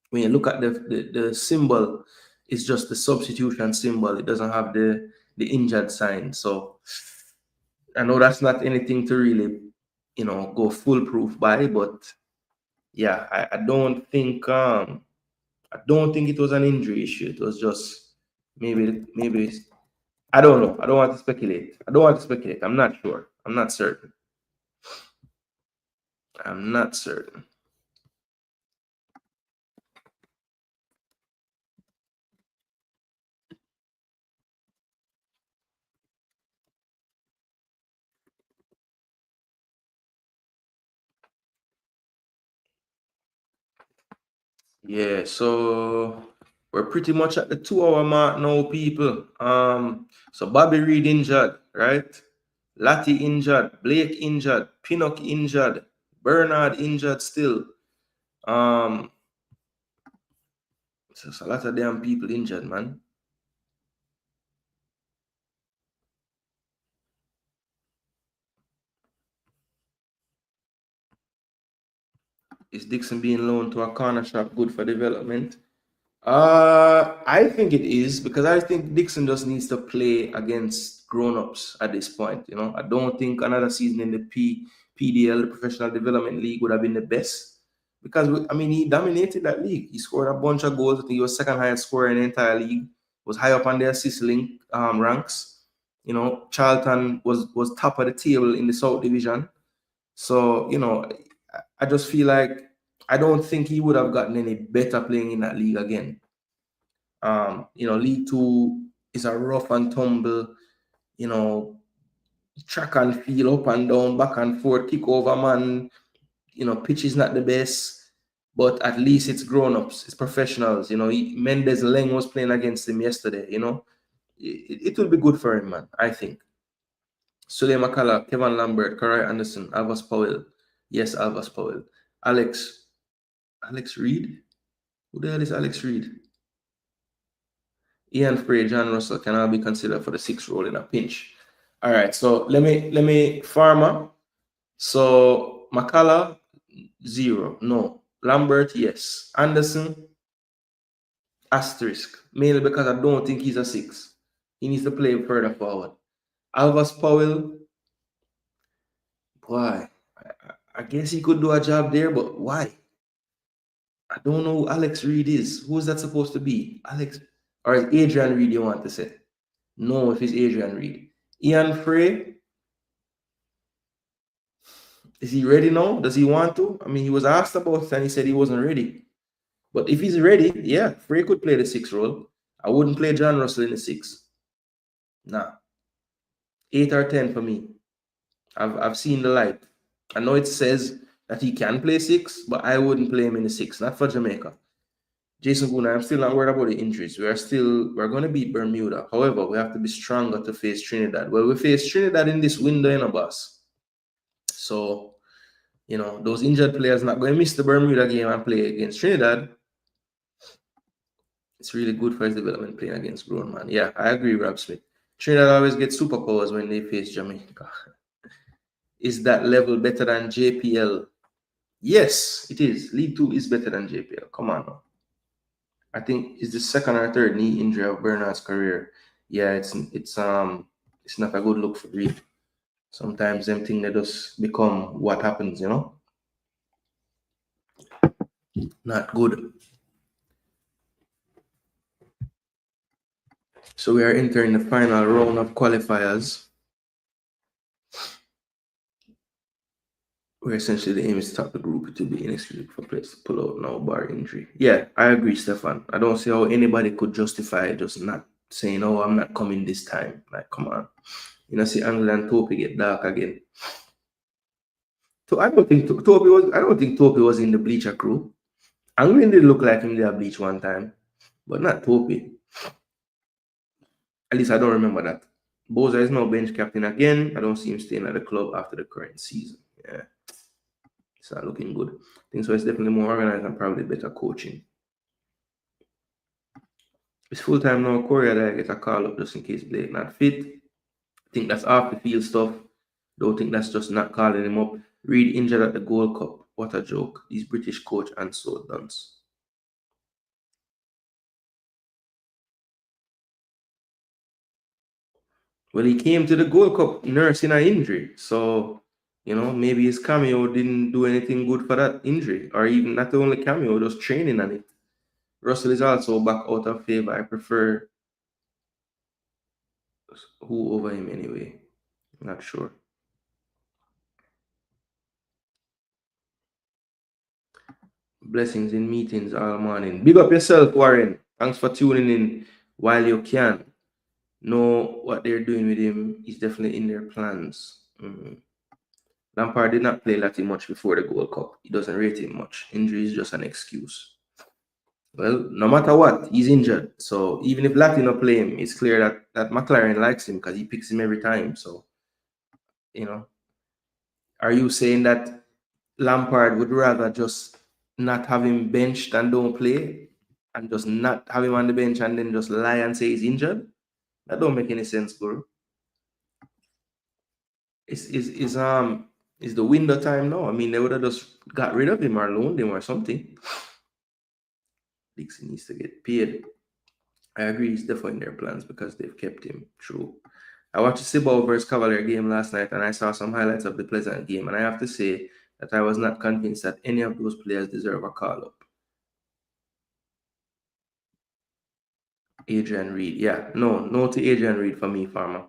when you look at the symbol, it's just the substitution symbol. It doesn't have the injured sign. So I know that's not anything to really, go foolproof by, but yeah, I don't think it was an injury issue. It was just maybe I don't know. I don't want to speculate. I'm not sure. I'm not certain. Yeah, so we're pretty much at the 2 hour mark now, people. So Bobby Reed injured, right? Lati injured, Blake injured, Pinnock injured, Bernard injured still. So it's a lot of damn people injured, man. Is Dixon being loaned to a corner shop good for development? I think it is because I think Dixon just needs to play against grown-ups at this point. You know, I don't think another season in the PDL, the Professional Development League, would have been the best because I mean he dominated that league. He scored a bunch of goals. I think he was second highest scorer in the entire league. Was high up on the assist link ranks. You know, Charlton was top of the table in the South Division. So you know, I just feel like I don't think he would have gotten any better playing in that league again. You know, League Two is a rough and tumble, you know, track and field, up and down, back and forth, kick over man. You know, pitch is not the best, but at least it's grown-ups, it's professionals. You know, Mendes Leng was playing against him yesterday. You know, it will be good for him, man. I think. Sule Makala, Kevin Lambert, Karai Anderson, Alvas Powell. Yes, Alvas Powell. Alex Reed. Who the hell is Alex Reed? Ian Frey, John Russell can all be considered for the 6th role in a pinch. All right, so let me Farmer. So McCullough, 0. No. Lambert, yes. Anderson, asterisk. Mainly because I don't think he's a 6. He needs to play further forward. Alvas Powell, why? I guess he could do a job there, but why? I don't know who Alex Reed is. Who's that supposed to be? Alex, or is Adrian Reed you want to say? No, if it's Adrian Reed. Ian Frey, is he ready now? Does he want to? I mean, he was asked about it and he said he wasn't ready. But if he's ready, yeah, Frey could play the 6 role. I wouldn't play John Russell in the 6. Nah. 8 or 10 for me. I've seen the light. I know it says that he can play 6, but I wouldn't play him in the 6, not for Jamaica. Jason Gooner, I'm still not worried about the injuries. We're going to beat Bermuda. However, we have to be stronger to face Trinidad. Well, we face Trinidad in this window, you know, boss. So, you know, those injured players not going to miss the Bermuda game and play against Trinidad. It's really good for his development playing against grown man. Yeah, I agree, Rob Smith. Trinidad always gets superpowers when they face Jamaica. Is that level better than JPL? Yes, it is. League 2 is better than JPL. Come on now. I think it's the second or third knee injury of Bernard's career. Yeah, it's not a good look for Reed. Sometimes them things they just become what happens, you know. Not good. So we are entering the final round of qualifiers, where essentially the aim is to top the group to be inexcusable for players to pull out now bar injury. Yeah, I agree, Stefan. I don't see how anybody could justify just not saying, "Oh, I'm not coming this time." Like, come on. You know, see Angela and Topi get dark again. So I don't think Topi was in the bleacher crew. Angry did look like him there bleach one time, but not Topi. At least I don't remember that. Boza is now bench captain again. I don't see him staying at the club after the current season. Yeah, it's not looking good. I think so. It's definitely more organized and probably better coaching. It's full time now. Korea that I get a call up just in case Blake not fit. I think that's off the field stuff. Don't think that's just not calling him up. Reed injured at the Gold Cup. What a joke. These British coach and so dunce. Well, he came to the Gold Cup nursing an injury. So, you know, maybe his cameo didn't do anything good for that injury. Or even not only cameo, just training on it. Russell is also back out of favor. I prefer who over him anyway. Not sure. Blessings in meetings all morning. Big up yourself, Warren. Thanks for tuning in while you can. Know what they're doing with him. He's definitely in their plans. Lampard did not play Latin much before the Gold Cup. He doesn't rate him much. Injury is just an excuse. Well, no matter what, he's injured. So even if Latino play him, it's clear that McLaren likes him because he picks him every time. So, you know, are you saying that Lampard would rather just not have him benched and don't play and just not have him on the bench and then just lie and say he's injured? That don't make any sense, Guru. Is the window time now? I mean, they would have just got rid of him or loaned him or something. Dixon needs to get paid. I agree, he's definitely in their plans because they've kept him. True. I watched the Cibao versus Cavalier game last night and I saw some highlights of the Pleasant game, and I have to say that I was not convinced that any of those players deserve a call up. Adrian Reed, yeah, no to Adrian Reed for me, Farmer.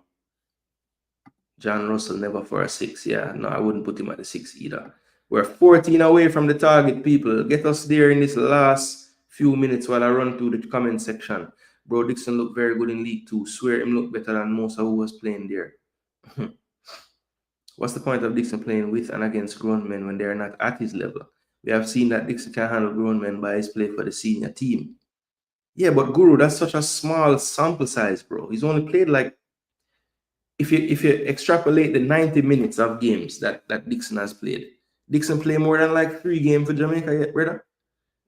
John Russell never for a 6, yeah, no, I wouldn't put him at the 6 either. We're 14 away from the target, people. Get us there in this last few minutes while I run through the comment section. Bro, Dixon looked very good in League 2. Swear him looked better than most of who was playing there. What's the point of Dixon playing with and against grown men when they're not at his level? We have seen that Dixon can handle grown men by his play for the senior team. Yeah, but Guru, that's such a small sample size, bro. He's only played like, if you extrapolate the 90 minutes of games that Dixon has played, Dixon played more than like 3 games for Jamaica yet, brother?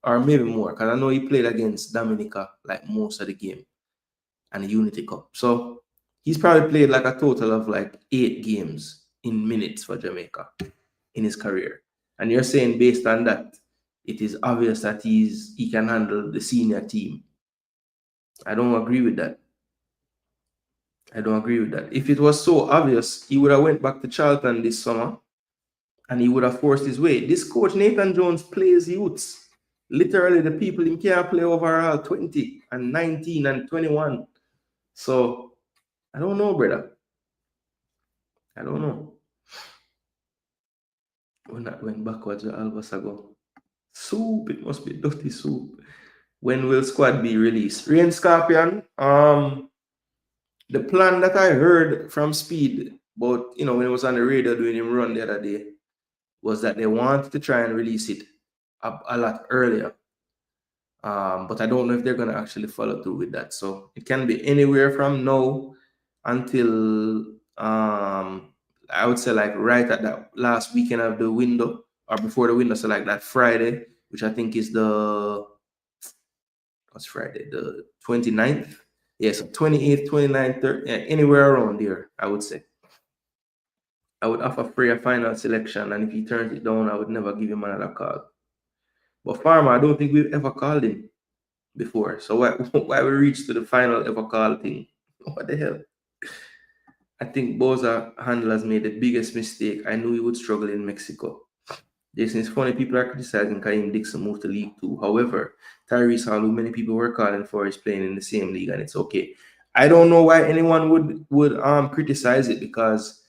Or maybe more, because I know he played against Dominica like most of the game and the Unity Cup. So he's probably played like a total of like 8 games in minutes for Jamaica in his career. And you're saying based on that, it is obvious that he can handle the senior team. I don't agree with that. I don't agree with that. If it was so obvious, he would have went back to Charlton this summer and he would have forced his way. This coach, Nathan Jones, plays youths. Literally, the people in can't play overall 20 and 19 and 21. So, I don't know, brother. I don't know. When that went backwards with Albasago. Soup, it must be dirty soup. When will squad be released? Rain Scorpion, the plan that I heard from Speed, but when it was on the radio doing him run the other day, was that they wanted to try and release it a lot earlier. But I don't know if they're going to actually follow through with that. So it can be anywhere from now until I would say like right at that last weekend of the window or before the window. So like that Friday, which I think is what's Friday? The 29th. Yeah, so 28th, 29th, 30th, yeah, anywhere around there, I would say. I would offer Free a final selection, and if he turns it down, I would never give him another call. But Farmer, I don't think we've ever called him before. So why we reach to the final ever call thing? What the hell? I think Boza handlers made the biggest mistake. I knew he would struggle in Mexico. Jason, it's funny people are criticizing Karim Dixon move to League 2. However, Tyrese Hall, who many people were calling for, is playing in the same league, and it's okay. I don't know why anyone would criticize it, because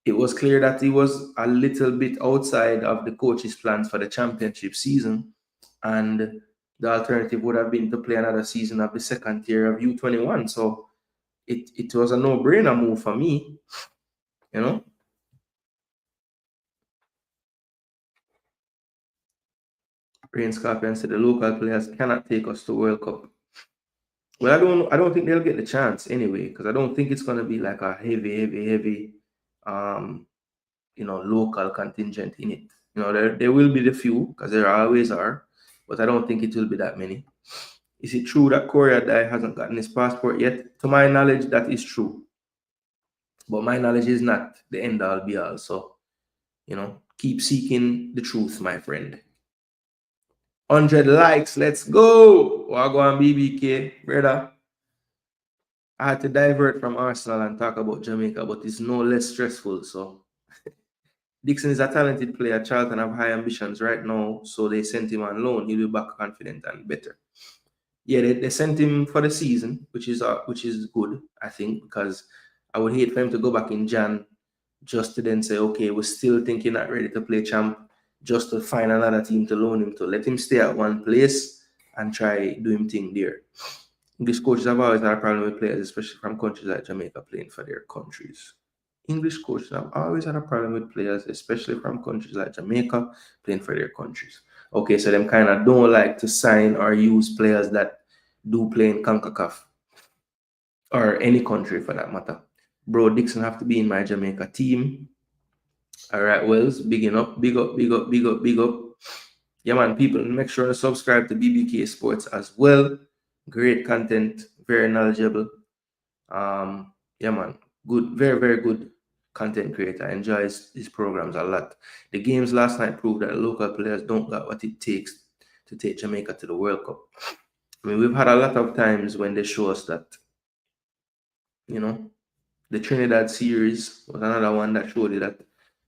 it was clear that he was a little bit outside of the coach's plans for the championship season, and the alternative would have been to play another season of the second tier of U21. So it was a no-brainer move for me, Rain Scorpion said the local players cannot take us to World Cup. Well, I don't think they'll get the chance anyway, because I don't think it's gonna be like a heavy local contingent in it. There will be the few, because there always are, but I don't think it will be that many. Is it true that Korea Dai hasn't gotten his passport yet? To my knowledge, that is true. But my knowledge is not the end all be all. So, keep seeking the truth, my friend. 100 likes, let's go. Wagwan BBK, brother. I had to divert from Arsenal and talk about Jamaica, but it's no less stressful. So, Dixon is a talented player. Charlton have high ambitions right now, so they sent him on loan. He'll be back confident and better. Yeah, they sent him for the season, which is good, I think, because I would hate for him to go back in Jan just to then say, okay, we're still thinking not ready to play champ, just to find another team to loan him to. Let him stay at one place and try doing thing there. English coaches have always had a problem with players, especially from countries like Jamaica, playing for their countries. English coaches have always had a problem with players, especially from countries like Jamaica, playing for their countries. Okay, so them kind of don't like to sign or use players that do play in CONCACAF or any country for that matter. Bro, Dixon have to be in my Jamaica team. All right, Wells, big up. Yeah, man, people, make sure to subscribe to BBK Sports as well. Great content, very knowledgeable. Yeah, man, good, very, very good content creator. Enjoys his programs a lot. The games last night proved that local players don't got what it takes to take Jamaica to the World Cup. I mean, we've had a lot of times when they show us that, you know, the Trinidad series was another one that showed you that,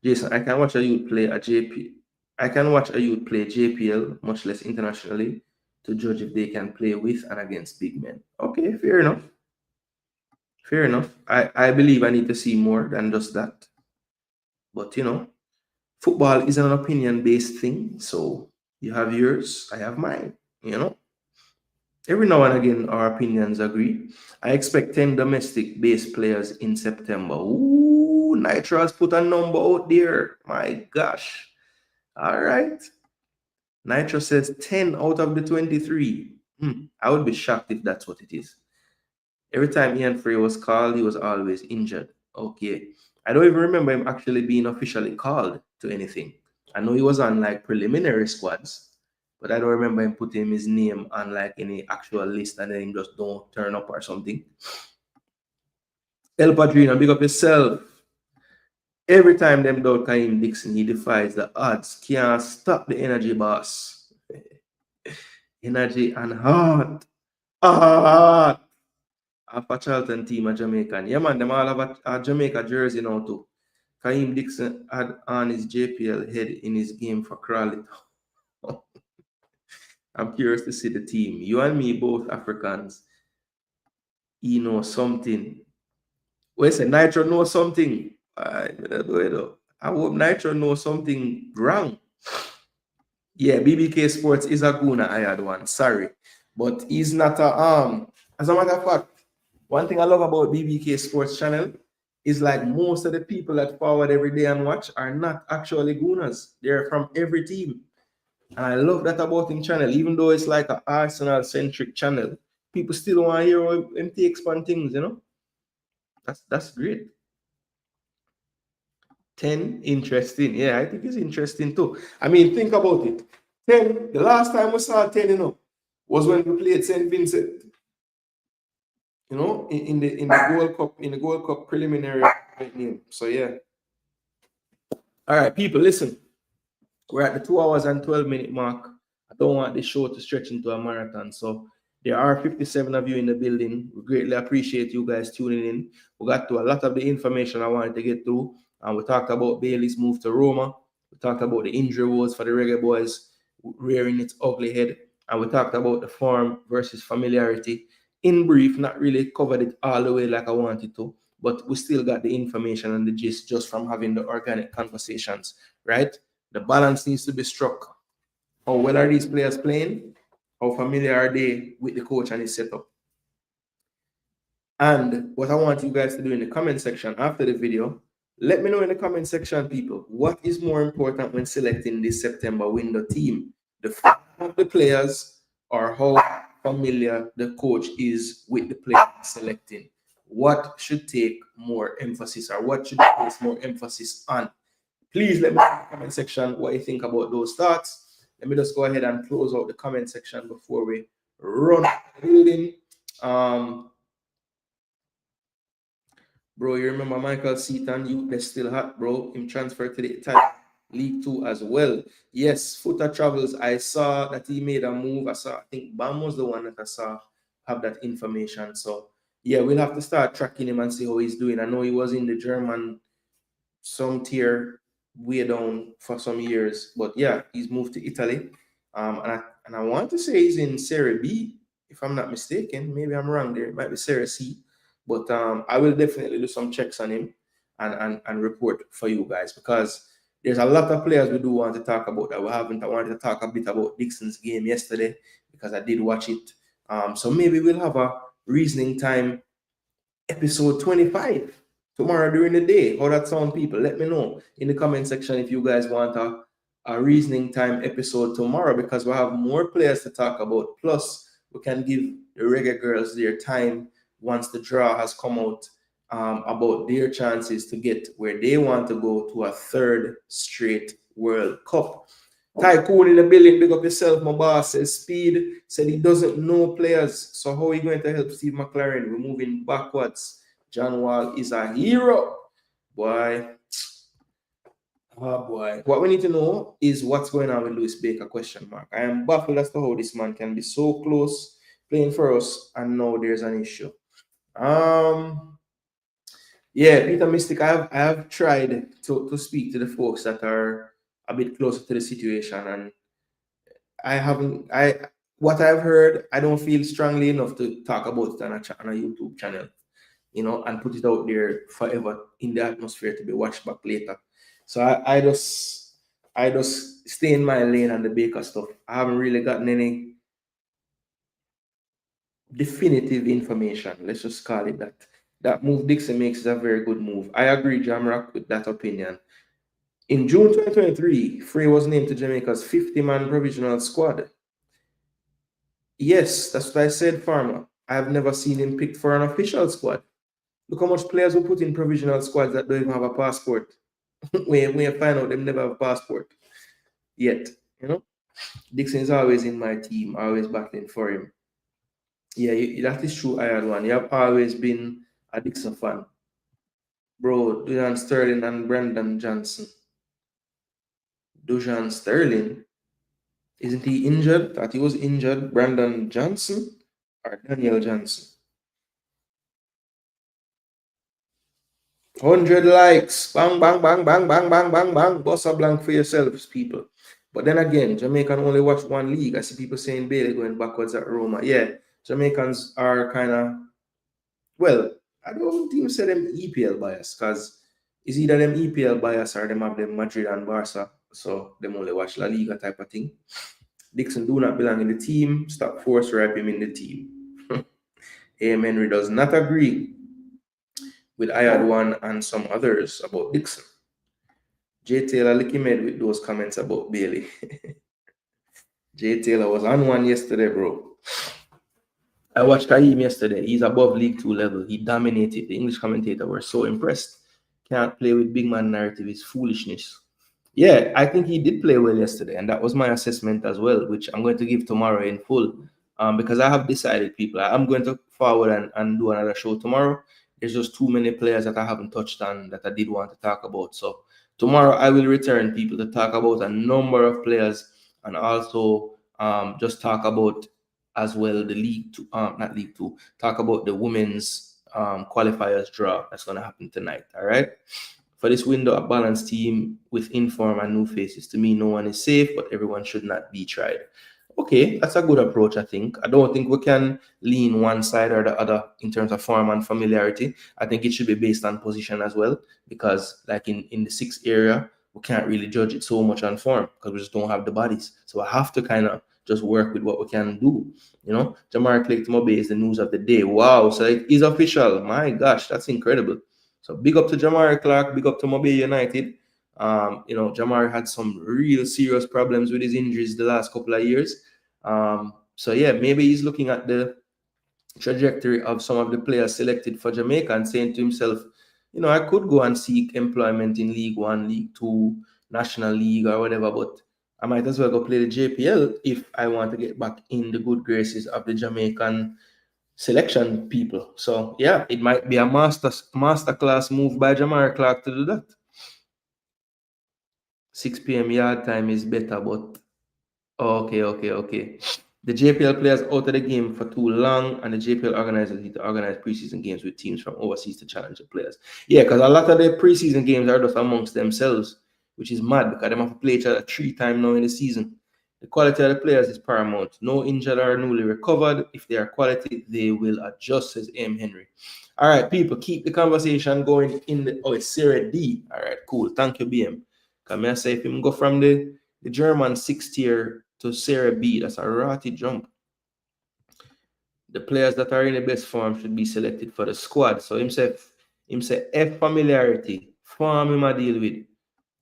Jason, I can watch a youth play a JP. I can watch a youth play JPL, much less internationally, to judge if they can play with and against big men. Okay, fair enough. Fair enough. I believe I need to see more than just that. But, football is an opinion-based thing. So you have yours, I have mine. Every now and again, our opinions agree. I expect 10 domestic based players in September. Ooh, Nitro has put a number out there. My gosh. All right. Nitro says 10 out of the 23. I would be shocked if that's what it is. Every time Ian Frey was called, he was always injured. Okay. I don't even remember him actually being officially called to anything. I know he was on like preliminary squads, but I don't remember him putting his name on like any actual list and then him just don't turn up or something. El Padrino, big up yourself. Every time them doubt Kaim Dixon, he defies the odds. Can't stop the energy, boss. Energy and heart. Heart. Half a Charlton team, a Jamaican. Yeah, man, them all have a Jamaica jersey now too. Kaim Dixon had on his JPL head in his game for Crawley. I'm curious to see the team. You and me, both Africans. He knows something. Well, say Nitro knows something. I hope Nitro knows something wrong. Yeah, BBK Sports is a Gooner. I had one. Sorry. But he's not a as a matter of fact, one thing I love about BBK Sports channel is like most of the people that forward every day and watch are not actually Gooners. They're from every team. And I love that about him channel. Even though it's like an Arsenal-centric channel, people still want to hear him takes on things, That's great. 10, interesting. Yeah, I think it's interesting too. I mean, think about it. 10, the last time we saw 10, was when we played St. Vincent. In the Gold Cup preliminary game. So yeah. All right, people, listen. We're at the 2 hours and 12-minute mark. I don't want this show to stretch into a marathon. So there are 57 of you in the building. We greatly appreciate you guys tuning in. We got to a lot of the information I wanted to get through. And we talked about Bailey's move to Roma. We talked about the injury woes for the Reggae Boyz rearing its ugly head. And we talked about the form versus familiarity. In brief, not really covered it all the way like I wanted to, but we still got the information and the gist just from having the organic conversations, right? The balance needs to be struck. How well are these players playing? How familiar are they with the coach and his setup? And what I want you guys to do in the comment section after the video, let me know in the comment section, people, what is more important when selecting this September window team? The form of the players or how familiar the coach is with the players selecting? What should take more emphasis or what should place more emphasis on? Please let me know in the comment section what you think about those thoughts. Let me just go ahead and close out the comment section before we run the building. Bro, you remember Michael Seaton? They're still hot, bro. Him transferred to the Italian League 2 as well. Yes, Footer Travels. I saw that he made a move. I think Bam was the one that I saw have that information. So, yeah, we'll have to start tracking him and see how he's doing. I know he was in the German some tier way down for some years, but yeah, he's moved to Italy. And I want to say he's in Serie B, if I'm not mistaken. Maybe I'm wrong there. It might be Serie C. But I will definitely do some checks on him and report for you guys, because there's a lot of players we do want to talk about that we haven't. I wanted to talk a bit about Dixon's game yesterday because I did watch it. So maybe we'll have a reasoning time episode 25 tomorrow during the day. How that sound, people? Let me know in the comment section if you guys want a reasoning time episode tomorrow, because we have more players to talk about. Plus, we can give the Reggae Girls their time once the draw has come out about their chances to get where they want to go to a third straight World Cup. Tycoon in the building, big up yourself, my boss. Says Speed said he doesn't know players. So how are you going to help Steve McLaren? We're moving backwards. John Wall is a hero. Boy. Oh boy. What we need to know is what's going on with Lewis Baker, question mark. I am baffled as to how this man can be so close playing for us, and now there's an issue. Yeah, Peter Mystic, I have tried to speak to the folks that are a bit closer to the situation, and I haven't. What I've heard, I don't feel strongly enough to talk about it on a YouTube channel, and put it out there forever in the atmosphere to be watched back later. So I just stay in my lane and the Baker stuff. I haven't really gotten any definitive information. Let's just call it that. That move Dixon makes is a very good move. I agree, Jamrock, with that opinion. In June 2023, Frey was named to Jamaica's 50-man provisional squad. Yes, that's what I said, Farmer. I have never seen him picked for an official squad. Look how much players we put in provisional squads that don't even have a passport. when you find out them never have a passport yet, Dixon is always in my team, always battling for him. Yeah, that is true, I had one. You have always been a Dixon fan. Bro, Dujan Sterling and Brendan Johnson. Dujan Sterling? Isn't he injured? That he was injured. Brandon Johnson or Daniel Johnson? 100 likes. Bang, bang, bang, bang, bang, bang, bang, bang. Boss a blank for yourselves, people. But then again, Jamaican only watch one league. I see people saying Bailey going backwards at Roma. Yeah, Jamaicans are kind of, well, I don't even say them EPL bias, because it's either them EPL bias or them have them Madrid and Barca. So them only watch La Liga type of thing. Dixon do not belong in the team. Stop force rap him in the team. A.M. Henry does not agree with Ayad1 and some others about Dixon. Jay Taylor licky made with those comments about Bailey. Jay Taylor was on one yesterday, bro. I watched Kaheem yesterday. He's above League 2 level. He dominated. The English commentator were so impressed. Can't play with big man narrative. It's foolishness. Yeah, I think he did play well yesterday, and that was my assessment as well, which I'm going to give tomorrow in full. Because I have decided, people, I'm going to forward and do another show tomorrow. There's just too many players that I haven't touched on that I did want to talk about. So tomorrow I will return, people, to talk about a number of players, and also just talk about as well the League 2, not League 2, talk about the women's qualifiers draw that's going to happen tonight. All right. For this window, a balanced team with inform and new faces. To me, no one is safe, but everyone should not be tried. Okay, that's a good approach, I think. I don't think we can lean one side or the other in terms of form and familiarity. I think it should be based on position as well, because like in the sixth area, we can't really judge it so much on form because we just don't have the bodies. So I have to kind of just work with what we can do. Jamar Clayton Mobe is the news of the day. Wow, so it is official. My gosh, that's incredible. So big up to Jamar Clark, big up to Mobile United. Jamar had some real serious problems with his injuries the last couple of years. So yeah, maybe he's looking at the trajectory of some of the players selected for Jamaica and saying to himself, I could go and seek employment in League 1, League 2, National League or whatever, but I might as well go play the JPL if I want to get back in the good graces of the Jamaican selection people. So yeah, it might be a masterclass move by Jamar Clark to do that. 6 p.m. yard time is better, but okay. The JPL players out of the game for too long, and the JPL organizers need to organize preseason games with teams from overseas to challenge the players. Yeah, because a lot of the preseason games are just amongst themselves, which is mad because they have to play each other 3 times now in the season. The quality of the players is paramount. No injured or newly recovered. If they are quality, they will adjust, says M. Henry. All right, people, keep the conversation going in the... Oh, it's Serie D. All right, cool. Thank you, BM. Can I say if him go from the German 6th tier to Serie B, that's a ratty jump. The players that are in the best form should be selected for the squad. So him say F familiarity. Form him a deal with.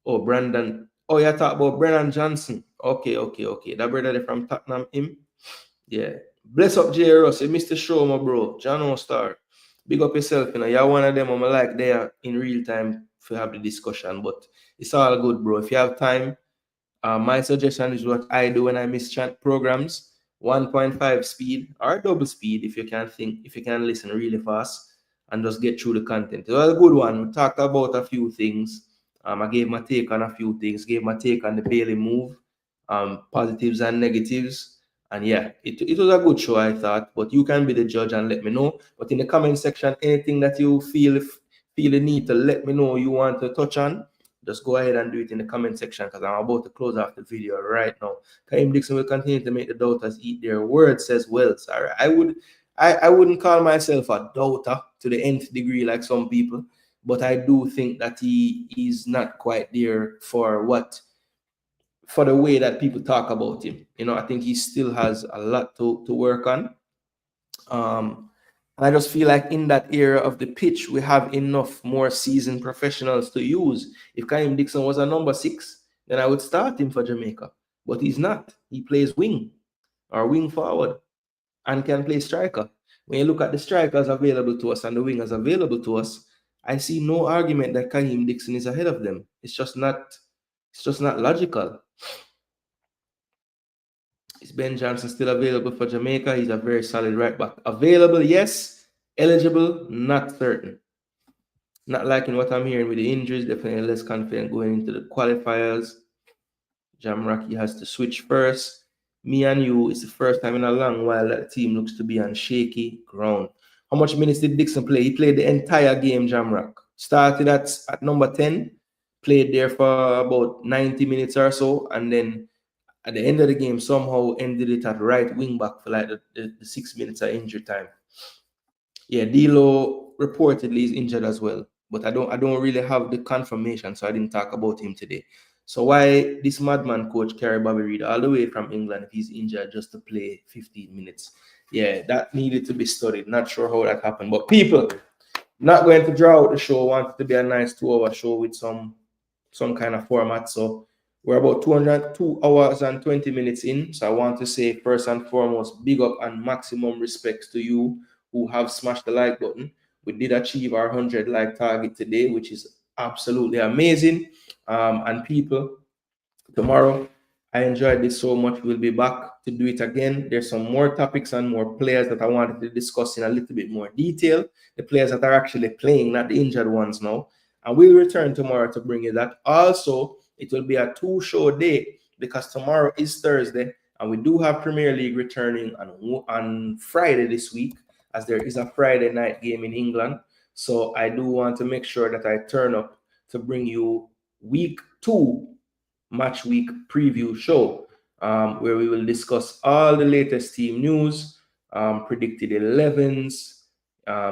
Oh, Brandon. Oh, you talk about Brennan Johnson. Okay. That brother from Tottenham, him. Yeah. Bless up J. Ross. You missed the show, my bro. John O'Star. Big up yourself, You're one of them I'm like there in real time to have the discussion. But it's all good, bro. If you have time, my suggestion is what I do when I miss programs. 1.5 speed or double speed if you can listen really fast and just get through the content. It was a good one. We talked about a few things. I gave my take on a few things, gave my take on the Bailey move, positives and negatives. And yeah, it was a good show, I thought. But you can be the judge and let me know. But in the comment section, anything that you feel the need to let me know you want to touch on, just go ahead and do it in the comment section, because I'm about to close off the video right now. Kaim Dixon will continue to make the doubters eat their words, says Wells. All right. I wouldn't call myself a doubter to the nth degree like some people, but I do think that he is not quite there for the way that people talk about him. You know, I think he still has a lot to work on. And I just feel like in that era of the pitch, we have enough more seasoned professionals to use. If Kaim Dixon was a number 6, then I would start him for Jamaica. But he's not. He plays wing or wing forward and can play striker. When you look at the strikers available to us and the wingers available to us, I see no argument that Kaim Dixon is ahead of them. It's just not logical. Is Ben Johnson still available for Jamaica? He's a very solid right back. Available, yes. Eligible, not certain. Not liking what I'm hearing with the injuries. Definitely less confident going into the qualifiers. Jamraki has to switch first. Me and you, it's the first time in a long while that the team looks to be on shaky ground. How much minutes did Dixon play? He played the entire game, Jamrock. Started at number 10, played there for about 90 minutes or so, and then at the end of the game, somehow ended it at right wing back for like the 6 minutes of injury time. Yeah, D'Lo reportedly is injured as well, but I don't really have the confirmation, so I didn't talk about him today. So why this madman coach carry Bobby Reid all the way from England if he's injured just to play 15 minutes? Yeah, that needed to be studied. Not sure how that happened, but people, not going to draw out the show. Want it to be a nice 2-hour show with some kind of format. So we're about 2 hours and 20 minutes in. So I want to say first and foremost, big up and maximum respects to you who have smashed the like button. We did achieve our 100 like target today, which is absolutely amazing. And people, tomorrow, I enjoyed this so much. We'll be back to do it again. There's some more topics and more players that I wanted to discuss in a little bit more detail. The players that are actually playing, not the injured ones now. And we'll return tomorrow to bring you that. Also, it will be a 2-show day because tomorrow is Thursday and we do have Premier League returning on Friday this week, as there is a Friday night game in England. So I do want to make sure that I turn up to bring you week 2 match week preview show, where we will discuss all the latest team news, predicted 11s,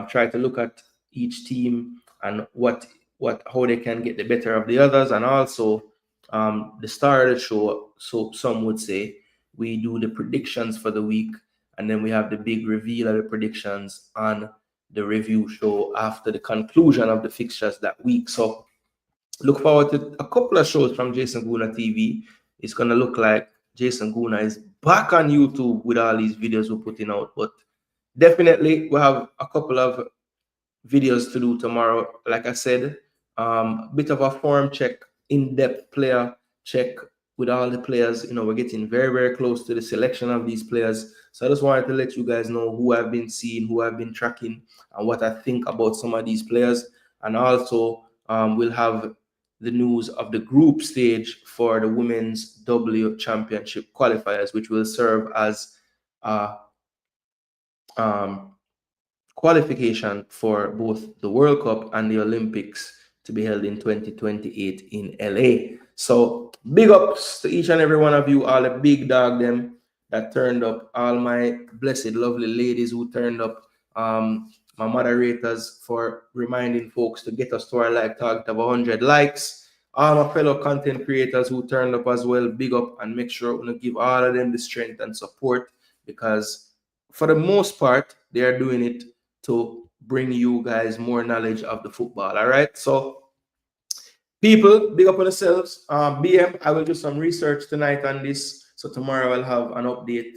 try to look at each team and how they can get the better of the others, and also the star of the show, so some would say, we do the predictions for the week, and then we have the big reveal of the predictions on the review show after the conclusion of the fixtures that week. So look forward to a couple of shows from Jason Gooner TV. It's going to look like Jason Gooner is back on YouTube with all these videos we're putting out. But definitely, we'll have a couple of videos to do tomorrow. Like I said, bit of a form check, in-depth player check with all the players. You know, we're getting very, very close to the selection of these players. So I just wanted to let you guys know who I've been seeing, who I've been tracking, and what I think about some of these players. And also, we'll have the news of the group stage for the Women's W Championship qualifiers, which will serve as qualification for both the World Cup and the Olympics to be held in 2028 in LA. So big ups to each and every one of you, all the big dog them that turned up, all my blessed lovely ladies who turned up, my moderators for reminding folks to get us to our like target of 100 likes, all my fellow content creators who turned up as well, big up, and make sure we give all of them the strength and support, because for the most part, they are doing it to bring you guys more knowledge of the football. All right. So people, big up on yourselves. BM, I will do some research tonight on this. So tomorrow I'll have an update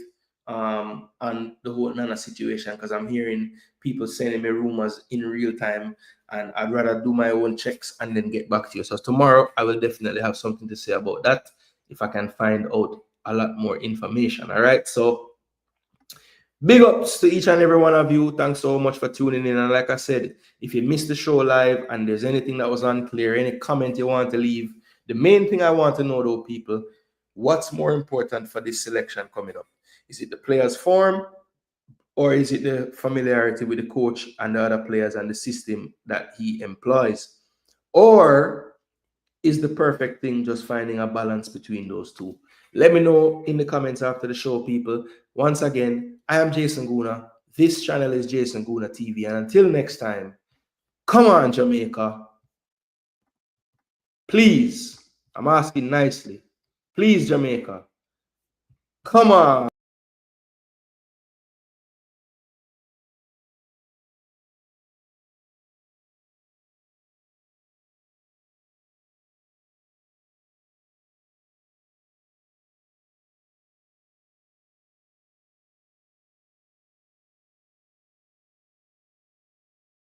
on the whole Nana situation, because I'm hearing people sending me rumors in real time, and I'd rather do my own checks and then get back to you. So tomorrow I will definitely have something to say about that if I can find out a lot more information. All right. So big ups to each and every one of you. Thanks so much for tuning in. And like I said, if you missed the show live and there's anything that was unclear, any comment you want to leave, the main thing I want to know though, people, what's more important for this selection coming up? Is it the players' form, or is it the familiarity with the coach and the other players and the system that he employs? Or is the perfect thing just finding a balance between those two? Let me know in the comments after the show, people. Once again, I am Jason Gooner. This channel is Jason Gooner TV. And until next time, come on, Jamaica. Please, I'm asking nicely. Please, Jamaica. Come on.